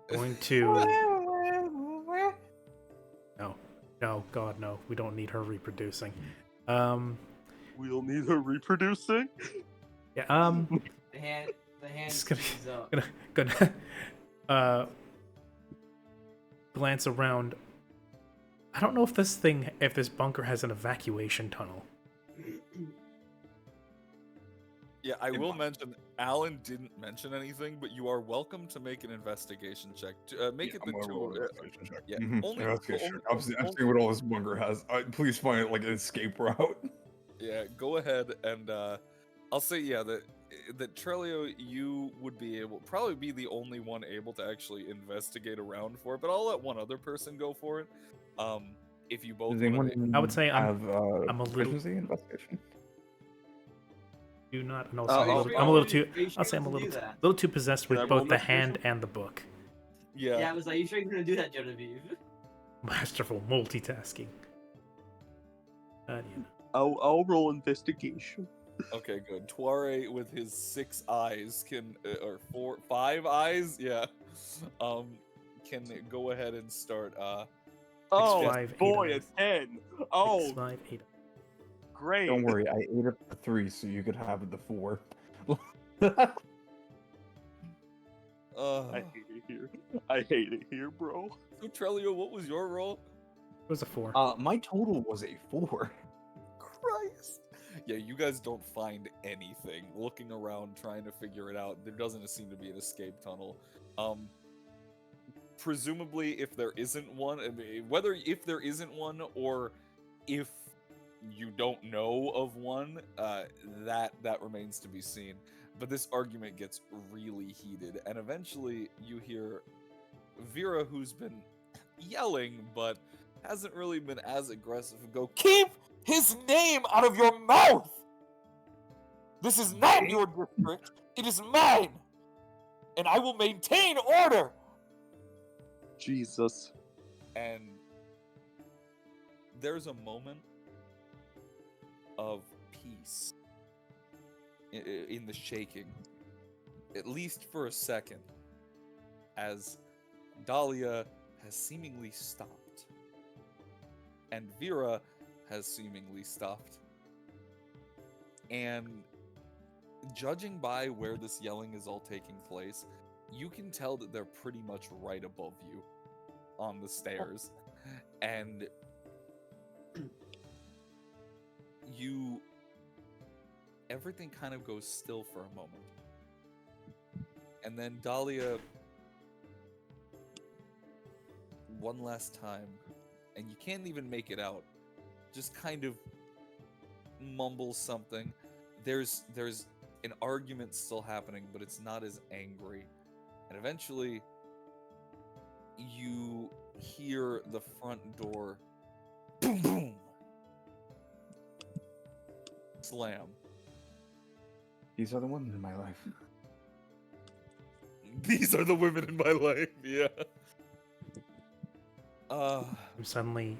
Going to... No, God, no. We don't need her reproducing. We'll need her reproducing. Yeah, The hand Just gonna- speeds up. gonna glance around. I don't know if this bunker has an evacuation tunnel. Yeah, I will mention, Alan didn't mention anything, but you are welcome to make an investigation check. Make it the two. Yeah, only. Investigation check. I'm seeing what all this bunker has. Please find it like an escape route. Yeah, go ahead and I'll say that Trelio, you would probably be the only one able to actually investigate around for it, but I'll let one other person go for it. If you both Does wanna anyone I would say have I'm a little. proficiency investigation? Do not. And Oh, also, I'm a little too. I'll say I'm a little too possessed Can I with roll both the investigation? hand and the book. Yeah, I was like, you sure you're gonna do that, Genevieve? Masterful multitasking. I'll roll investigation. Okay, good. Tuare with his 6 eyes can, or 5 eyes, yeah, can go ahead and start. Oh 5, 8 boy, a eyes. 10. Oh, 6, 5, 8. great. Don't worry, I ate up the 3, so you could have the 4. I hate it here. I hate it here, bro. So Trelio, what was your roll? It was a 4. My total was a 4. Christ. Yeah, you guys don't find anything. Looking around, trying to figure it out, there doesn't seem to be an escape tunnel. Presumably, if there isn't one, I mean, whether if there isn't one or if you don't know of one, that remains to be seen. But this argument gets really heated, and eventually you hear Vera, who's been yelling but hasn't really been as aggressive, go, "Keep his name out of your mouth! This is not your district, it is mine! And I will maintain order!" Jesus. And there's a moment of peace in the shaking, at least for a second, as Dahlia has seemingly stopped, and Vera has seemingly stopped. And judging by where this yelling is all taking place, you can tell that they're pretty much right above you on the stairs. And everything kind of goes still for a moment. And then Dahlia, one last time, and you can't even make it out, just kind of mumbles something. There's an argument still happening, but it's not as angry. And eventually, you hear the front door boom boom slam. These are the women in my life. These are the women in my life, yeah. I'm suddenly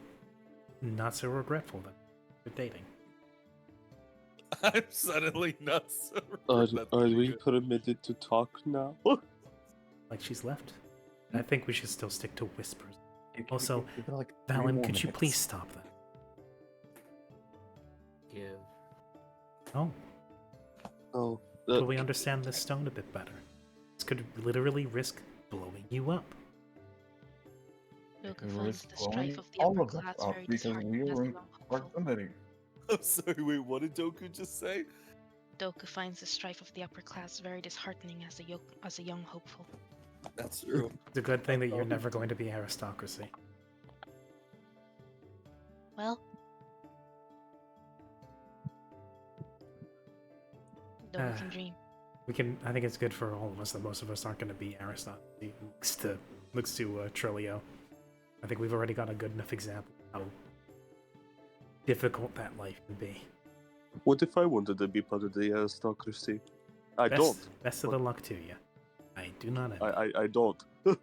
not so regretful that we're dating. I'm suddenly not so. Are we permitted to talk now? Like she's left? I think we should still stick to whispers. Also, Give it like 3 Valen, more could you minutes. please stop that? Give. Oh, Oh, will we understand this stone a bit better? This could literally risk blowing you up. Yoga It finds was the strife blowing of the all upper of us class up very because we disheartening as were a in young hopeful. proximity. I'm sorry, wait, what did Doku just say? Doku finds the strife of the upper class very disheartening as a young hopeful. That's true. It's a good thing that you're never going to be aristocracy. Well, though we can dream. I think it's good for all of us that most of us aren't going to be aristocracy. Looks to Trilio. I think we've already got a good enough example of how difficult that life can be. what if I wanted to be part of the aristocracy? I don't. Best of the luck to you. I do not envy. I don't. Oh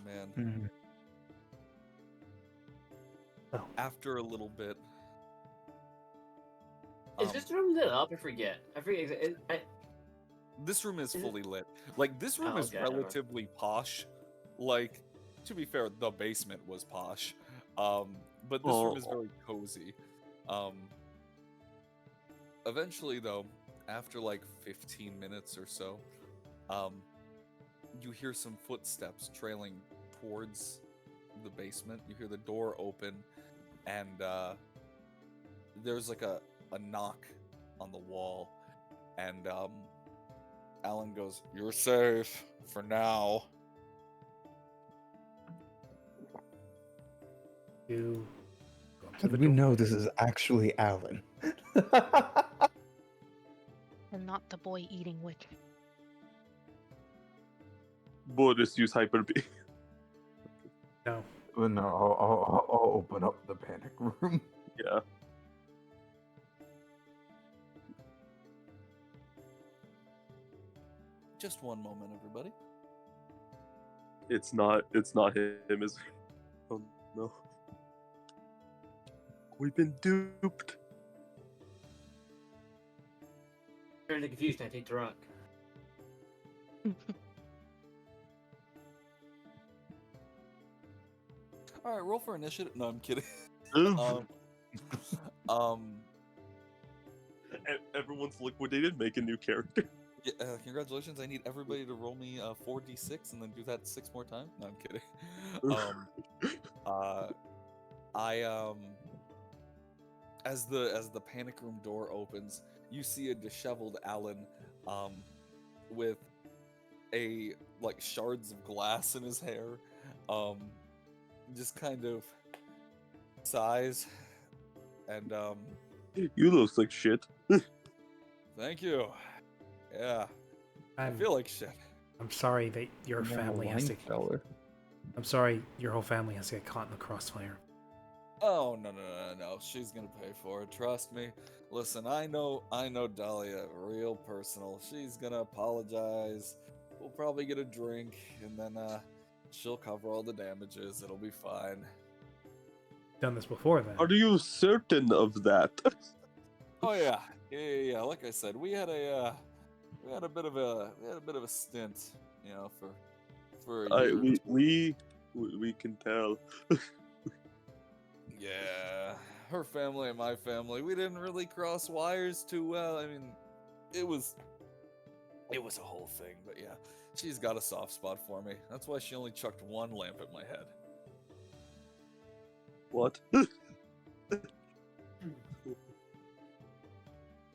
man. Mhm. Oh. After a little bit. Is this room lit up? I forget. This room is Is it- fully lit. Like, this room Oh, is okay, never mind. relatively posh. Like, to be fair, the basement was posh. But this room is Oh. very cozy. Eventually, though, after like 15 minutes or so, you hear some footsteps trailing towards the basement. You hear the door open, and there's like a knock on the wall, and Alan goes, "You're safe for now." You go up to How the do we door. know this is actually Alan? And not the boy eating witch. Boris use hyper B. No. Well, no, I'll open up the panic room. Yeah. Just one moment, everybody. It's not him, is it? Oh no. We've been duped. Turn to confusion, I take the rock. All right, roll for initiative. No, I'm kidding. Oof. um, Everyone's liquidated, make a new character. Yeah, congratulations. I need everybody to roll me 4d6 and then do that 6 more times. No, I'm kidding. I as the panic room door opens, you see a disheveled Alan with a like shards of glass in his hair. Just kind of sighs and You look like shit. thank you. Yeah. I I'm feel like shit. I'm sorry that your Yeah, family has to. wine cellar. I'm sorry your whole family has to get caught in the crossfire. Oh no. She's gonna pay for it. Trust me. Listen, I know Dahlia real personal. She's gonna apologize. We'll probably get a drink and then she'll cover all the damages. It'll be fine. Done this before then. Are you certain of that? Oh yeah. Like I said, we had a bit of a stint, you know, for a year. or two. We can tell. Yeah, her family and my family, we didn't really cross wires too well. I mean, it was a whole thing, but yeah, she's got a soft spot for me. That's why she only chucked one lamp at my head. What?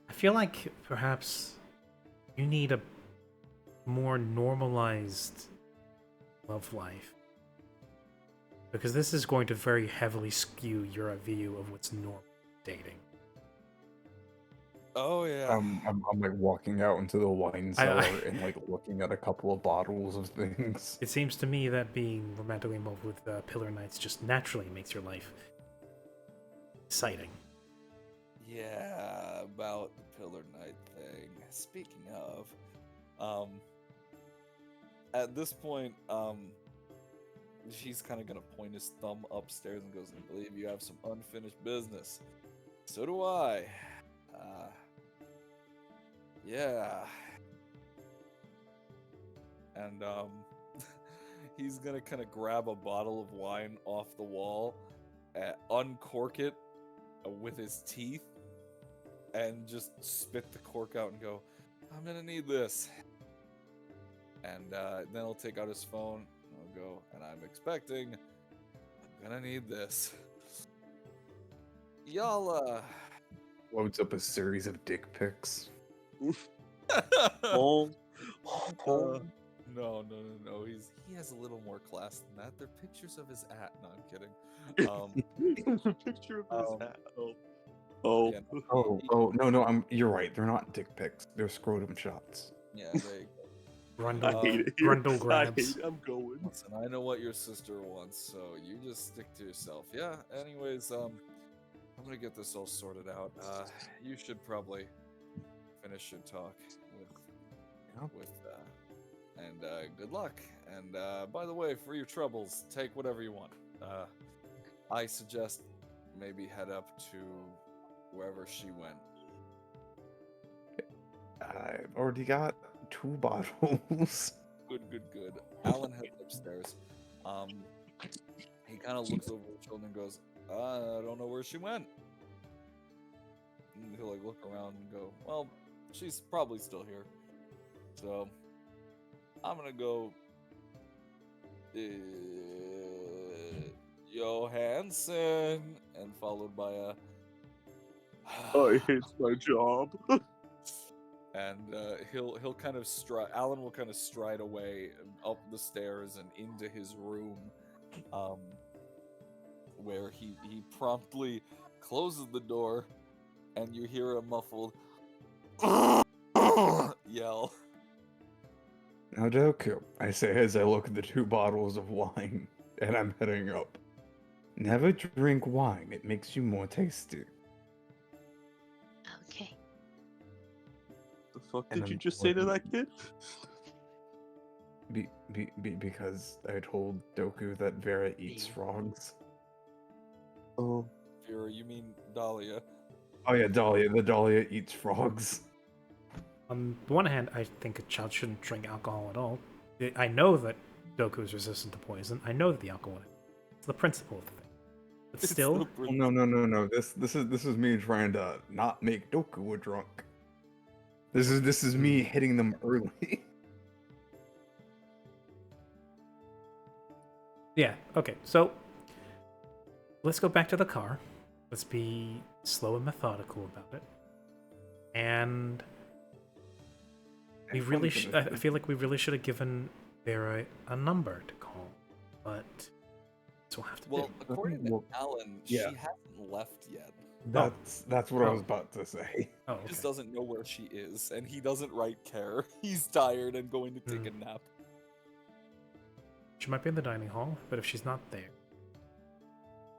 I feel like perhaps you need a more normalized love life. Because this is going to very heavily skew your view of what's normal dating. Oh yeah. I'm like walking out into the wine cellar and like looking at a couple of bottles of things. It seems to me that being romantically involved with Pillar Knights just naturally makes your life exciting. Yeah, about the Pillar Knight thing. Speaking of, at this point, he's kind of gonna point his thumb upstairs and goes, "I believe you have some unfinished business." So do I. Yeah. And he's gonna kind of grab a bottle of wine off the wall, uncork it with his teeth, and just spit the cork out and go, "I'm gonna need this." And then he'll take out his phone and he'll go, "And I'm expecting, I'm gonna need this." Y'all, Loads up a series of dick pics. Oh. No. He has a little more class than that. They're pictures of his at. No, I'm kidding. A picture of his hat. Oh. Yeah, No, you're right. They're not dick pics. They're scrotum shots. yeah, they. Grundle, I hate it. Grundle I grabs. hate it. I'm going. Listen, I know what your sister wants, so you just stick to yourself. Yeah. Anyways, I'm gonna get this all sorted out. You should probably finish your talk and good luck. And by the way, for your troubles, take whatever you want. I suggest maybe head up to wherever she went. I've already got 2 bottles. Good. Alan heads upstairs. He kind of looks over his shoulder and goes, "I don't know where she went." And he'll like look around and go, "Well, she's probably still here. So I'm gonna go Johansson," and followed by a I hate my job. and he'll kind of stride. Alan will kind of stride away up the stairs and into his room, where he promptly closes the door, and you hear a muffled yell. Now, Doku, I say as I look at the 2 bottles of wine, and I'm heading up. Never drink wine. It makes you more tasty. Okay. The fuck And did you I'm just say to looking- that kid? Because I told Doku that Vera eats frogs. Oh. Vera, you mean Dahlia? Oh yeah, Dahlia. The Dahlia eats frogs. On the one hand, I think a child shouldn't drink alcohol at all. I know that Doku is resistant to poison. I know that the alcohol is the principle of the thing. But It's still, the Oh, no. This is me trying to not make Doku a drunk. This is me hitting them early. Yeah, okay, so let's go back to the car. Let's be slow and methodical about it. And we really I feel like we really should have given Vera a number to call, but this will have to Well, do. according to Well, Alan, yeah. she hasn't left yet. That's what I Oh. was about to say. Oh, He okay. just doesn't know where she is, and he doesn't right care. He's tired and going to take a nap. She might be in the dining hall, but if she's not there...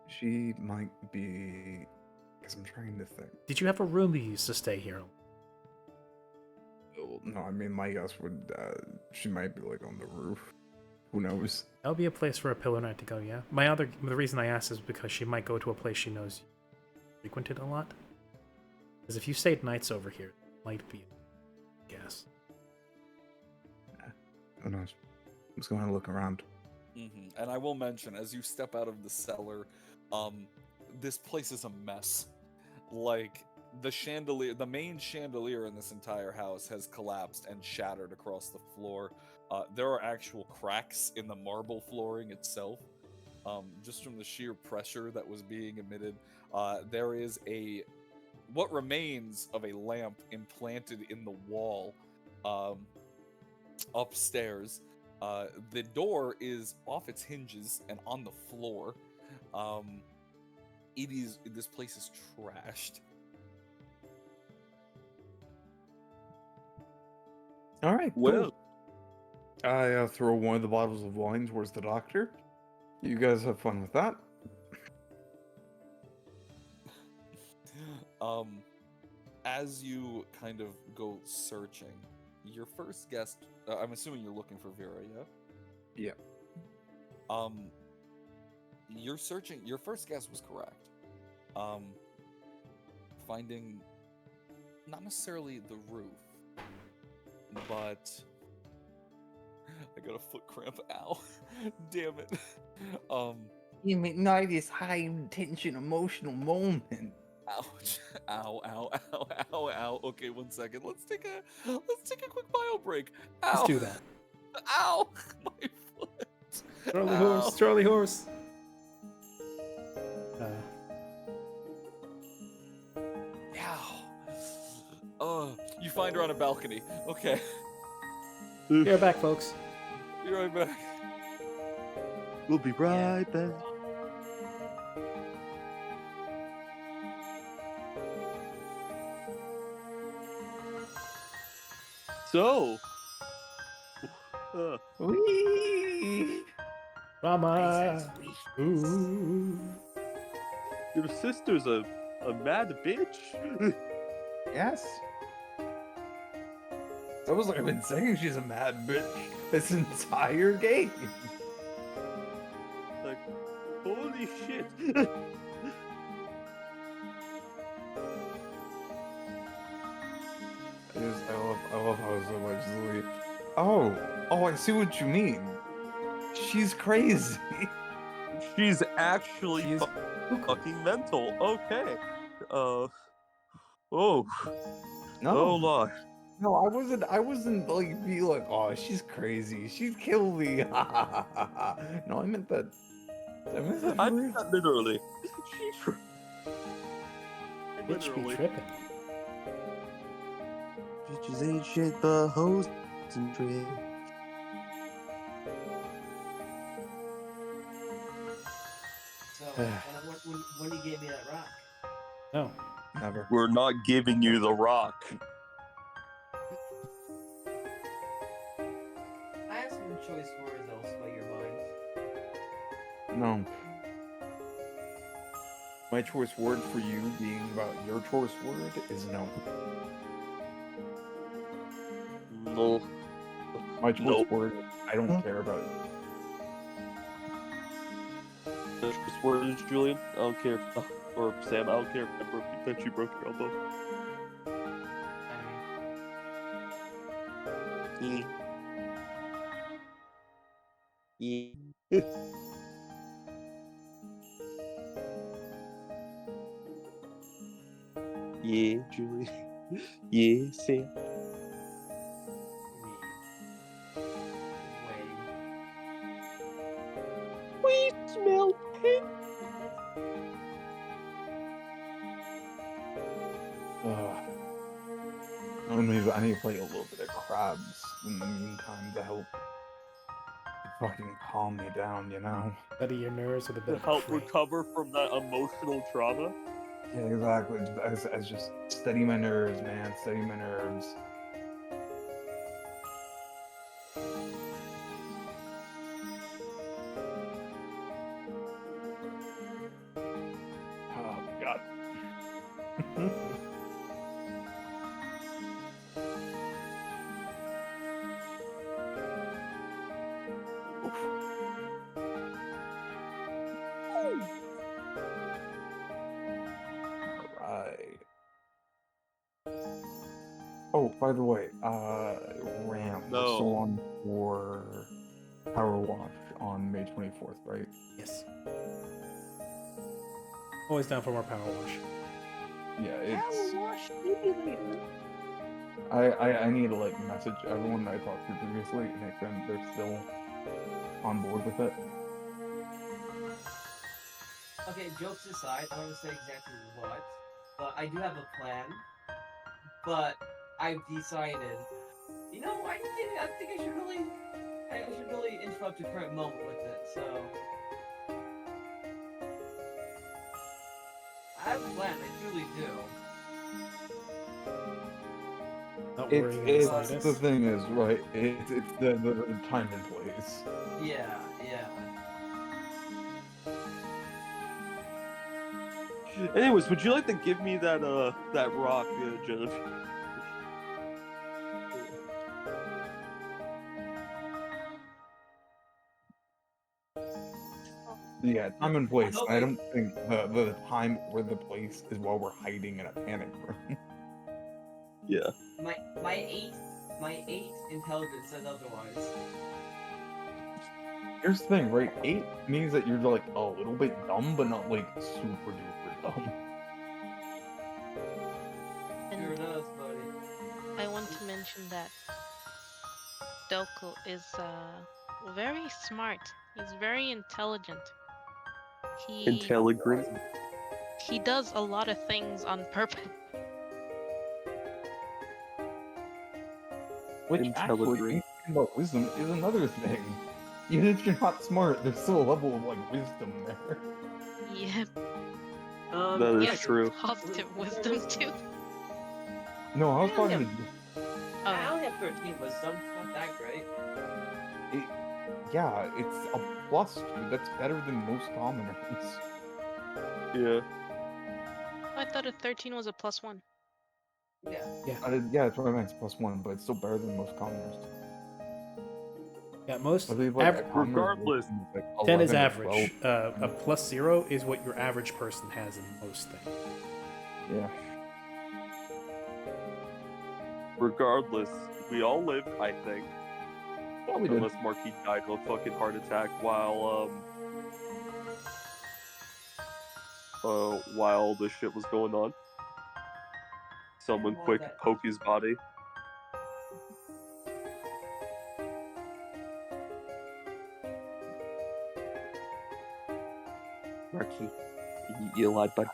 She might be... Because I'm trying to think. Did you have a room you used to stay here? Oh, no, I mean, my guess would... she might be, like, on the roof. Who knows? That would be a place for a pillow knight to go, yeah? The reason I asked is because she might go to a place she knows you frequented a lot. Because if you stayed nights over here, it might be a guess. Who knows? I'm just going to look around. And I will mention, as you step out of the cellar, this place is a mess. Like, the main chandelier in this entire house has collapsed and shattered across the floor. There are actual cracks in the marble flooring itself, just from the sheer pressure that was being emitted. There is what remains of a lamp implanted in the wall upstairs. The door is off its hinges and on the floor. This place is trashed. All right. Well, Cool. I throw one of the bottles of wine towards the doctor. You guys have fun with that. As you kind of go searching, your first guess, I'm assuming you're looking for Vera, yeah? Yeah. Your first guess was correct. Finding not necessarily the roof, but I got a foot cramp. Ow. Damn it. Night is high intention emotional moment. Ouch. Ow, ow, ow, ow, ow. Okay, 1 second. Let's take a quick bio break. Ow. Let's do that. Ow. My foot. Charlie Ow. horse, Charlie horse. Ow. You find her on a balcony. Okay. Be right back, folks. Be right back. We'll be right back. So, Whee! Rama. Ooh. your sister's a mad bitch. Yes. That was like I've been saying she's a mad bitch this entire game. Like, holy shit. I love how it's allegedly. Oh, I see what you mean. She's crazy. She's actually She's fucking mental. Okay. Oh. No, Oh, Lord. no, I wasn't like be like, oh, she's crazy. She'd kill me. No, I meant that. I meant that. I for mean real. that literally. Bitch be Literally. tripping. Bitches ain't shit but hoes and tricks. So, when you gave me that rock? No. Never. We're not giving you the rock. I have some choice words that'll sway your mind. No. My choice word for you being about your choice word is no. No. My choice Nope. word, I don't care about it. The choice word is Julian. I don't care. Or Sam, I don't care if you broke your elbow. Yeah. Yeah, Julian. Yeah, Sam. need to play a little bit of crabs in the meantime to help fucking calm me down, you know? Steady your nerves with a bit To of help Fray. recover from that emotional trauma. Yeah, exactly. As just steady my nerves, man. Steady my nerves. Oh my god. Alright. Oh, by the way, Ram, we're No. still on for Power Wash on May 24th, right? Yes. Always down for more power wash. Yeah, it's... I need to, like, message everyone that I talked to previously and make them they're still on board with it. Okay, jokes aside, I don't want to say exactly what, but I do have a plan. But I've decided, you know, I think I should really interrupt your current moment with it. So I have a plan. I truly do. Not worrying in the It's slightest. the thing is, right, it's the time and place. Yeah. Anyways, would you like to give me that that rock, Jennifer? Yeah, time and place. Okay. I don't think the time or the place is while we're hiding in a panic room. Yeah. My eight intelligence says otherwise. Here's the thing, right? 8 means that you're like a little bit dumb, but not like super duper dumb. Sure And does, buddy. I want to mention that Doko is very smart. He's very intelligent. Intelligent. He does a lot of things on purpose. Which actually, Intelligent. thinking about wisdom is another thing. Even if you're not smart, there's still a level of like wisdom there. Yep. That is yeah, true. Positive wisdom too. No, I was Yeah, talking I Oh, only have 13 wisdom. Not that great. yeah, it's a +2. That's better than most commoners. Yeah. I thought a 13 was a +1. Yeah. Yeah, that's what I meant. It's +1, but it's still better than most commoners. Yeah, most I believe like a commoner Regardless. is like 10 is 11 or average. 12. A +0 is what your average person has in most things. Yeah. Regardless, we all lived, I think. Yeah, we did. Unless Marquis died of a fucking heart attack while this shit was going on. Someone quick poke his body. Marquis, you lied, bud.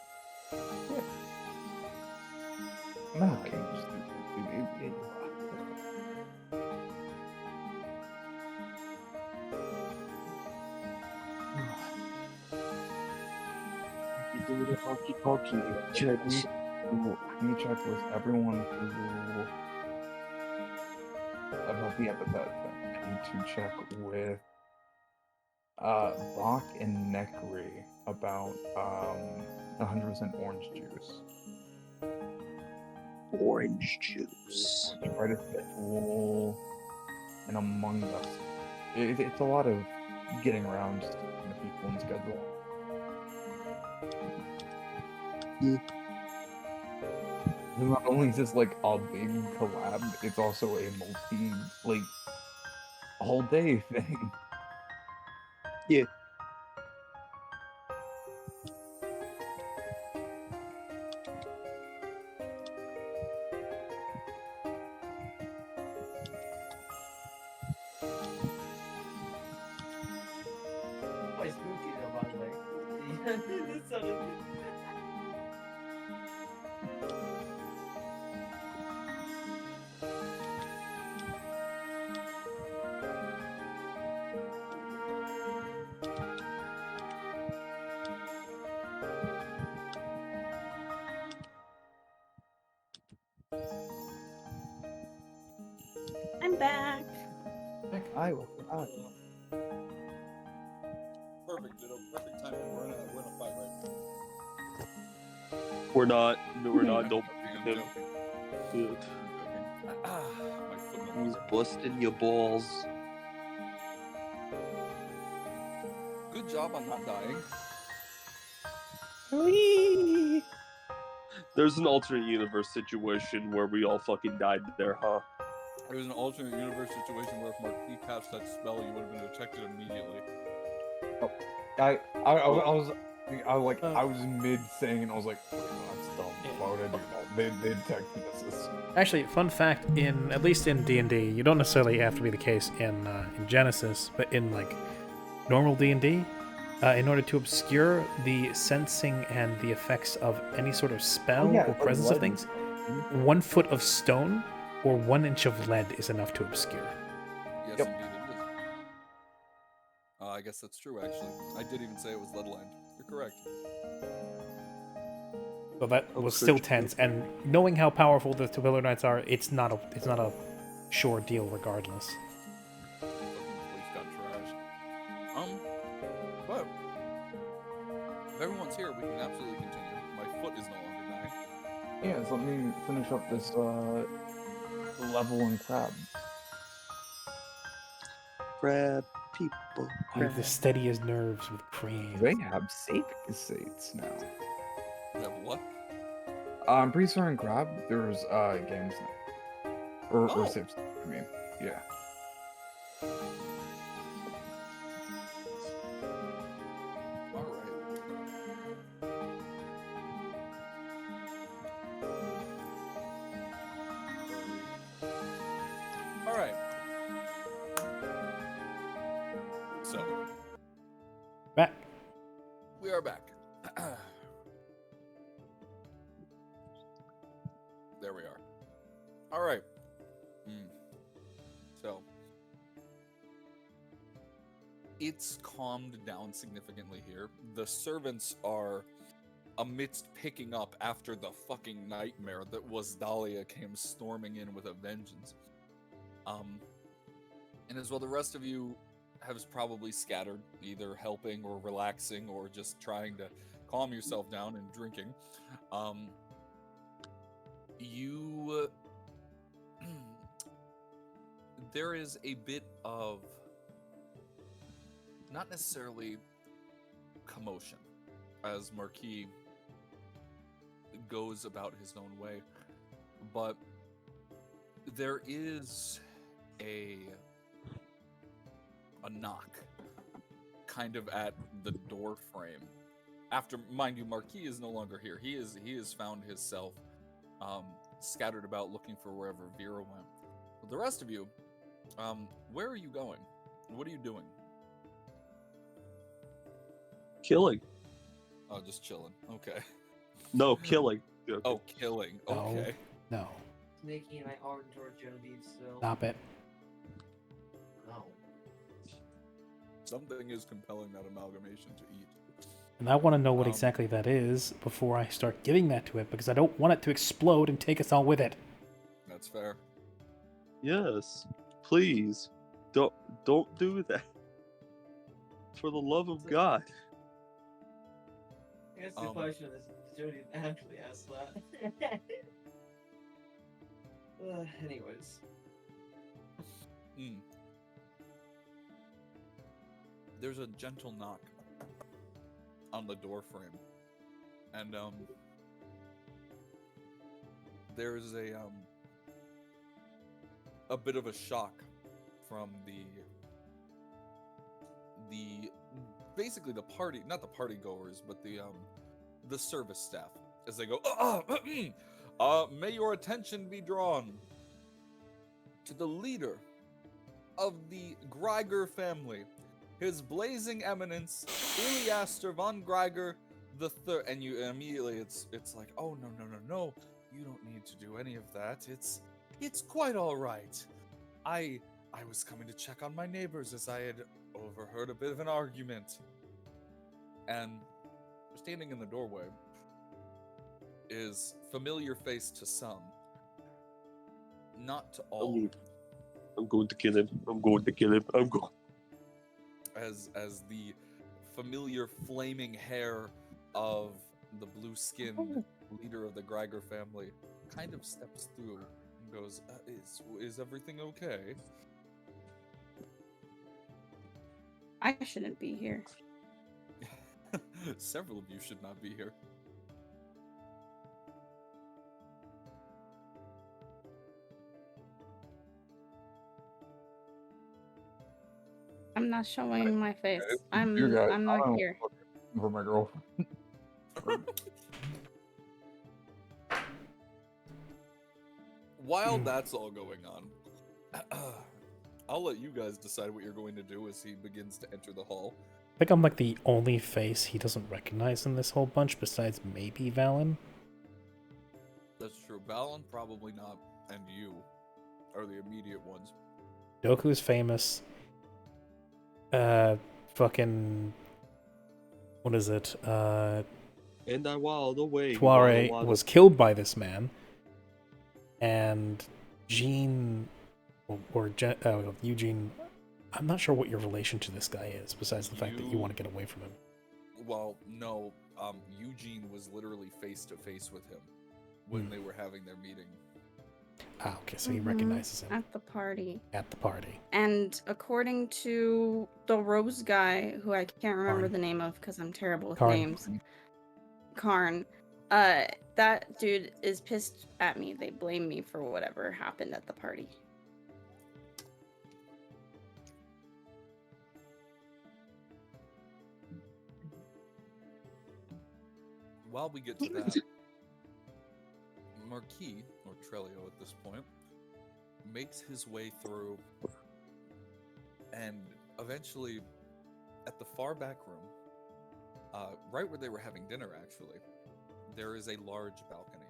No, you just You do the hokey pokey. I need to check with everyone who about the epithet thing. I need to check with Bach and Nekri about 100% orange juice. Orange juice. Try to schedule an Among Us. It's a lot of getting around just the people and schedule. Yeah. And not only is this like a big collab, it's also a like all day thing. Yeah. Quite spooky though, by the way. This sounded... I'm back. I will. Perfect, Ditto. Perfect timing. We're in a fight right now. We're not. No, we're not. I'm Don't. joking. Good. My foot Who's muscles. busting your balls? Good job on not dying. There's an alternate universe situation where we all fucking died there, huh? There's an alternate universe situation where if Marquis cast that spell, you would have been detected immediately. I was mid saying, and I was like, wait, no, that's dumb. Why would I do that? They detected this. Actually, fun fact: at least in D&D, you don't necessarily have to be the case in Genesis, but in like normal D&D, in order to obscure the sensing and the effects of any sort of spell yeah, or like presence of lead. things, 1 foot of stone or 1 inch of lead is enough to obscure. Yes, Yep. indeed it is. I guess that's true, actually. I did even say it was leadland. You're correct. So that was still tense, and knowing how powerful the Tubular Knights are, it's not a sure deal regardless. Fucking police got trashed. But if everyone's here, we can absolutely continue. My foot is no longer dying. Yeah, so let me finish up this level in crab. Crab people. You have to steady his nerves with crayons. They have save states now. You have what? I'm pretty certain crab. There's games now. Or Oh. save states, I mean, yeah. All right. All right. So Back. we are back. There we are. All right. So it's calmed down significantly here. The servants are amidst picking up after the fucking nightmare that was Dahlia came storming in with a vengeance. And as well, the rest of you have probably scattered, either helping or relaxing or just trying to calm yourself down and drinking. There is a bit of not necessarily commotion as Marquis goes about his own way, but there is a knock kind of at the door frame. After, mind you, Marquis is no longer here. He has found himself scattered about looking for wherever Vera went. But the rest of you, where are you going? What are you doing? Killing. Oh, just chilling. Okay. No, killing. Okay. Oh, killing. Okay. No. Nikki and I are towards Genevieve still. Stop it. No. Something is compelling that amalgamation to eat. And I want to know what exactly that is before I start giving that to it, because I don't want it to explode and take us all with it. That's fair. Yes. Please. Don't do that. For the love of God. I guess the question is, did Jody actually ask that? Anyways. There's a gentle knock on the door frame, and there's a bit of a shock from the basically the party, not the party goers, but the service staff, as they go, may your attention be drawn to the leader of the Greiger family, His Blazing Eminence, Iliaster von Greiger the Third. And you immediately, it's like, oh, no, you don't need to do any of that. It's quite all right. I was coming to check on my neighbors as I had overheard a bit of an argument. And standing in the doorway is familiar face to some, not to all. I'm going to kill him. I'm going to kill him. I'm going. As the familiar flaming hair of the blue-skinned leader of the Greiger family kind of steps through and goes, "Is everything okay?" I shouldn't be here. Several of you should not be here. I'm not showing my face. You guys, I'm I not don't here. look for my girlfriend. While that's all going on, I'll let you guys decide what you're going to do as he begins to enter the hall. I think I'm like the only face he doesn't recognize in this whole bunch, besides maybe Valen. That's true. Valen, probably not, and you are the immediate ones. Doku's famous. Fucking. What is it? And I wild away. Tuare was killed by this man. And Jean. Eugene. I'm not sure what your relation to this guy is, besides the fact that you want to get away from him. Well, no. Eugene was literally face to face with him when they were having their meeting. Ah, okay, so he recognizes him. At the party. At the party. And according to the Rose guy, who I can't remember Karn. the name of because I'm terrible with Karn. names. Karn. That dude is pissed at me. They blame me for whatever happened at the party. While we get to that, Marquis, or Trelio at this point, makes his way through, and eventually, at the far back room, right where they were having dinner actually, there is a large balcony.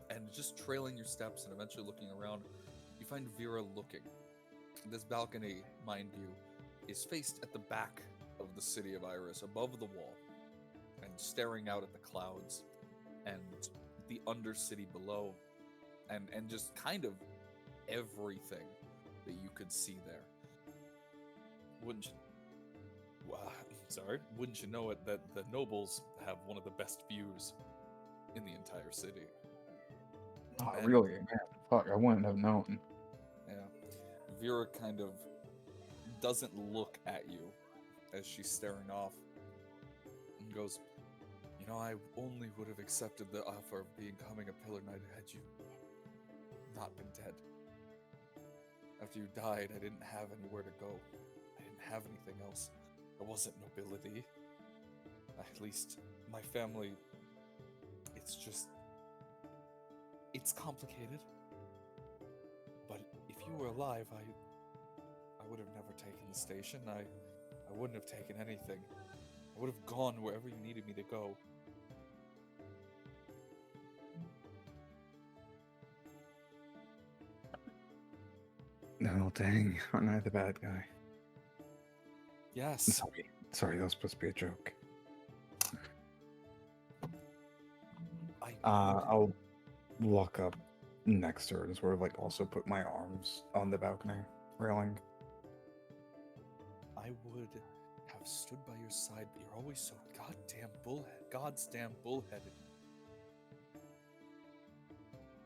And just trailing your steps and eventually looking around, you find Vera looking. This balcony, mind you, is faced at the back of the city of Iris, above the wall, and staring out at the clouds and the undercity below, and just kind of everything that you could see there. Wouldn't you know it, that the nobles have one of the best views in the entire city. Oh, really? Man, fuck, I wouldn't have known. Yeah. Vera kind of doesn't look at you as she's staring off and goes, "You know, I only would have accepted the offer of becoming a Pillar Knight had you not been dead. After you died, I didn't have anywhere to go. I didn't have anything else. I wasn't nobility. At least my family, it's complicated. But if you were alive, I would have never taken the station. I wouldn't have taken anything. I would have gone wherever you needed me to go." No, dang, aren't I the bad guy? Yes. Sorry, that was supposed to be a joke. I I'll walk up next to her and sort of like also put my arms on the balcony railing. I would have stood by your side, but you're always so goddamn bullheaded.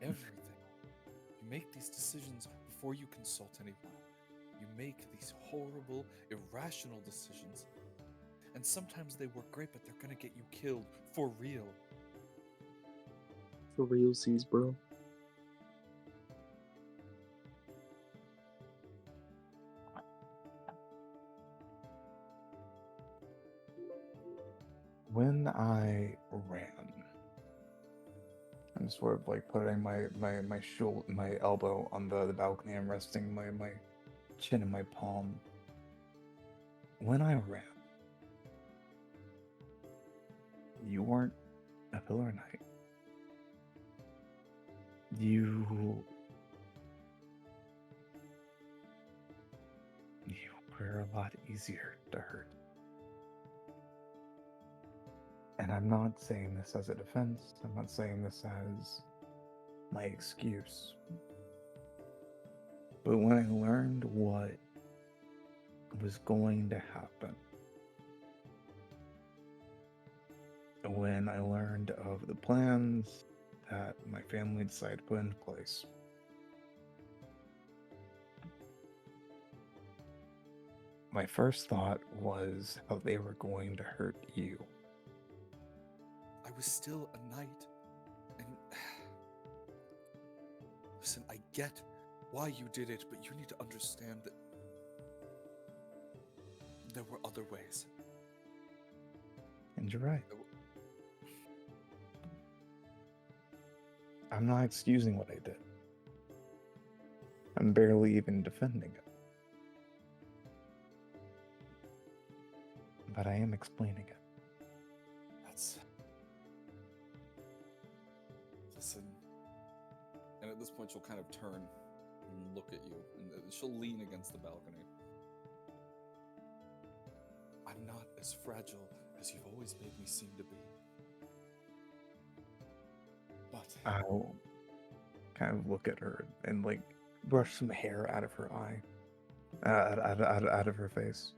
Everything. You make these decisions before you consult anyone. You make these horrible, irrational decisions. And sometimes they work great, but they're gonna get you killed for real. For realsies, bro. When I ran, I'm sort of like putting my elbow on the balcony and resting my chin in my palm. When I ran, you weren't a Pillar Knight. You were a lot easier to hurt. And I'm not saying this as a defense. I'm not saying this as my excuse. But when I learned what was going to happen, when I learned of the plans that my family decided to put into place, my first thought was how they were going to hurt you. I was still a knight, and listen, I get why you did it, but you need to understand that there were other ways. And you're right. I'm not excusing what I did. I'm barely even defending it. But I am explaining it. Listen. And at this point, she'll kind of turn and look at you, and she'll lean against the balcony. I'm not as fragile as you've always made me seem to be. But I'll kind of look at her and like brush some hair out of her eye, out of her face.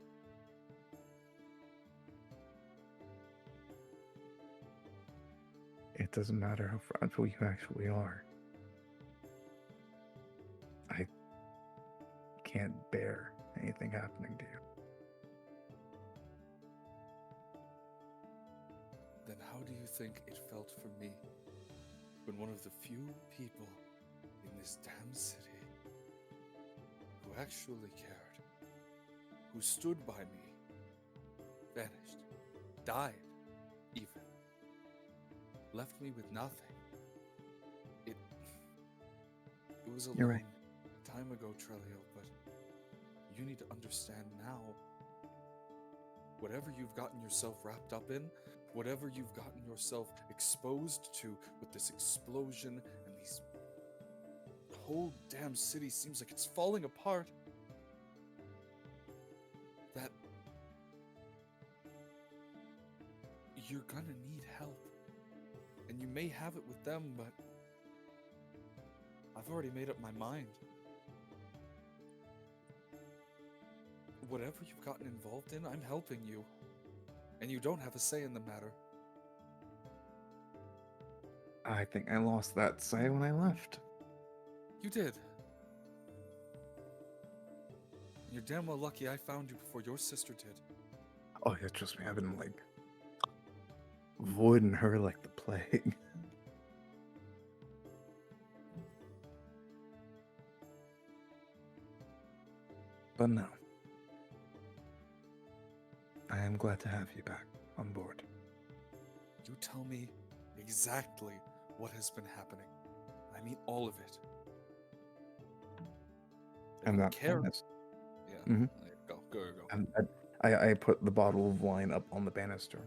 It doesn't matter how fragile you actually are. I can't bear anything happening to you. then how do you think it felt for me when one of the few people in this damn city who actually cared, who stood by me, vanished, died even, left me with nothing? It was a You're long right. time ago, Trelio, but you need to understand now, whatever you've gotten yourself wrapped up in, whatever you've gotten yourself exposed to with this explosion and these... The whole damn city seems like it's falling apart. That... You're gonna need help. And you may have it with them, but... I've already made up my mind. Whatever you've gotten involved in, I'm helping you. And you don't have a say in the matter. I think I lost that say when I left. You did. You're damn well lucky I found you before your sister did. Oh yeah, trust me, I've been like avoiding her like the plague. But no. I am glad to have you back on board. You tell me exactly what has been happening. I mean all of it. And you that care. promise. Yeah. Mhm. Go. And I put the bottle of wine up on the banister,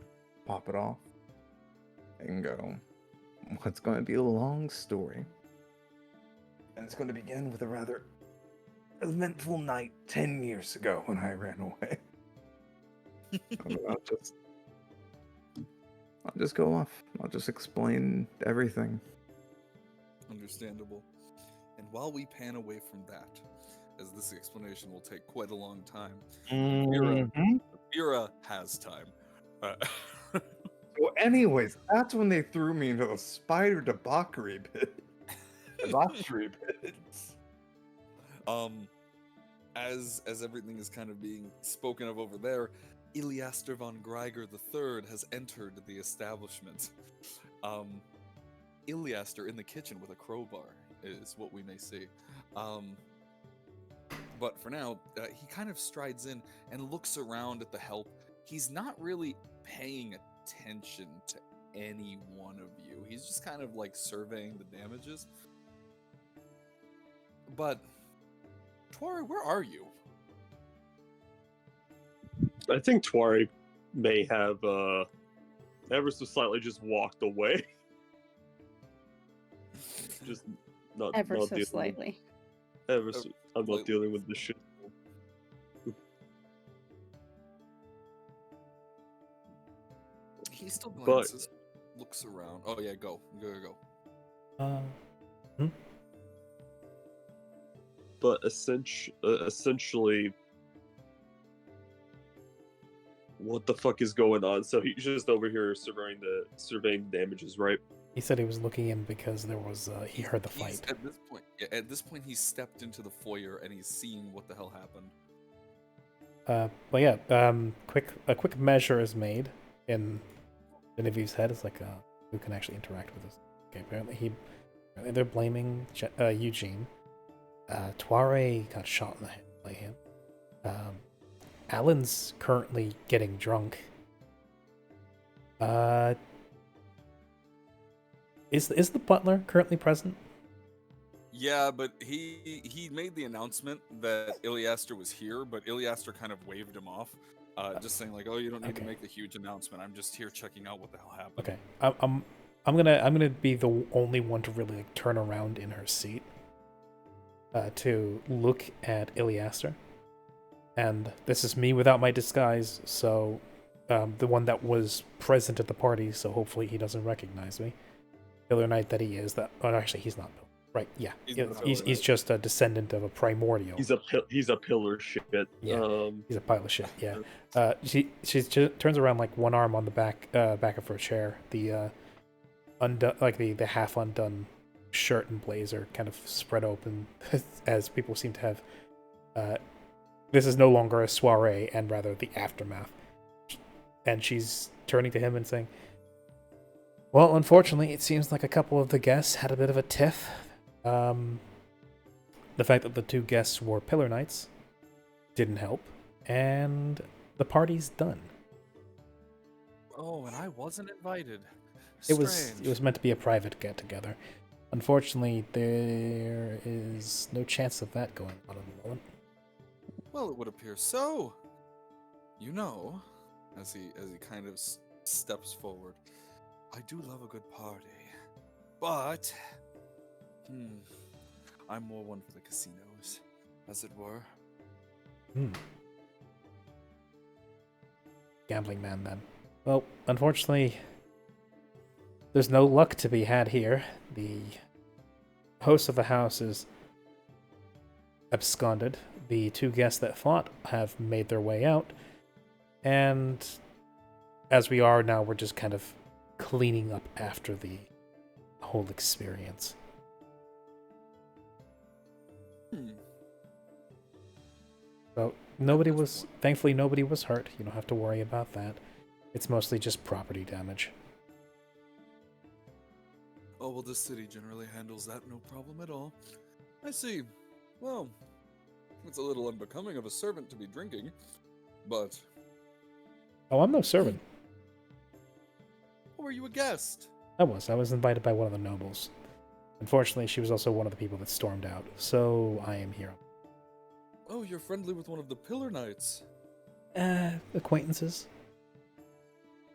pop it off, and go, what's going to be a long story. And it's going to begin with a rather eventful night 10 years ago when I ran away. I'll just go off. I'll just explain everything. Understandable. And while we pan away from that, as this explanation will take quite a long time, Vera has time. So anyways, that's when they threw me into the spider debauchery pit. Debauchery pits. As everything is kind of being spoken of over there, Iliaster von Greiger III has entered the establishment. Iliaster in the kitchen with a crowbar is what we may see. But for now, he kind of strides in and looks around at the help. He's not really paying attention to any one of you. He's just kind of like surveying the damages. But, Twari, where are you? I think Twari may have ever so slightly just walked away. Just not Ever not so dealing slightly. With, I'm not dealing with this shit. He still glances, looks around. Oh yeah, go. but essentially, what the fuck is going on? So he's just over here surveying the damages, right? He said he was looking in because there was he heard the He's- fight. At this point, he stepped into the foyer and he's seeing what the hell happened. But yeah, a quick measure is made in Genevieve's head. It's like who can actually interact with this. Okay, apparently they're blaming Eugene. Tuare got shot in the head by him. Alan's currently getting drunk. Is the butler currently present? Yeah, but he made the announcement that Iliaster was here, but Iliaster kind of waved him off, just saying like, "Oh, you don't need to make a huge announcement. I'm just here checking out what the hell happened." Okay, I'm gonna be the only one to really like, turn around in her seat to look at Iliaster, and this is me without my disguise, so the one that was present at the party. So hopefully he doesn't recognize me. Pillar Knight that he is. Actually, he's not. Right, yeah. He's just a descendant of a primordial. He's a pillar shit. Yeah, he's a pile of shit, yeah. She turns around like one arm on the back of her chair. The the half undone shirt and blazer kind of spread open as people seem to have this is no longer a soiree and rather the aftermath. And she's turning to him and saying, "Well, unfortunately, it seems like a couple of the guests had a bit of a tiff. The fact that the two guests were Pillar Knights didn't help, and the party's done." Oh, and I wasn't invited. It was meant to be a private get-together. Unfortunately, there is no chance of that going on at the moment. Well, it would appear so. You know, as he kind of steps forward, I do love a good party, but I'm more one for the casinos, as it were. Gambling man, then. Well, unfortunately, there's no luck to be had here. The host of the house is absconded. The two guests that fought have made their way out. And as we are now, we're just kind of cleaning up after the whole experience. So thankfully nobody was hurt. You don't have to worry about that. It's mostly just property damage. Oh, well, the city generally handles that no problem at all. I see. Well, it's a little unbecoming of a servant to be drinking, but... Oh, I'm no servant. Or were you a guest? I was invited by one of the nobles. Unfortunately, she was also one of the people that stormed out, so I am here. Oh, you're friendly with one of the Pillar Knights. Acquaintances.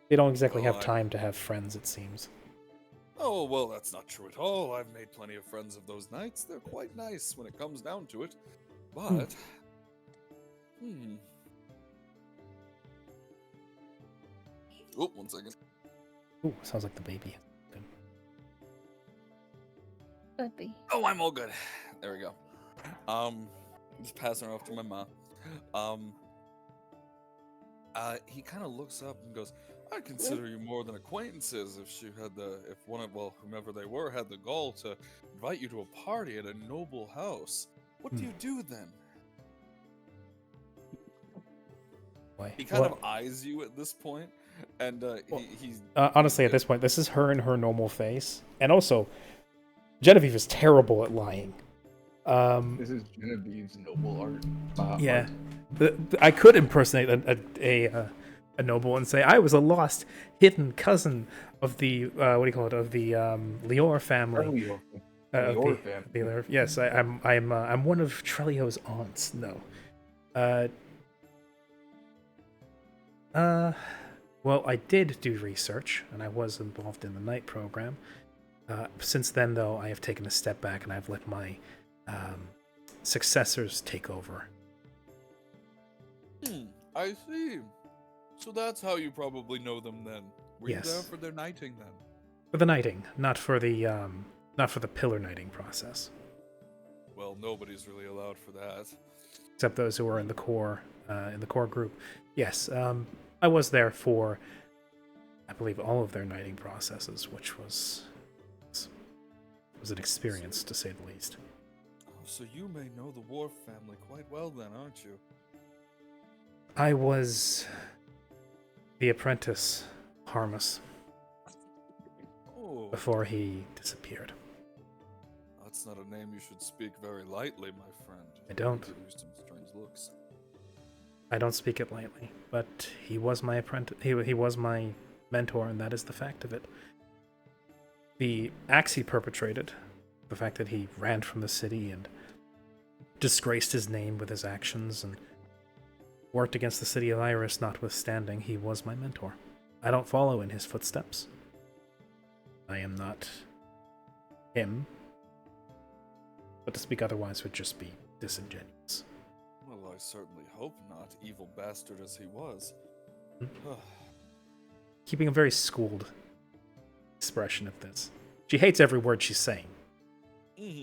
They don't exactly have time to have friends, it seems. Oh, well, that's not true at all. I've made plenty of friends of those knights. They're quite nice when it comes down to it. But... Oh, 1 second. Ooh, sounds like the baby. Baby. Oh, I'm all good. There we go. Just passing her off to my mom. He kind of looks up and goes, "I consider you more than acquaintances. If whomever they were, had the gall to invite you to a party at a noble house, what do you do then?" Why? He kind of eyes you at this point, and he's honestly at this point, this is her in her normal face, and also Genevieve is terrible at lying. This is Genevieve's noble art. Yeah, I could impersonate a noble and say I was a lost, hidden cousin of the of the Lior family. Lior family. Yes, I'm one of Trellio's aunts. No. Well, I did do research, and I was involved in the night program. Since then, though, I have taken a step back, and I've let my successors take over. I see. So that's how you probably know them then. Were you there for their knighting then? For the knighting, not for the pillar knighting process. Well, nobody's really allowed for that. Except those who are in the core group. Yes, I was there for, I believe, all of their knighting processes, which was an experience, to say the least. Oh, so you may know the Worf family quite well then, aren't you? I was the apprentice, Harmus, Oh, before he disappeared. that's not a name you should speak very lightly, my friend. I don't. Give you some strange looks. I don't speak it lightly, but he was my apprentice. He was my mentor, and that is the fact of it. The acts he perpetrated, the fact that he ran from the city and disgraced his name with his actions and worked against the city of Iris notwithstanding, he was my mentor. I don't follow in his footsteps. I am not him. But to speak otherwise would just be disingenuous. Well, I certainly hope not, evil bastard as he was. Keeping a very schooled expression of this. She hates every word she's saying.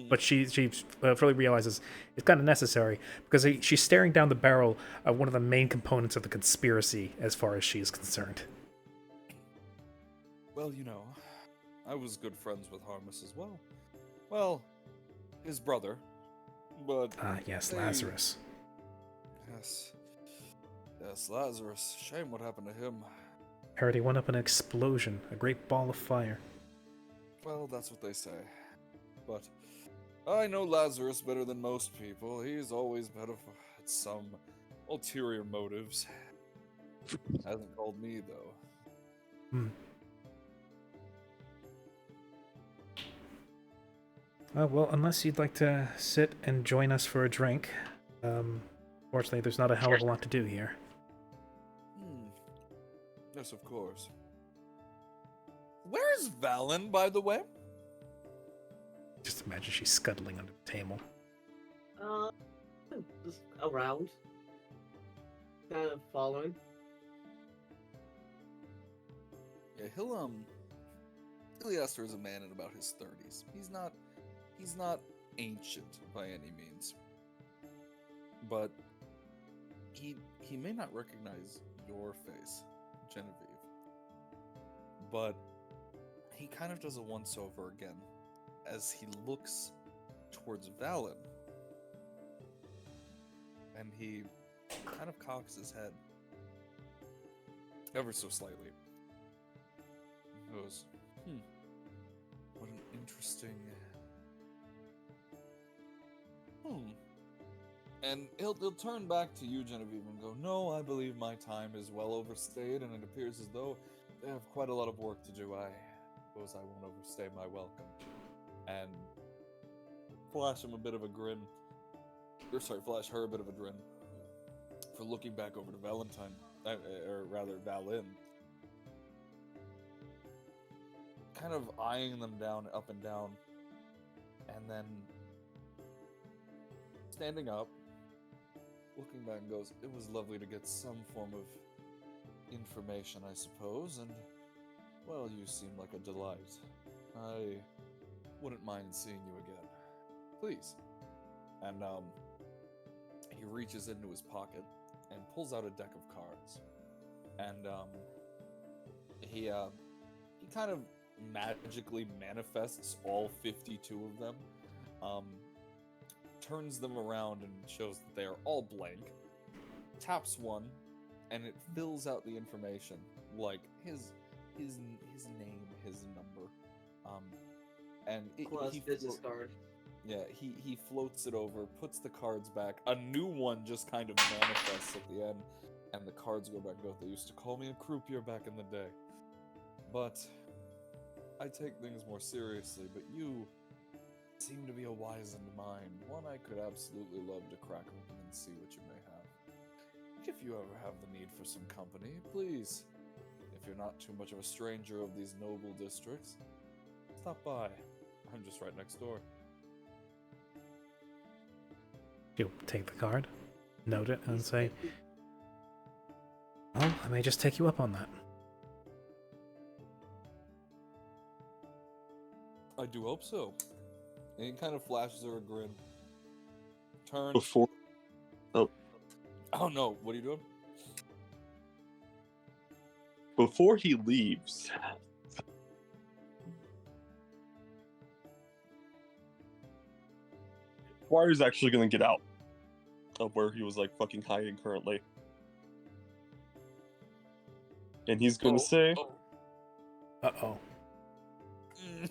But she fully realizes it's kind of necessary because she's staring down the barrel of one of the main components of the conspiracy as far as she is concerned. Well, I was good friends with Harmus as well. Well, his brother, but... Yes, Lazarus. Yes, Lazarus. Shame what happened to him. Heard he went up in an explosion, a great ball of fire. Well, that's what they say. But I know Lazarus better than most people. He's always had some ulterior motives. Hasn't called me, though. Well, unless you'd like to sit and join us for a drink. Fortunately, there's not a hell of a lot to do here. Yes, of course. Where is Valen, by the way? Just imagine she's scuttling under the table. Just around. Kind of following. Yeah, Iliaster is a man in about his 30s. He's not ancient by any means. But he may not recognize your face, Genevieve. But he kind of does a once-over again as he looks towards Valen. And he kind of cocks his head ever so slightly. He goes, what an interesting... And he'll turn back to you, Genevieve, and go, no, I believe my time is well overstayed, and it appears as though they have quite a lot of work to do. I suppose I won't overstay my welcome. And flash him a bit of a grin. Flash her a bit of a grin for looking back over to Valentine, or rather Valen. Kind of eyeing them down, up and down, and then standing up, looking back and goes, it was lovely to get some form of information, I suppose, and, well, you seem like a delight. I wouldn't mind seeing you again. Please. And, he reaches into his pocket and pulls out a deck of cards. And, he kind of magically manifests all 52 of them, turns them around and shows that they are all blank, taps one, and it fills out the information, like his name, his number, and Plus business card. Yeah, he floats it over, puts the cards back, a new one just kind of manifests at the end, and the cards go back and go, they used to call me a croupier back in the day, but I take things more seriously, but you seem to be a wizened mind, one I could absolutely love to crack open and see what you may have. If you ever have the need for some company, please, if you're not too much of a stranger of these noble districts, stop by. I'm just right next door. You'll take the card, note it, and say, well, I may just take you up on that. I do hope so. And he kind of flashes her a grin. turns. Before. Oh. Oh no! What are you doing? Before he leaves. Squire's actually gonna get out of where he was like fucking hiding currently. And he's gonna say, Uh-oh.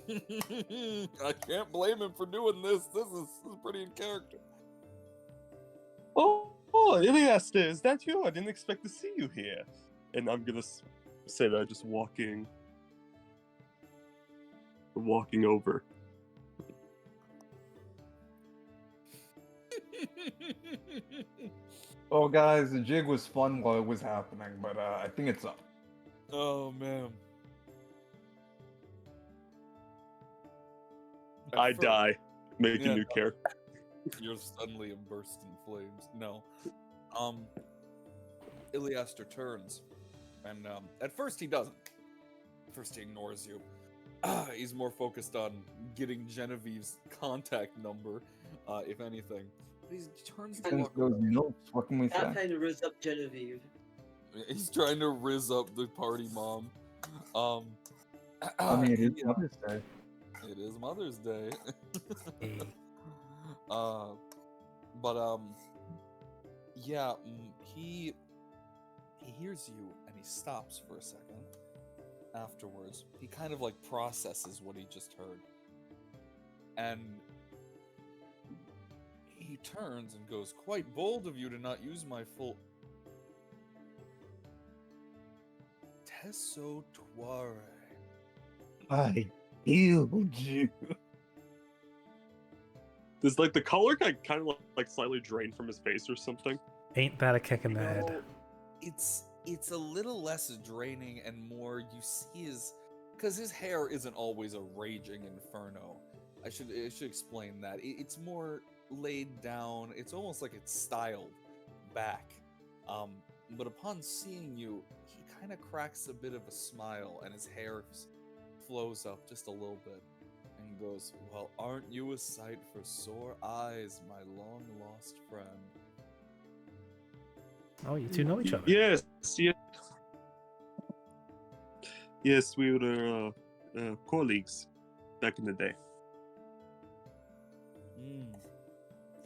I can't blame him for doing this. This is pretty in character. Oh, Ilias, is that you? I didn't expect to see you here. And I'm gonna say that just walking over. Oh, guys, the jig was fun while it was happening, but I think it's up. Oh man. I die. Make a new character. You're suddenly a burst in flames. No. Iliaster turns. And at first he doesn't. First he ignores you. He's more focused on getting Genevieve's contact number, if anything. But he turns to walk Those away. notes, what can we Stop say? trying to riz up Genevieve. He's trying to riz up the party mom. I mean, it is Mother's Day. It is Mother's Day. Hey. Yeah, he hears you and he stops for a second. Afterwards, he kind of like processes what he just heard. And he turns and goes, "Quite bold of you to not use my full Tesotoire." I healed you. Does like the color kind of like slightly drain from his face or something? Ain't that a kick in the head? No, it's a little less draining and more you see his, because his hair isn't always a raging inferno. I should explain that. It's more laid down. It's almost like it's styled back. But upon seeing you, he kind of cracks a bit of a smile and his hair flows up just a little bit and goes, "Well, aren't you a sight for sore eyes, my long lost friend?" Oh, you two know each other. Yes. Yes, we were colleagues back in the day.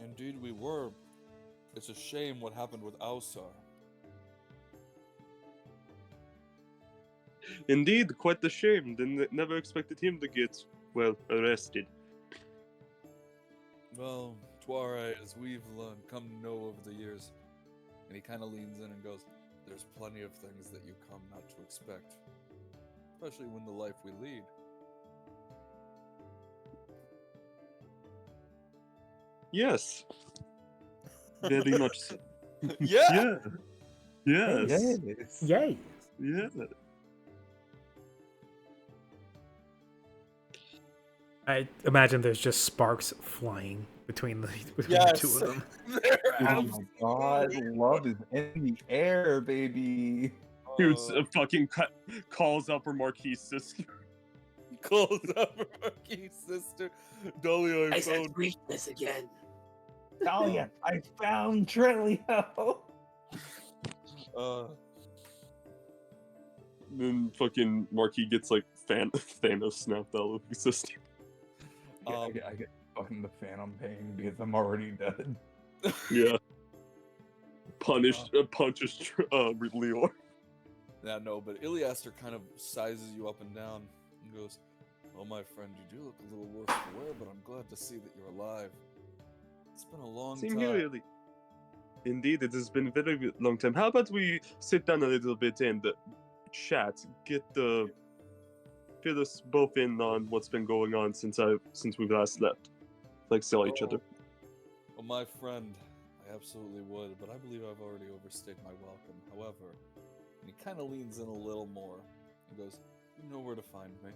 Indeed we were. It's a shame what happened with Ausar. Indeed, quite a shame. Never expected him to get, well, arrested. Well, Tuare, as we've come to know over the years, and he kind of leans in and goes, "There's plenty of things that you come not to expect, especially when the life we lead." Yes. Very much so. Yeah! Yeah. Yes. Yes. Yay! Yeah. I imagine there's just sparks flying between the two of them. Oh my god, love is in the air, baby. Dude fucking calls up her Marquis' sister. Calls up her Marquis' sister. Dahlia, I said weakness again. Dahlia, I found Trilio. Then fucking Marquis gets like Thanos snapped out of his sister. I get fucking the Phantom pain because I'm already dead. Yeah. Punches Leor. Yeah, no, but Iliaster kind of sizes you up and down and goes, "Oh, my friend, you do look a little worse for wear, but I'm glad to see that you're alive. It's been a long Same time." here, really. Indeed, it has been a very long time. How about we sit down a little bit and chat, fill us both in on what's been going on since we've last left. Like, saw each other. Well, my friend, I absolutely would, but I believe I've already overstayed my welcome. However, and he kind of leans in a little more and goes, "You know where to find me.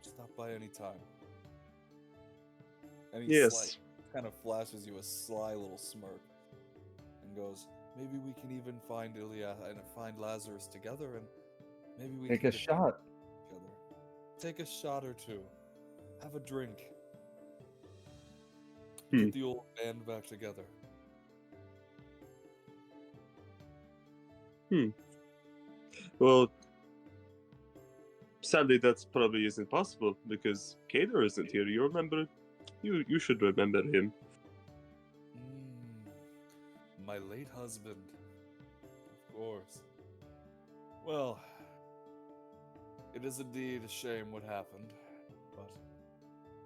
Stop by any time." And he Yes. kind of flashes you a sly little smirk and goes, "Maybe we can even find Ilya and find Lazarus together, and maybe we Take can a get shot. together. Take a shot or two. Have a drink." get the old band back together. Well, sadly, that's probably isn't possible because Kader isn't here. You remember? You should remember him. My late husband. Of course. Well, it is indeed a shame what happened, but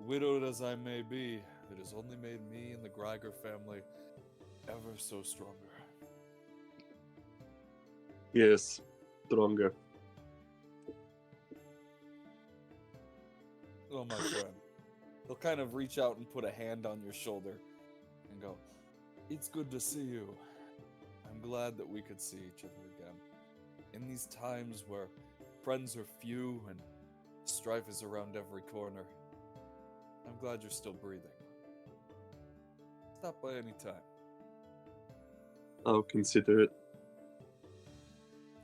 widowed as I may be, it has only made me and the Greiger family ever so stronger. Yes, stronger. Oh, my friend. He'll kind of reach out and put a hand on your shoulder and go, "It's good to see you. I'm glad that we could see each other again. In these times where friends are few and strife is around every corner, I'm glad you're still breathing. Stop by any time. I'll consider it.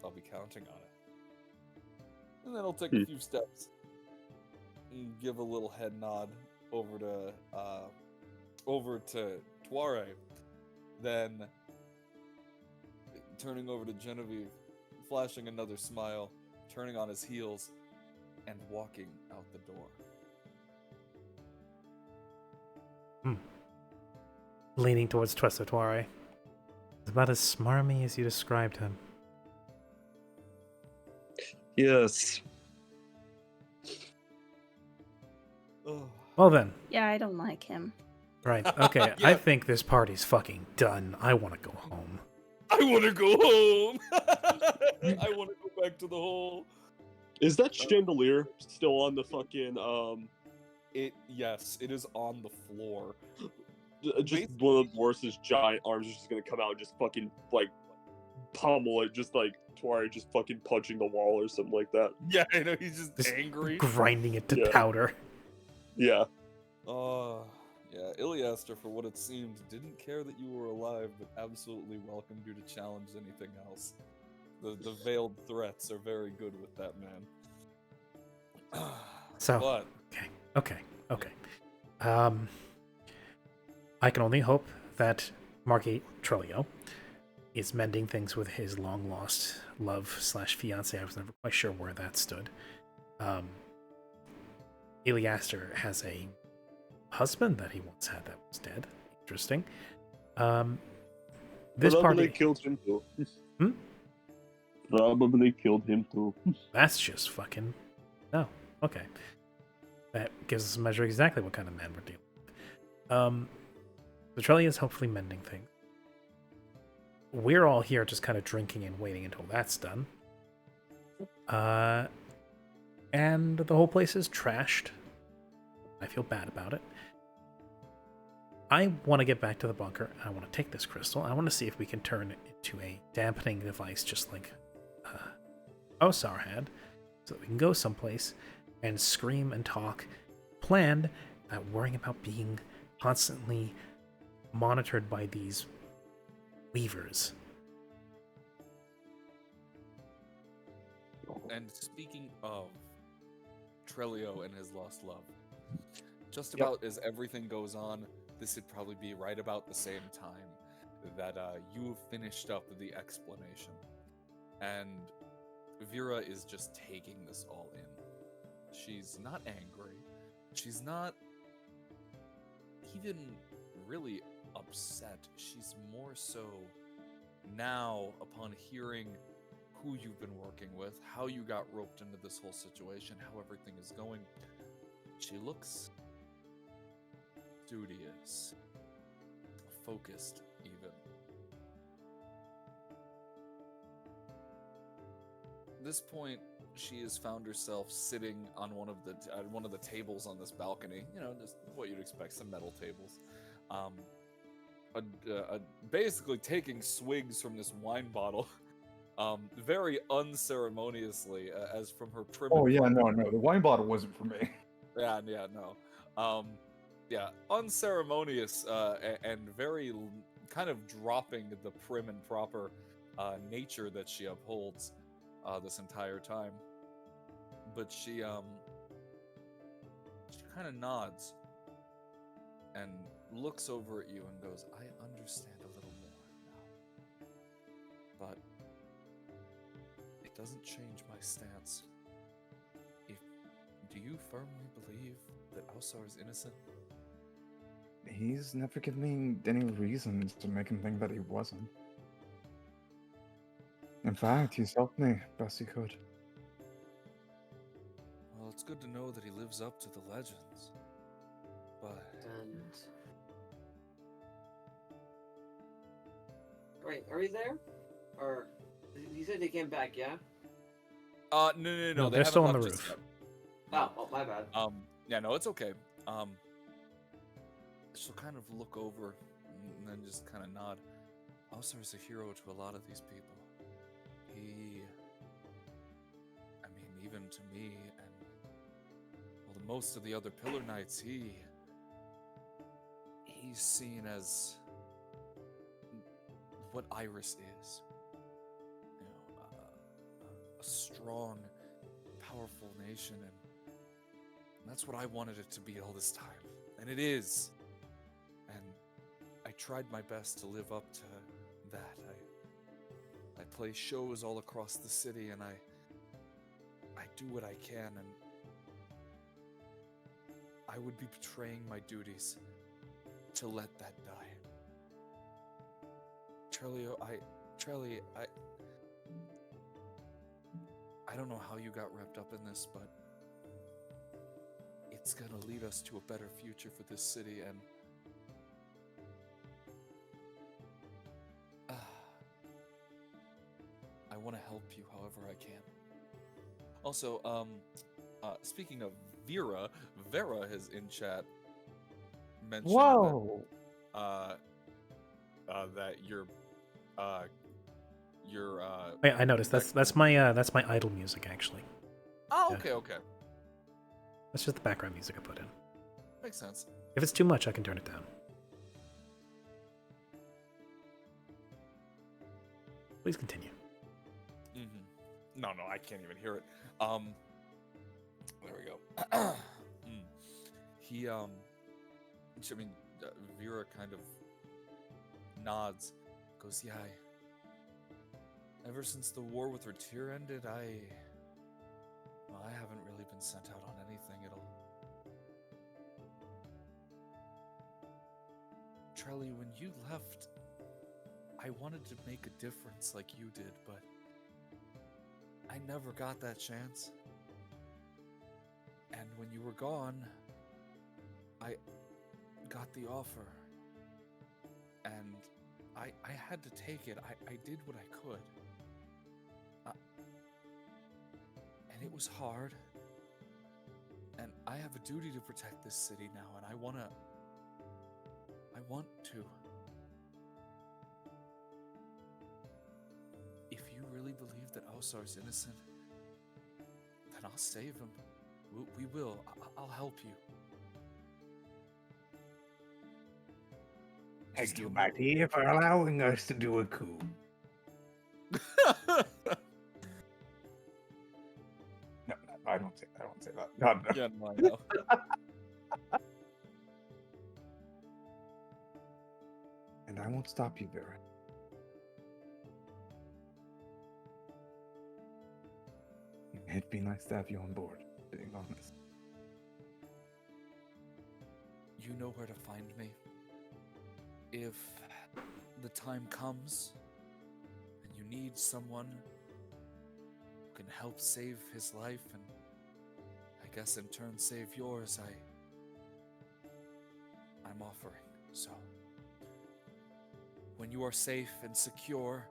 I'll be counting on it." And then I'll take a few steps and give a little head nod over to Tuare. Then turning over to Genevieve, flashing another smile, turning on his heels, and walking out the door. Leaning towards Tuare. He's about as smarmy as you described him. Yes. Well then. Yeah, I don't like him. Right, okay. Yeah. I think this party's fucking done. I want to go home. I want to go home! I want to go back to the hole. Is that chandelier still on the fucking Yes, it is on the floor. Just one of the horse's giant arms is just gonna come out and just fucking like pummel it, just like Tuare just fucking punching the wall or something like that. Yeah, I know, he's just angry. Grinding it to powder. Yeah. Yeah, Iliaster, for what it seemed, didn't care that you were alive, but absolutely welcomed you to challenge anything else. The veiled threats are very good with that man. So, But, okay. I can only hope that Margate Trellio is mending things with his long-lost love/fiance. I was never quite sure where that stood. Iliaster has a husband that he once had that was dead. Interesting. This Probably party killed him too. Hmm? Probably killed him too. That's just fucking... Oh, okay. That gives us a measure of exactly what kind of man we're dealing with. The Trellia is hopefully mending things. We're all here just kind of drinking and waiting until that's done. And the whole place is trashed. I feel bad about it. I want to get back to the bunker. I want to take this crystal. I want to see if we can turn it into a dampening device just like Osar had. So that we can go someplace and scream and talk, planned at worrying about being constantly monitored by these weavers. and speaking of Trellio and his lost love, just about as everything goes on, this would probably be right about the same time that you finished up the explanation. And Vera is just taking this all in. She's not angry. She's not even really upset. She's more so now, upon hearing who you've been working with, how you got roped into this whole situation, how everything is going, she looks studious, focused even. At this point, she has found herself sitting on one of the tables on this balcony. You know, just what you'd expect, some metal tables. Basically taking swigs from this wine bottle, very unceremoniously, as from her prim. Oh yeah, no, the wine bottle wasn't for me. Yeah, no. Yeah, unceremonious and very kind of dropping the prim and proper nature that she upholds this entire time. But she kind of nods and looks over at you and goes, I understand a little more now. But it doesn't change my stance. Do you firmly believe that Alsar is innocent? He's never given me any reasons to make him think that he wasn't. In fact, he's helped me best he could. Well, it's good to know that he lives up to the legends. But And wait, are we there? Or you said they came back, yeah? no, No, they they're haven't still on the left just roof. yet. Oh, my bad. Yeah, no, it's okay. She'll kind of look over and then just kind of nod. Alsar is a hero to a lot of these people. Even to me and well, most of the other Pillar Knights, he's seen as what Iris is. You know, a strong, powerful nation, and that's what I wanted it to be all this time, and it is. And I tried my best to live up to that. I play shows all across the city, and I do what I can, and I would be betraying my duties to let that die. Trelly, I don't know how you got wrapped up in this, but it's gonna lead us to a better future for this city, and I want to help you however I can. Also, speaking of Vera has in chat mentioned that you're Wait, I noticed that's my idle music actually. Oh, Yeah. okay. That's just the background music I put in. Makes sense. If it's too much, I can turn it down. Please continue. No, I can't even hear it. There we go. Vera kind of nods, goes, yeah, ever since the war with Ratir ended, I haven't really been sent out on anything. Trelly, when you left, I wanted to make a difference like you did, but I never got that chance. And when you were gone, I got the offer. And I had to take it. I did what I could. And it was hard. And I have a duty to protect this city now, and I want to. If you really believe that Alsar's innocent, then I'll save him. We will. I'll help you. Thank you, my dear, for allowing us to do a coup. No, I don't say that. No. Yeah, no, I know. And I won't stop you, Vera. It'd be nice to have you on board, being honest. You know where to find me. If the time comes and you need someone who can help save his life and I guess in turn save yours, I'm offering. So when you are safe and secure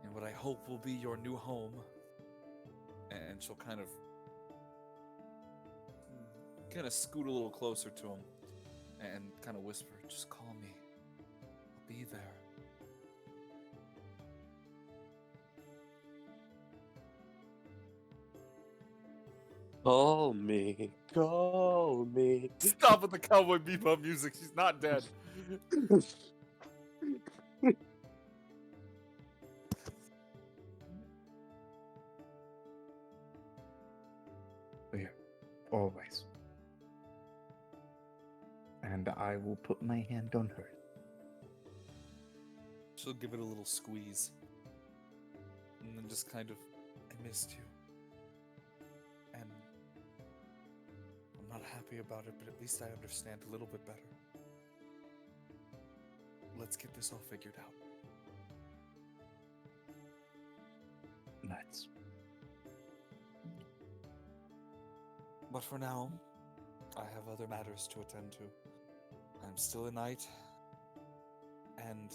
in what I hope will be your new home, and she'll kind of scoot a little closer to him and kind of whisper, just call me. I'll be there. Call me. Stop with the cowboy bebop music. She's not dead. But yeah, always. and I will put my hand on hers. She'll give it a little squeeze. And then just kind of, I missed you. And I'm not happy about it, but at least I understand a little bit better. Let's get this all figured out. Let's. But for now, I have other matters to attend to. I'm still a knight, and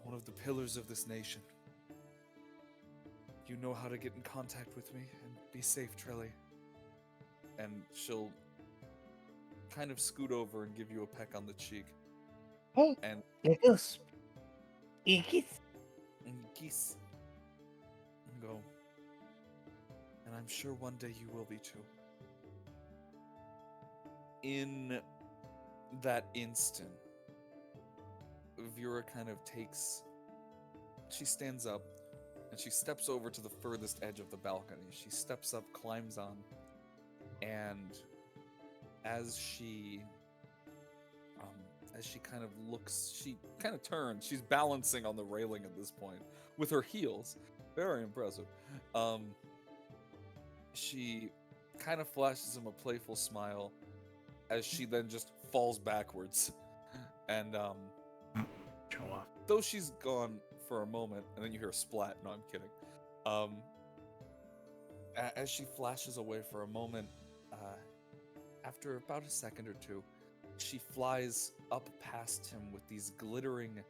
one of the pillars of this nation. You know how to get in contact with me, and be safe, Trelly. And she'll kind of scoot over and give you a peck on the cheek. Hey, And Ikis. Ikis. kiss. And go. And I'm sure one day you will be too. In that instant, Vera kind of she stands up, and she steps over to the furthest edge of the balcony. She steps up, climbs on, and as she kind of looks, she kind of turns. She's balancing on the railing at this point with her heels. Very impressive. She kind of flashes him a playful smile as she then just falls backwards. And Show off. though she's gone for a moment, and then you hear a splat. No, I'm kidding. As she flashes away for a moment, after about a second or two, she flies up past him with these glittering,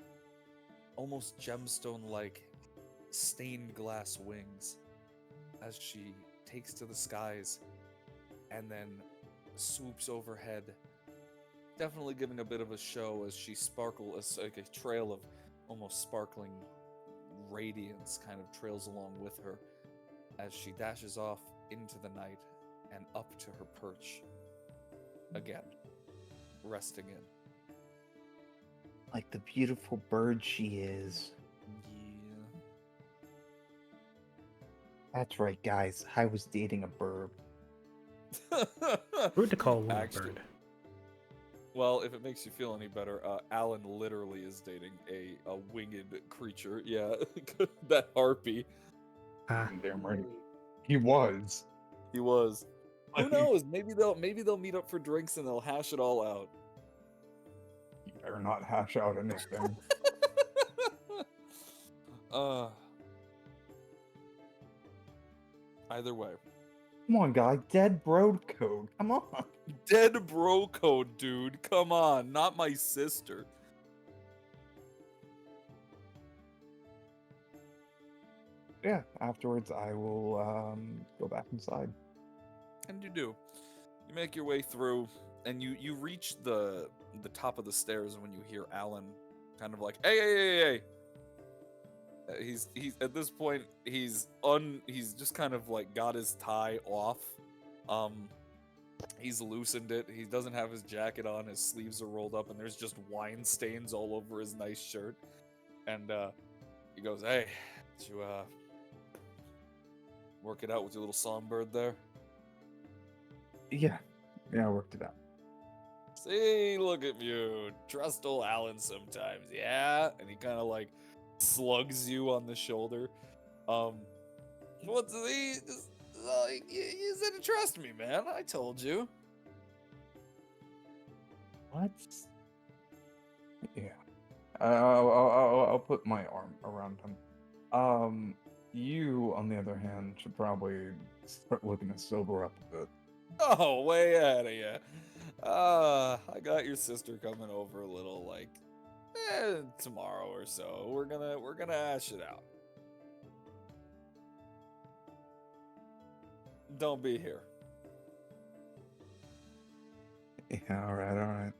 almost gemstone-like stained glass wings as she takes to the skies and then swoops overhead, definitely giving a bit of a show as she sparkles, like a trail of almost sparkling radiance kind of trails along with her as she dashes off into the night and up to her perch again, resting in. Like the beautiful bird she is. Yeah. That's right, guys. I was dating a bird. Rude to call a woman a Actually- bird. Well, if it makes you feel any better, Alan literally is dating a winged creature. Yeah, that harpy. Ah, Damn right. He was. He was. Who knows? Maybe they'll meet up for drinks and they'll hash it all out. You better not hash out anything. Either way. Come on, guy. Dead bro code. Come on. Dead bro code, dude. Come on, not my sister. Yeah, afterwards I will go back inside. And you do. You make your way through, and you reach the top of the stairs when you hear Alan kind of like, hey. He's at this point he's just kind of like got his tie off. He's loosened it. He doesn't have his jacket on. His sleeves are rolled up, and there's just wine stains all over his nice shirt. And he goes, "Hey, did you work it out with your little songbird there?" Yeah, I worked it out. See, look at you. Trust old Alan sometimes, yeah? And he kind of like slugs you on the shoulder. What's the... you said to trust me, man. I told you. What? Yeah. I'll put my arm around him. You, on the other hand, should probably start looking to sober up a bit. Oh, way ahead of you. I got your sister coming over a little, like, tomorrow or so. We're gonna hash it out. Don't be here. Yeah, alright.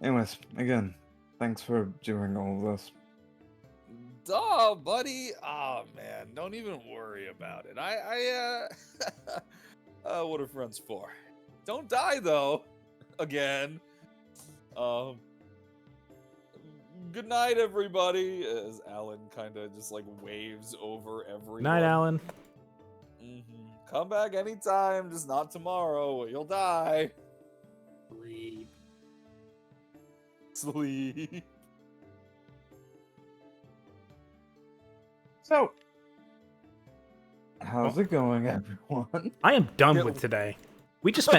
Anyways, again, thanks for doing all of this. Duh, buddy. Oh man, don't even worry about it. What are friends for? Don't die though. Again. Good night, everybody. As Alan kind of just like waves over everyone. night, Alan. Come back anytime, just not tomorrow. Or you'll die. Sleep. Sleep. So, how's it going, everyone? I am done Yeah. with today. We just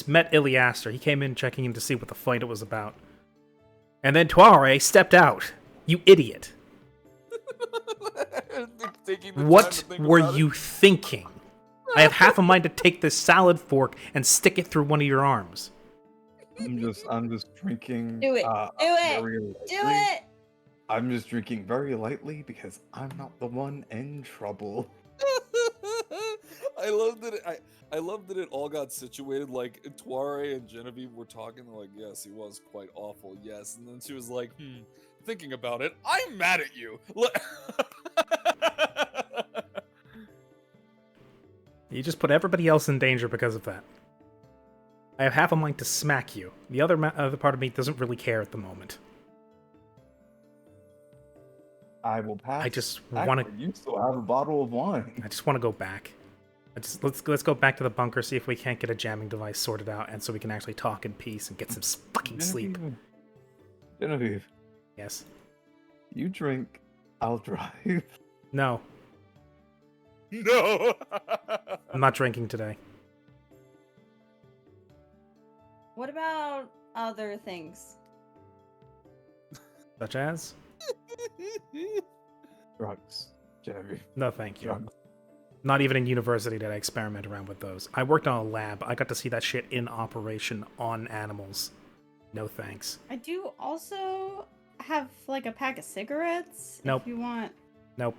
met Iliaster. He came in checking in to see what the fight was about. And then Tuare stepped out. You idiot. Taking the time What to think were about it. you thinking? I have half a mind to take this salad fork and stick it through one of your arms. I'm just drinking. Do it. Do it. very Do lightly. it. I'm just drinking very lightly because I'm not the one in trouble. I love that. I love that it all got situated. Like Tuare and Genevieve were talking. They're like, "Yes, he was quite awful. Yes," and then she was like, "Thinking about it, I'm mad at you." You just put everybody else in danger because of that. I have half a mind to smack you. The other part of me doesn't really care at the moment. I will pass. I just Actually, wanna- You still have a bottle of wine. I just want to go back. Let's go back to the bunker, see if we can't get a jamming device sorted out, and so we can actually talk in peace and get some fucking sleep. Genevieve, Yes. you drink. I'll drive. No, No. I'm not drinking today. What about other things? Such as? Drugs, Genevieve. No, thank you. Drugs. Not even in university did I experiment around with those. I worked on a lab. I got to see that shit in operation on animals. No thanks. I do also have like a pack of cigarettes. Nope. If you want. Nope.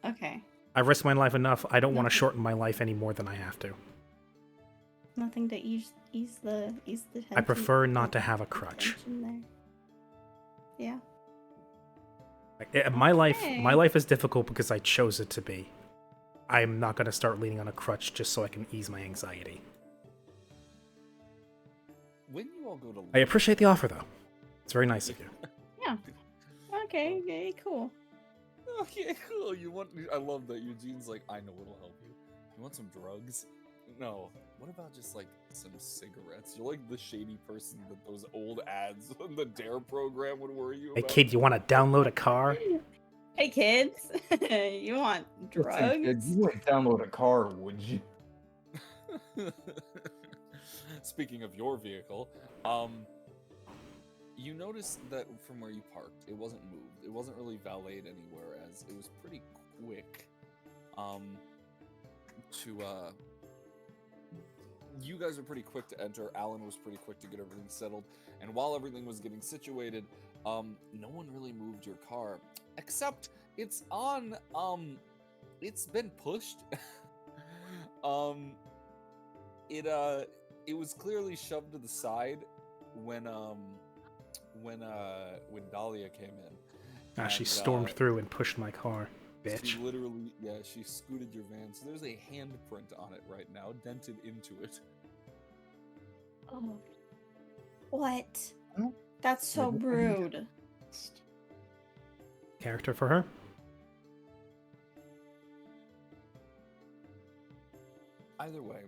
Okay. I've risked my life enough. I don't want to Nothing. shorten my life any more than I have to. Nothing to ease the I prefer not to have a crutch. tension there. Yeah. My Okay. life is difficult because I chose it to be. I'm not going to start leaning on a crutch just so I can ease my anxiety. When you all go to I appreciate the offer, though. It's very nice of you. Yeah. Okay. Okay. Cool. Okay, cool. You want? I love that Eugene's like, I know what'll help you. You want some drugs? No. What about just like some cigarettes? You're like the shady person that those old ads on the Dare program would worry you Hey, about. kid, you want to download a car? Hey kids, you want drugs? Listen, kid, you wouldn't download a car, would you? Speaking of your vehicle, you noticed that from where you parked, it wasn't moved. It wasn't really valeted anywhere, as it was pretty quick. You guys were pretty quick to enter. Alan was pretty quick to get everything settled, and while everything was getting situated, no one really moved your car, except it's on. It's been pushed. It was clearly shoved to the side when Dahlia came in. She And, stormed through and pushed my car, bitch. She literally, she scooted your van. So there's a handprint on it right now, dented into it. Oh. What? Huh? That's so rude. Character for her? Either way,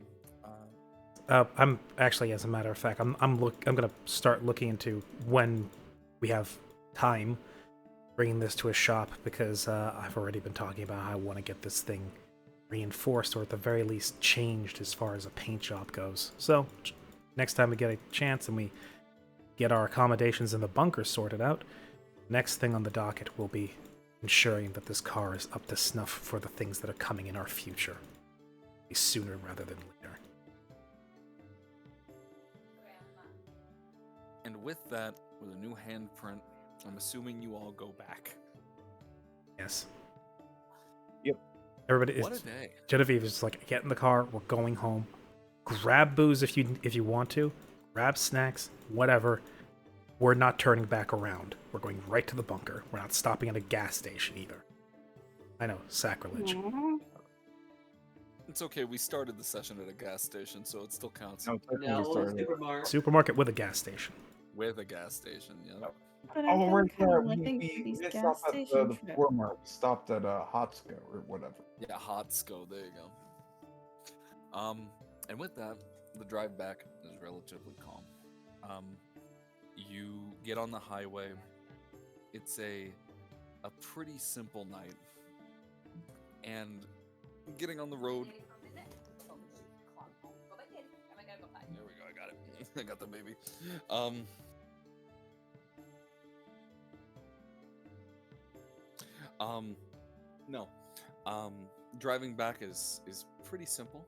I'm actually, as a matter of fact, I'm gonna start looking into when we have time, bringing this to a shop, because I've already been talking about how I want to get this thing reinforced, or at the very least changed as far as a paint job goes. So next time we get a chance and we get our accommodations in the bunker sorted out, next thing on the docket will be ensuring that this car is up to snuff for the things that are coming in our future, sooner rather than later. and with that, with a new handprint, I'm assuming you all go back. Yes. Yep. Everybody, What a day! Genevieve is like, get in the car. We're going home. Grab booze if you want to. Grab snacks, whatever. We're not turning back around. We're going right to the bunker. We're not stopping at a gas station either. I know, sacrilege. It's okay. We started the session at a gas station, so it still counts. No, technically No, started. supermarket. Supermarket with a gas station. With a gas station, yeah. But Oh, I've we're been kind of we living through these didn't gas stop at station the trips. Walmart. We stopped at Hotsko or whatever. Yeah, Hotsko. There you go. And with that, the drive back is relatively calm. You get on the highway. It's a pretty simple night, and getting on the road. There we go. I got it. I got the baby. No. Driving back is pretty simple.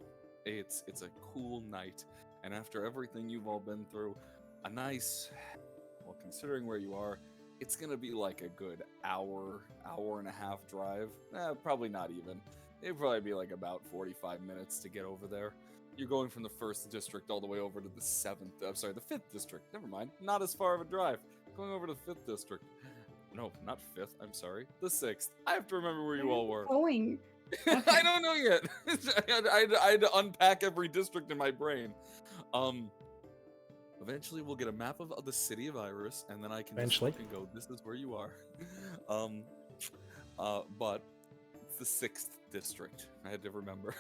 It's a cool night, and after everything you've all been through, a nice, well, considering where you are, it's gonna be like a good hour and a half drive. Probably not even. It'd probably be like about 45 minutes to get over there. You're going from the 1st district all the way over to the 5th district. Never mind. Not as far of a drive. Going over to the 5th district. No, not 5th. I'm sorry. The 6th. I have to remember where you all were. Going. I don't know yet. I had to unpack every district in my brain. Eventually, we'll get a map of the city of Iris, and then I can just fucking go, this is where you are. But it's the 6th district. I had to remember.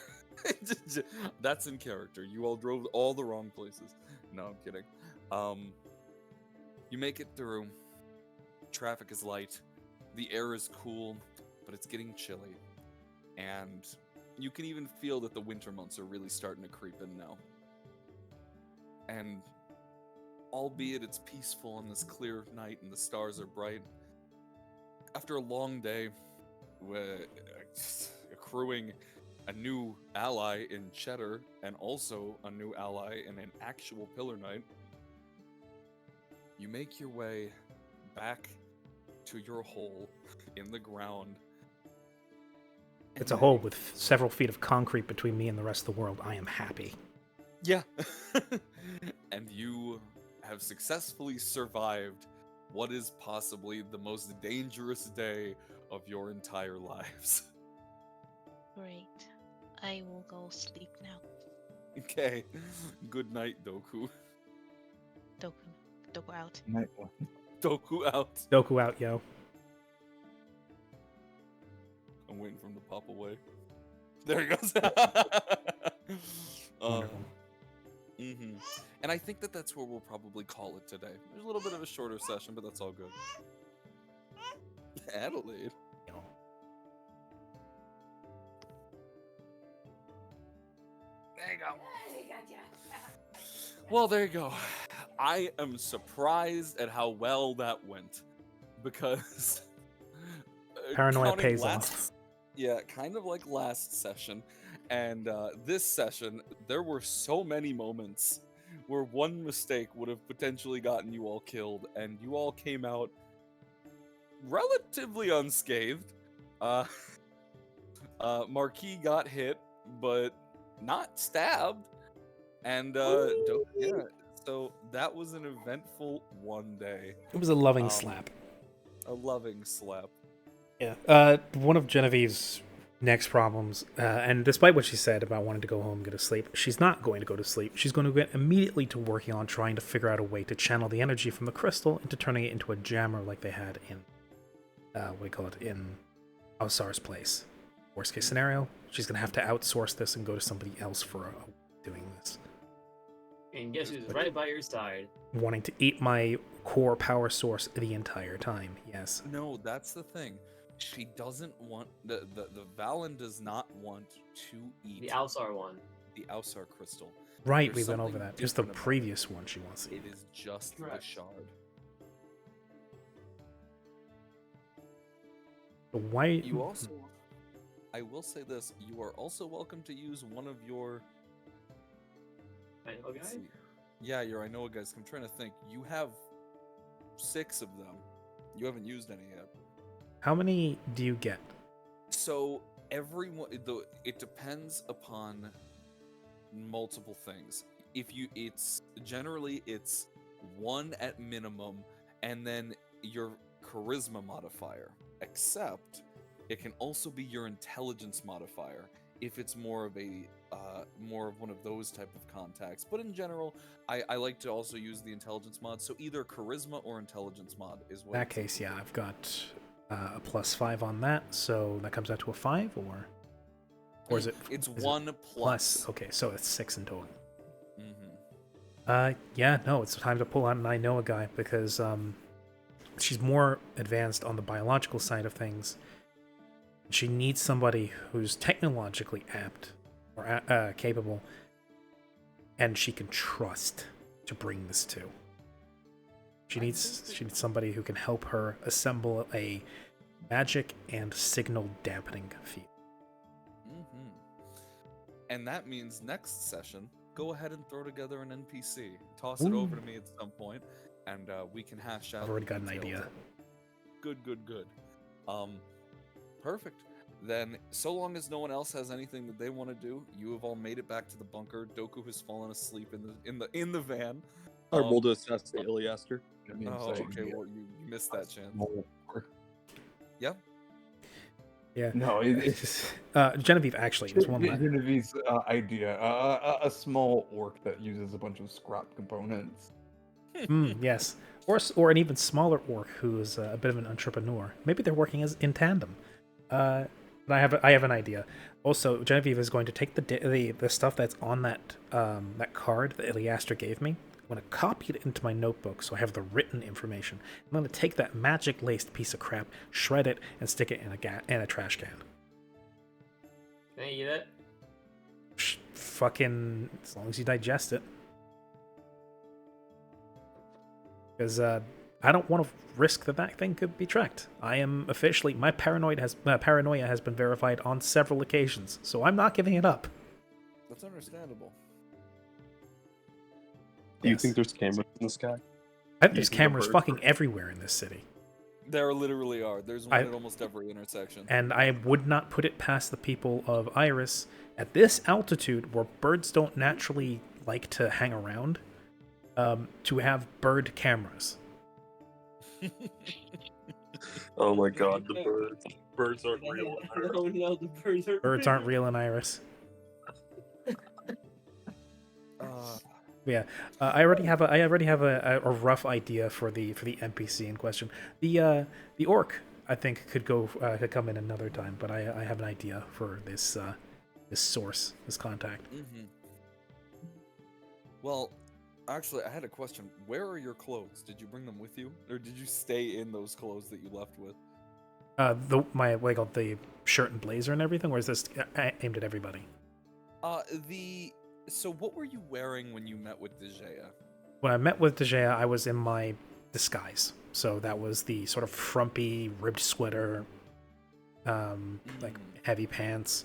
That's in character. You all drove all the wrong places. No, I'm kidding. You make it through. Traffic is light. The air is cool, but it's getting chilly. And you can even feel that the winter months are really starting to creep in now. And albeit it's peaceful on this clear night and the stars are bright, after a long day, accruing a new ally in Cheddar and also a new ally in an actual Pillar Knight, you make your way back to your hole in the ground. It's a hole with several feet of concrete between me and the rest of the world. I am happy. Yeah. And you have successfully survived what is possibly the most dangerous day of your entire lives. Great. I will go sleep now. Okay. Good night, Doku. Doku out. Night one. Doku out. Doku out, yo. I'm waiting for him to pop away. There he goes. Wonderful. And I think that's where we'll probably call it today. There's a little bit of a shorter session, but that's all good. Adelaide. There you go. Well, there you go. I am surprised at how well that went, because Paranoia counting pays last- off. Yeah, kind of like last session. And this session, there were so many moments where one mistake would have potentially gotten you all killed, and you all came out relatively unscathed. Marquis got hit, but not stabbed. And yeah, so that was an eventful one day. It was a loving slap. A loving slap. Yeah. One of Genevieve's next problems, and despite what she said about wanting to go home and go to sleep, she's not going to go to sleep. She's going to get immediately to working on trying to figure out a way to channel the energy from the crystal into turning it into a jammer like they had in, in Osar's place. Worst case scenario, she's going to have to outsource this and go to somebody else for doing this. And guess who's right by your side? Wanting to eat my core power source the entire time, yes. No, that's the thing. She doesn't want the Valen does not want to eat The Alsar one. The Alsar crystal. Right, There's we went over something that. Just the different about previous one she wants to it. eat. It is just Correct. the shard. Why You also, I will say this: you are also welcome to use one of your. I know, guys. Yeah, I know, guys. I'm trying to think. You have 6 of them. You haven't used any yet. How many do you get? So everyone, it depends upon multiple things. It's generally 1 at minimum, and then your charisma modifier. Except, it can also be your intelligence modifier if it's more of one of those type of contacts. But in general, I like to also use the intelligence mod. So either charisma or intelligence mod is what. In that case, yeah, I've got a +5 on that, so that comes out to a 5, or Or is it? It's is it 1 plus. Okay, so it's 6 in total. Mm-hmm. Yeah, no, it's time to pull out an I know a guy because she's more advanced on the biological side of things. She needs somebody who's technologically apt or capable, and she can trust to bring this to. She needs somebody who can help her assemble a magic and signal dampening field. Mm-hmm. And that means next session, go ahead and throw together an NPC. Toss it over to me at some point, and we can hash out. I've already the got an details idea. of it. Good. Perfect. Then, so long as no one else has anything that they want to do, you have all made it back to the bunker. Doku has fallen asleep in the van. I rolled to assassinate Iliaster. Oh, okay. Well, you missed that chance. Yep. Yeah. No, it's Genevieve actually is one. Genevieve's idea, a small orc that uses a bunch of scrap components. Yes, or an even smaller orc who is a bit of an entrepreneur. Maybe they're working in tandem. I have an idea. Also, Genevieve is going to take the stuff that's on that card that Iliaster gave me. I'm going to copy it into my notebook so I have the written information. I'm going to take that magic-laced piece of crap, shred it, and stick it in a trash can. Can I eat it? Fucking, as long as you digest it. Because I don't want to risk that thing could be tracked. I am officially, my paranoia has been verified on several occasions, so I'm not giving it up. That's understandable. Do you think there's cameras in the sky? There's cameras fucking everywhere in this city. There literally are. There's one at almost every intersection. And I would not put it past the people of Iris, at this altitude where birds don't naturally like to hang around, to have bird cameras. Oh my god, the birds. Birds aren't real. Oh no, the Birds aren't real in Iris. Yeah, I already have a rough idea for the NPC in question. The orc I think could come in another time, but I have an idea for this source, this contact. Mm-hmm. Well, actually, I had a question. Where are your clothes? Did you bring them with you, or did you stay in those clothes that you left with? The shirt and blazer and everything, or is this aimed at everybody? So what were you wearing when you met with Dejea? When I met with Dejea, I was in my disguise. So that was the sort of frumpy, ribbed sweater, like heavy pants,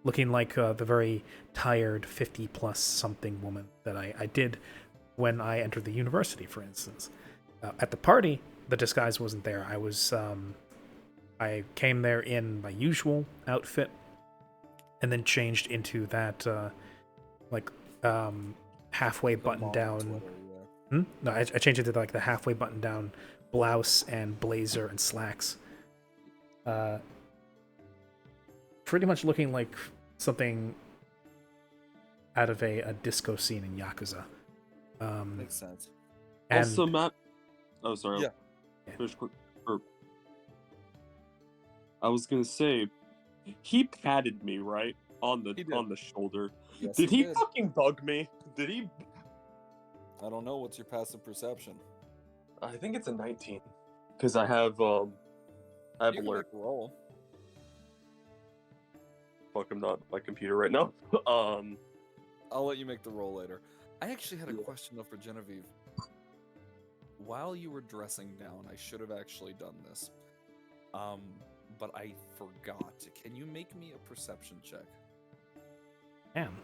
looking like the very tired 50-plus something woman that I did when I entered the university, for instance. At the party, the disguise wasn't there. I came there in my usual outfit, and then changed into that halfway button down. Sweater, No, I changed it to like the halfway button down blouse and blazer and slacks. Pretty much looking like something out of a disco scene in Yakuza. Makes sense. Also, Matt. Oh, sorry. Yeah. Finish quick. I was gonna say, he patted me right on the shoulder. Yes, did he did. fucking bug me? Did he? I don't know. What's your passive perception? I think it's a 19, because I have You can alert. make a roll. Fuck, I'm not at my computer right now. I'll let you make the roll later. I actually had a question though for Genevieve. While you were dressing down, I should have actually done this. But I forgot. Can you make me a perception check? Damn.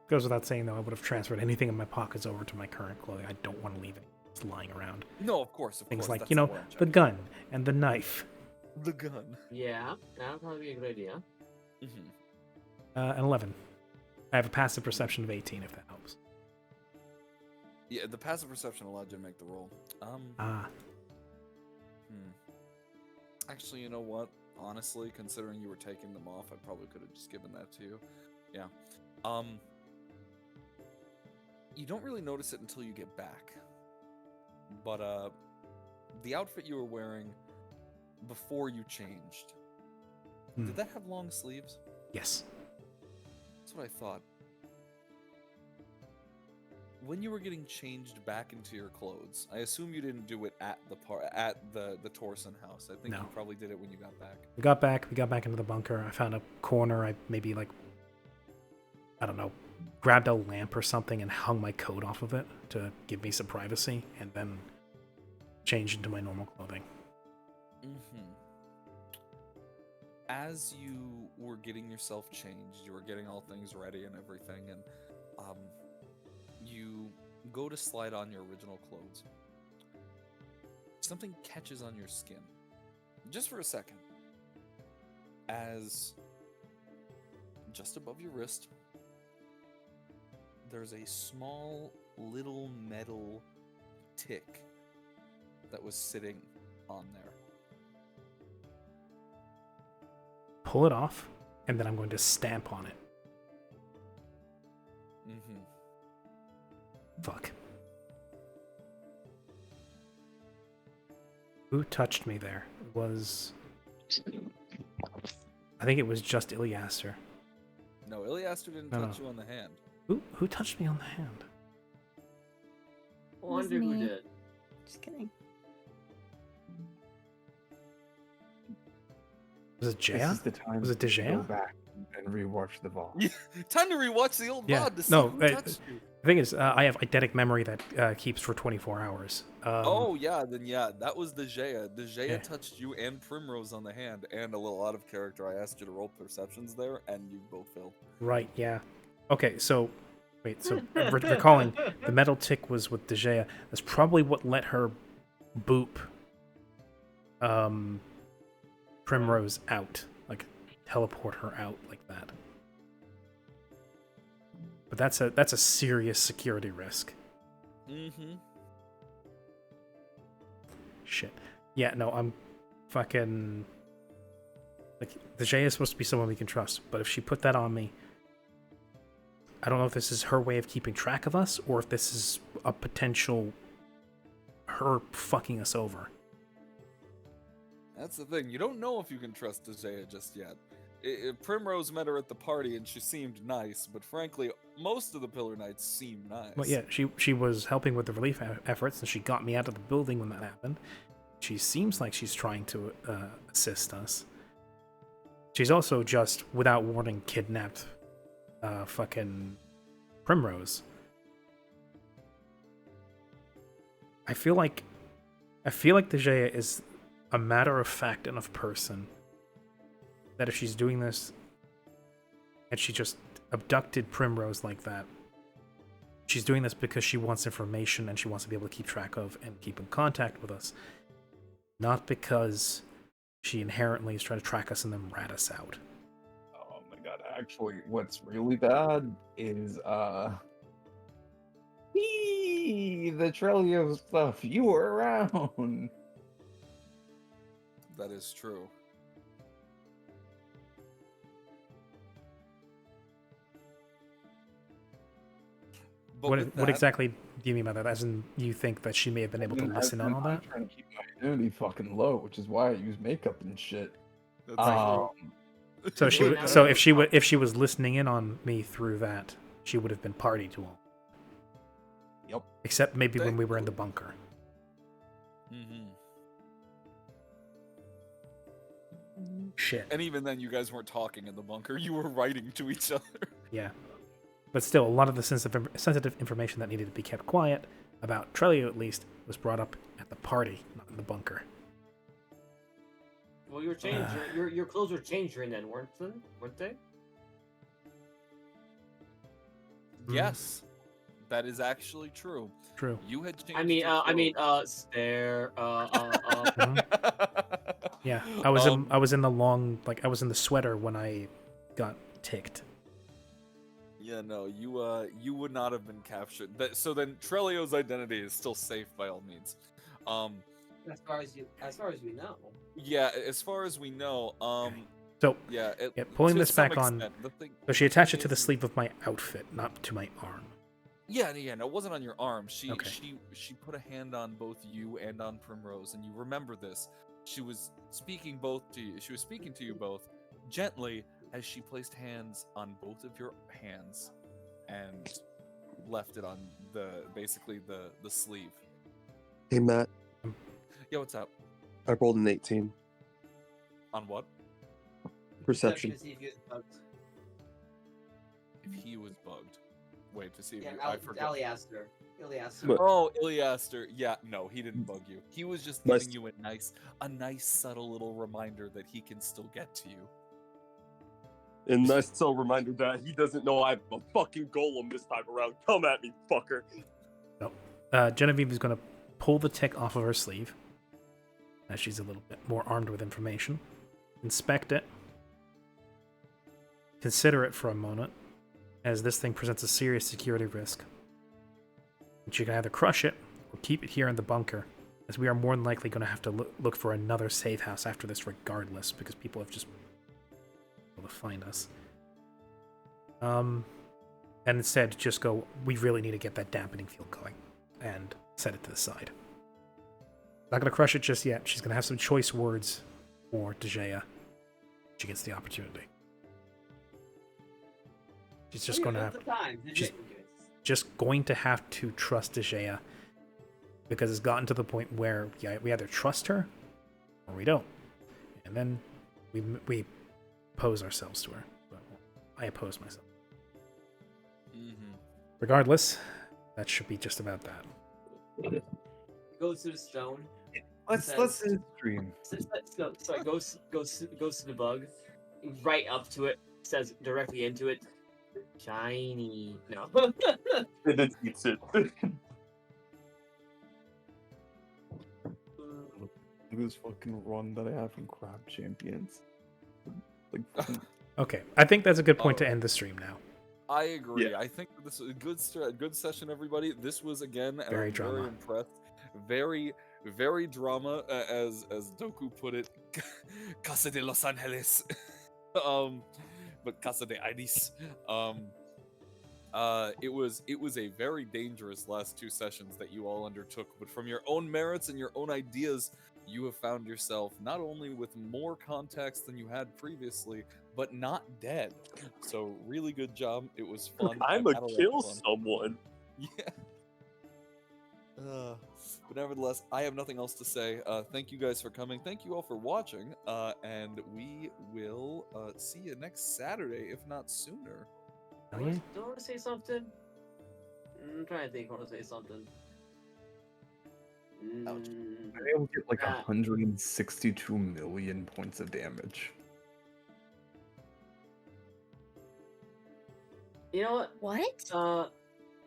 Goes without saying, though, I would have transferred anything in my pockets over to my current clothing. I don't want to leave it just lying around. No, of course. Things like, that's you know, what I'm the checking. gun and the knife. The gun. Yeah, that would probably be a good idea. Mm-hmm. An 11. I have a passive perception of 18, if that helps. Yeah, the passive perception allowed you to make the roll. Actually, you know what? Honestly, considering you were taking them off, I probably could have just given that to you. Yeah. You don't really notice it until you get back. But the outfit you were wearing before you changed. Hmm. Did that have long sleeves? Yes. That's what I thought. When you were getting changed back into your clothes, I assume you didn't do it at the Torsen house. I think No. you probably did it when you got back. We got back into the bunker. I found a corner. I maybe I don't know, grabbed a lamp or something and hung my coat off of it to give me some privacy, and then changed into my normal clothing. Mm-hmm. As you were getting yourself changed, you were getting all things ready and everything, and you go to slide on your original clothes. Something catches on your skin, just for a second, as just above your wrist, there's a small little metal tick that was sitting on there. Pull it off, and then I'm going to stamp on it. Mm-hmm. Fuck. Who touched me there? It was... I think it was just Iliaster. No, Iliaster didn't No, touch no. you on the hand. Who touched me on the hand? I wonder who me. did. Just kidding. Was it This Jaya? is the time Was it to Dejaya? go back and rewatch the VOD. Yeah, time to rewatch the old Yeah, VOD to see no, who touched you. The thing is, I have eidetic memory that keeps for 24 hours. Oh yeah, then yeah, that was the Jaya. The Jaya Yeah. touched you and Primrose on the hand, and a little out of character. I asked you to roll perceptions there, and you both failed. Right, yeah. Okay, so... Wait, so recalling, the metal tick was with Dejaya. That's probably what let her boop Primrose out. Like, teleport her out like that. But that's a serious security risk. Mm-hmm. Shit. Yeah, no, I'm fucking... Like, Dejaya is supposed to be someone we can trust, but if she put that on me... I don't know if this is her way of keeping track of us, or if this is a potential her fucking us over. That's the thing. You don't know if you can trust Jaya just yet. Primrose met her at the party, and she seemed nice, but frankly, most of the Pillar Knights seem nice. Well, yeah, she was helping with the relief efforts, and she got me out of the building when that happened. She seems like she's trying to assist us. She's also just, without warning, kidnapped fucking Primrose. I feel like Dejaya is a matter-of-fact enough person that if she's doing this and she just abducted Primrose like that, she's doing this because she wants information and she wants to be able to keep track of and keep in contact with us, not because she inherently is trying to track us and then rat us out. Oh my god, actually, what's really bad is, the Trelio stuff, you were around! That is true. But What exactly do you mean by that? As in, you think that she may have been able to listen on all that? I'm trying to keep my immunity fucking low, which is why I use makeup and shit. That's true. So if she was listening in on me through that, she would have been party to all. Yep. Except maybe when we were in the bunker. Mm-hmm. Shit. And even then, you guys weren't talking in the bunker. You were writing to each other. Yeah. But still, a lot of the sensitive information that needed to be kept quiet, about Trelio at least, was brought up at the party, not in the bunker. Well, your clothes were changed during then, weren't they? Yes, that is actually true. True. You had changed. Stare. Yeah, I was in the long, I was in the sweater when I got ticked. Yeah, no, you would not have been captured. So then Trelio's identity is still safe by all means. As far as we know. Yeah, as far as we know. So yeah, pulling to this some back on. extent, the thing So she attached it to the sleeve of my outfit, not to my arm. Yeah, no, it wasn't on your arm. She Okay. she put a hand on both you and on Primrose, and you remember this. she was speaking both to you. She was speaking to you both gently as she placed hands on both of your hands and left it on basically the sleeve. Hey Matt, Yeah, what's up? I rolled an 18. On what? Perception. To see if he was bugged. If he was bugged. Wait to see if Yeah, I forgot. Iliaster. Oh, Iliaster. Yeah, no, he didn't bug you. He was just Nice. giving you a nice subtle little reminder that he can still get to you. And nice subtle reminder that he doesn't know I have a fucking golem this time around. Come at me, fucker. No. Genevieve is going to pull the tick off of her sleeve, as she's a little bit more armed with information. Inspect it. Consider it for a moment, as this thing presents a serious security risk. And she can either crush it, or keep it here in the bunker, as we are more than likely going to have to look for another safe house after this regardless, because people have just been able to find us. And instead, just go, we really need to get that dampening field going, and set it to the side. Not going to crush it just yet. She's going to have some choice words for Dejea. She gets the opportunity. She's just going to have... just going to have to trust Dejea, because it's gotten to the point where we either trust her or we don't, and then we oppose ourselves to her. Well, I oppose myself. Mm-hmm. Regardless, that should be just about that. Goes to the stone. Let's stream. Sorry, goes to the bug, right up to it, says directly into it, shiny. No. And then eats it. Look at this fucking run that I have in Crab Champions. Like, Okay, I think that's a good point to end the stream now. I agree. Yeah. I think this was a good session, everybody. This was again, and Very I'm drama. very impressed. Very drama, as Doku put it. Casa de Los Angeles. But Casa de Iris. It was a very dangerous last two sessions that you all undertook, but from your own merits and your own ideas, you have found yourself not only with more context than you had previously, but not dead. So really good job. It was fun. I'm I a had lot of kill fun. someone. Yeah. But nevertheless, I have nothing else to say. Thank you guys for coming. Thank you all for watching. And we will see you next Saturday, if not sooner. Oh, yeah. Do I want to say something? I'm trying to think. I want to say something. I will get like 162 million points of damage. You know what? What?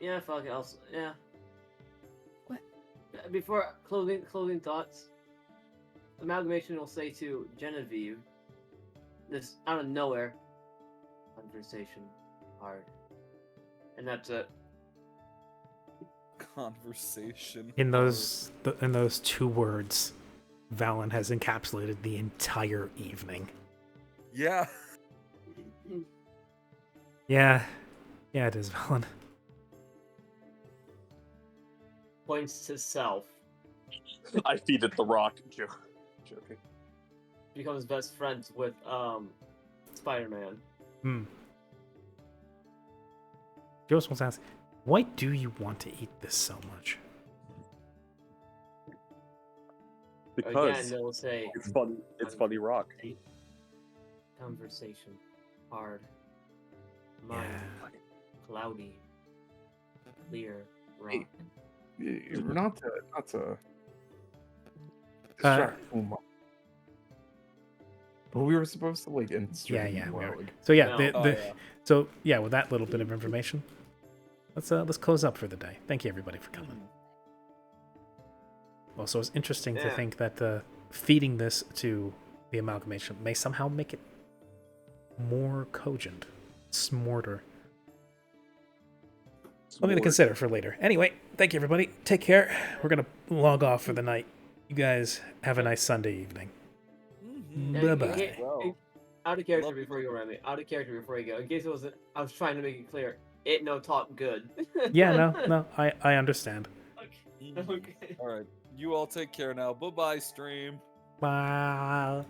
Yeah, fuck it. Yeah. What? Before closing thoughts, Amalgamation will say to Genevieve, this out of nowhere, conversation hard, and that's it. Conversation. In those two words, Valen has encapsulated the entire evening. Yeah. Yeah, it is Valen. Points to self. I feed it the rock. Joking. Becomes best friends with Spider-Man. Joseph wants to ask, why do you want to eat this so much? Because Again, they'll say it's funny. It's funny rock. conversation hard, mind cloudy, clear rock. Not to distract too much. But we were supposed to like end stream. Yeah, we well, are. like, So yeah, No. So yeah, with that little bit of information, let's close up for the day. Thank you everybody for coming. Also, it's interesting to think that feeding this to the amalgamation may somehow make it more cogent, smarter. Something to consider for later. Anyway, thank you everybody. Take care. We're gonna log off for the night. You guys have a nice Sunday evening. Bye bye. Out of character before you go, Remy. Out of character before you go. In case it wasn't, I was trying to make it clear. It no talk good. Yeah, no, I understand. Okay. All right, you all take care now. Bye bye, stream. Bye.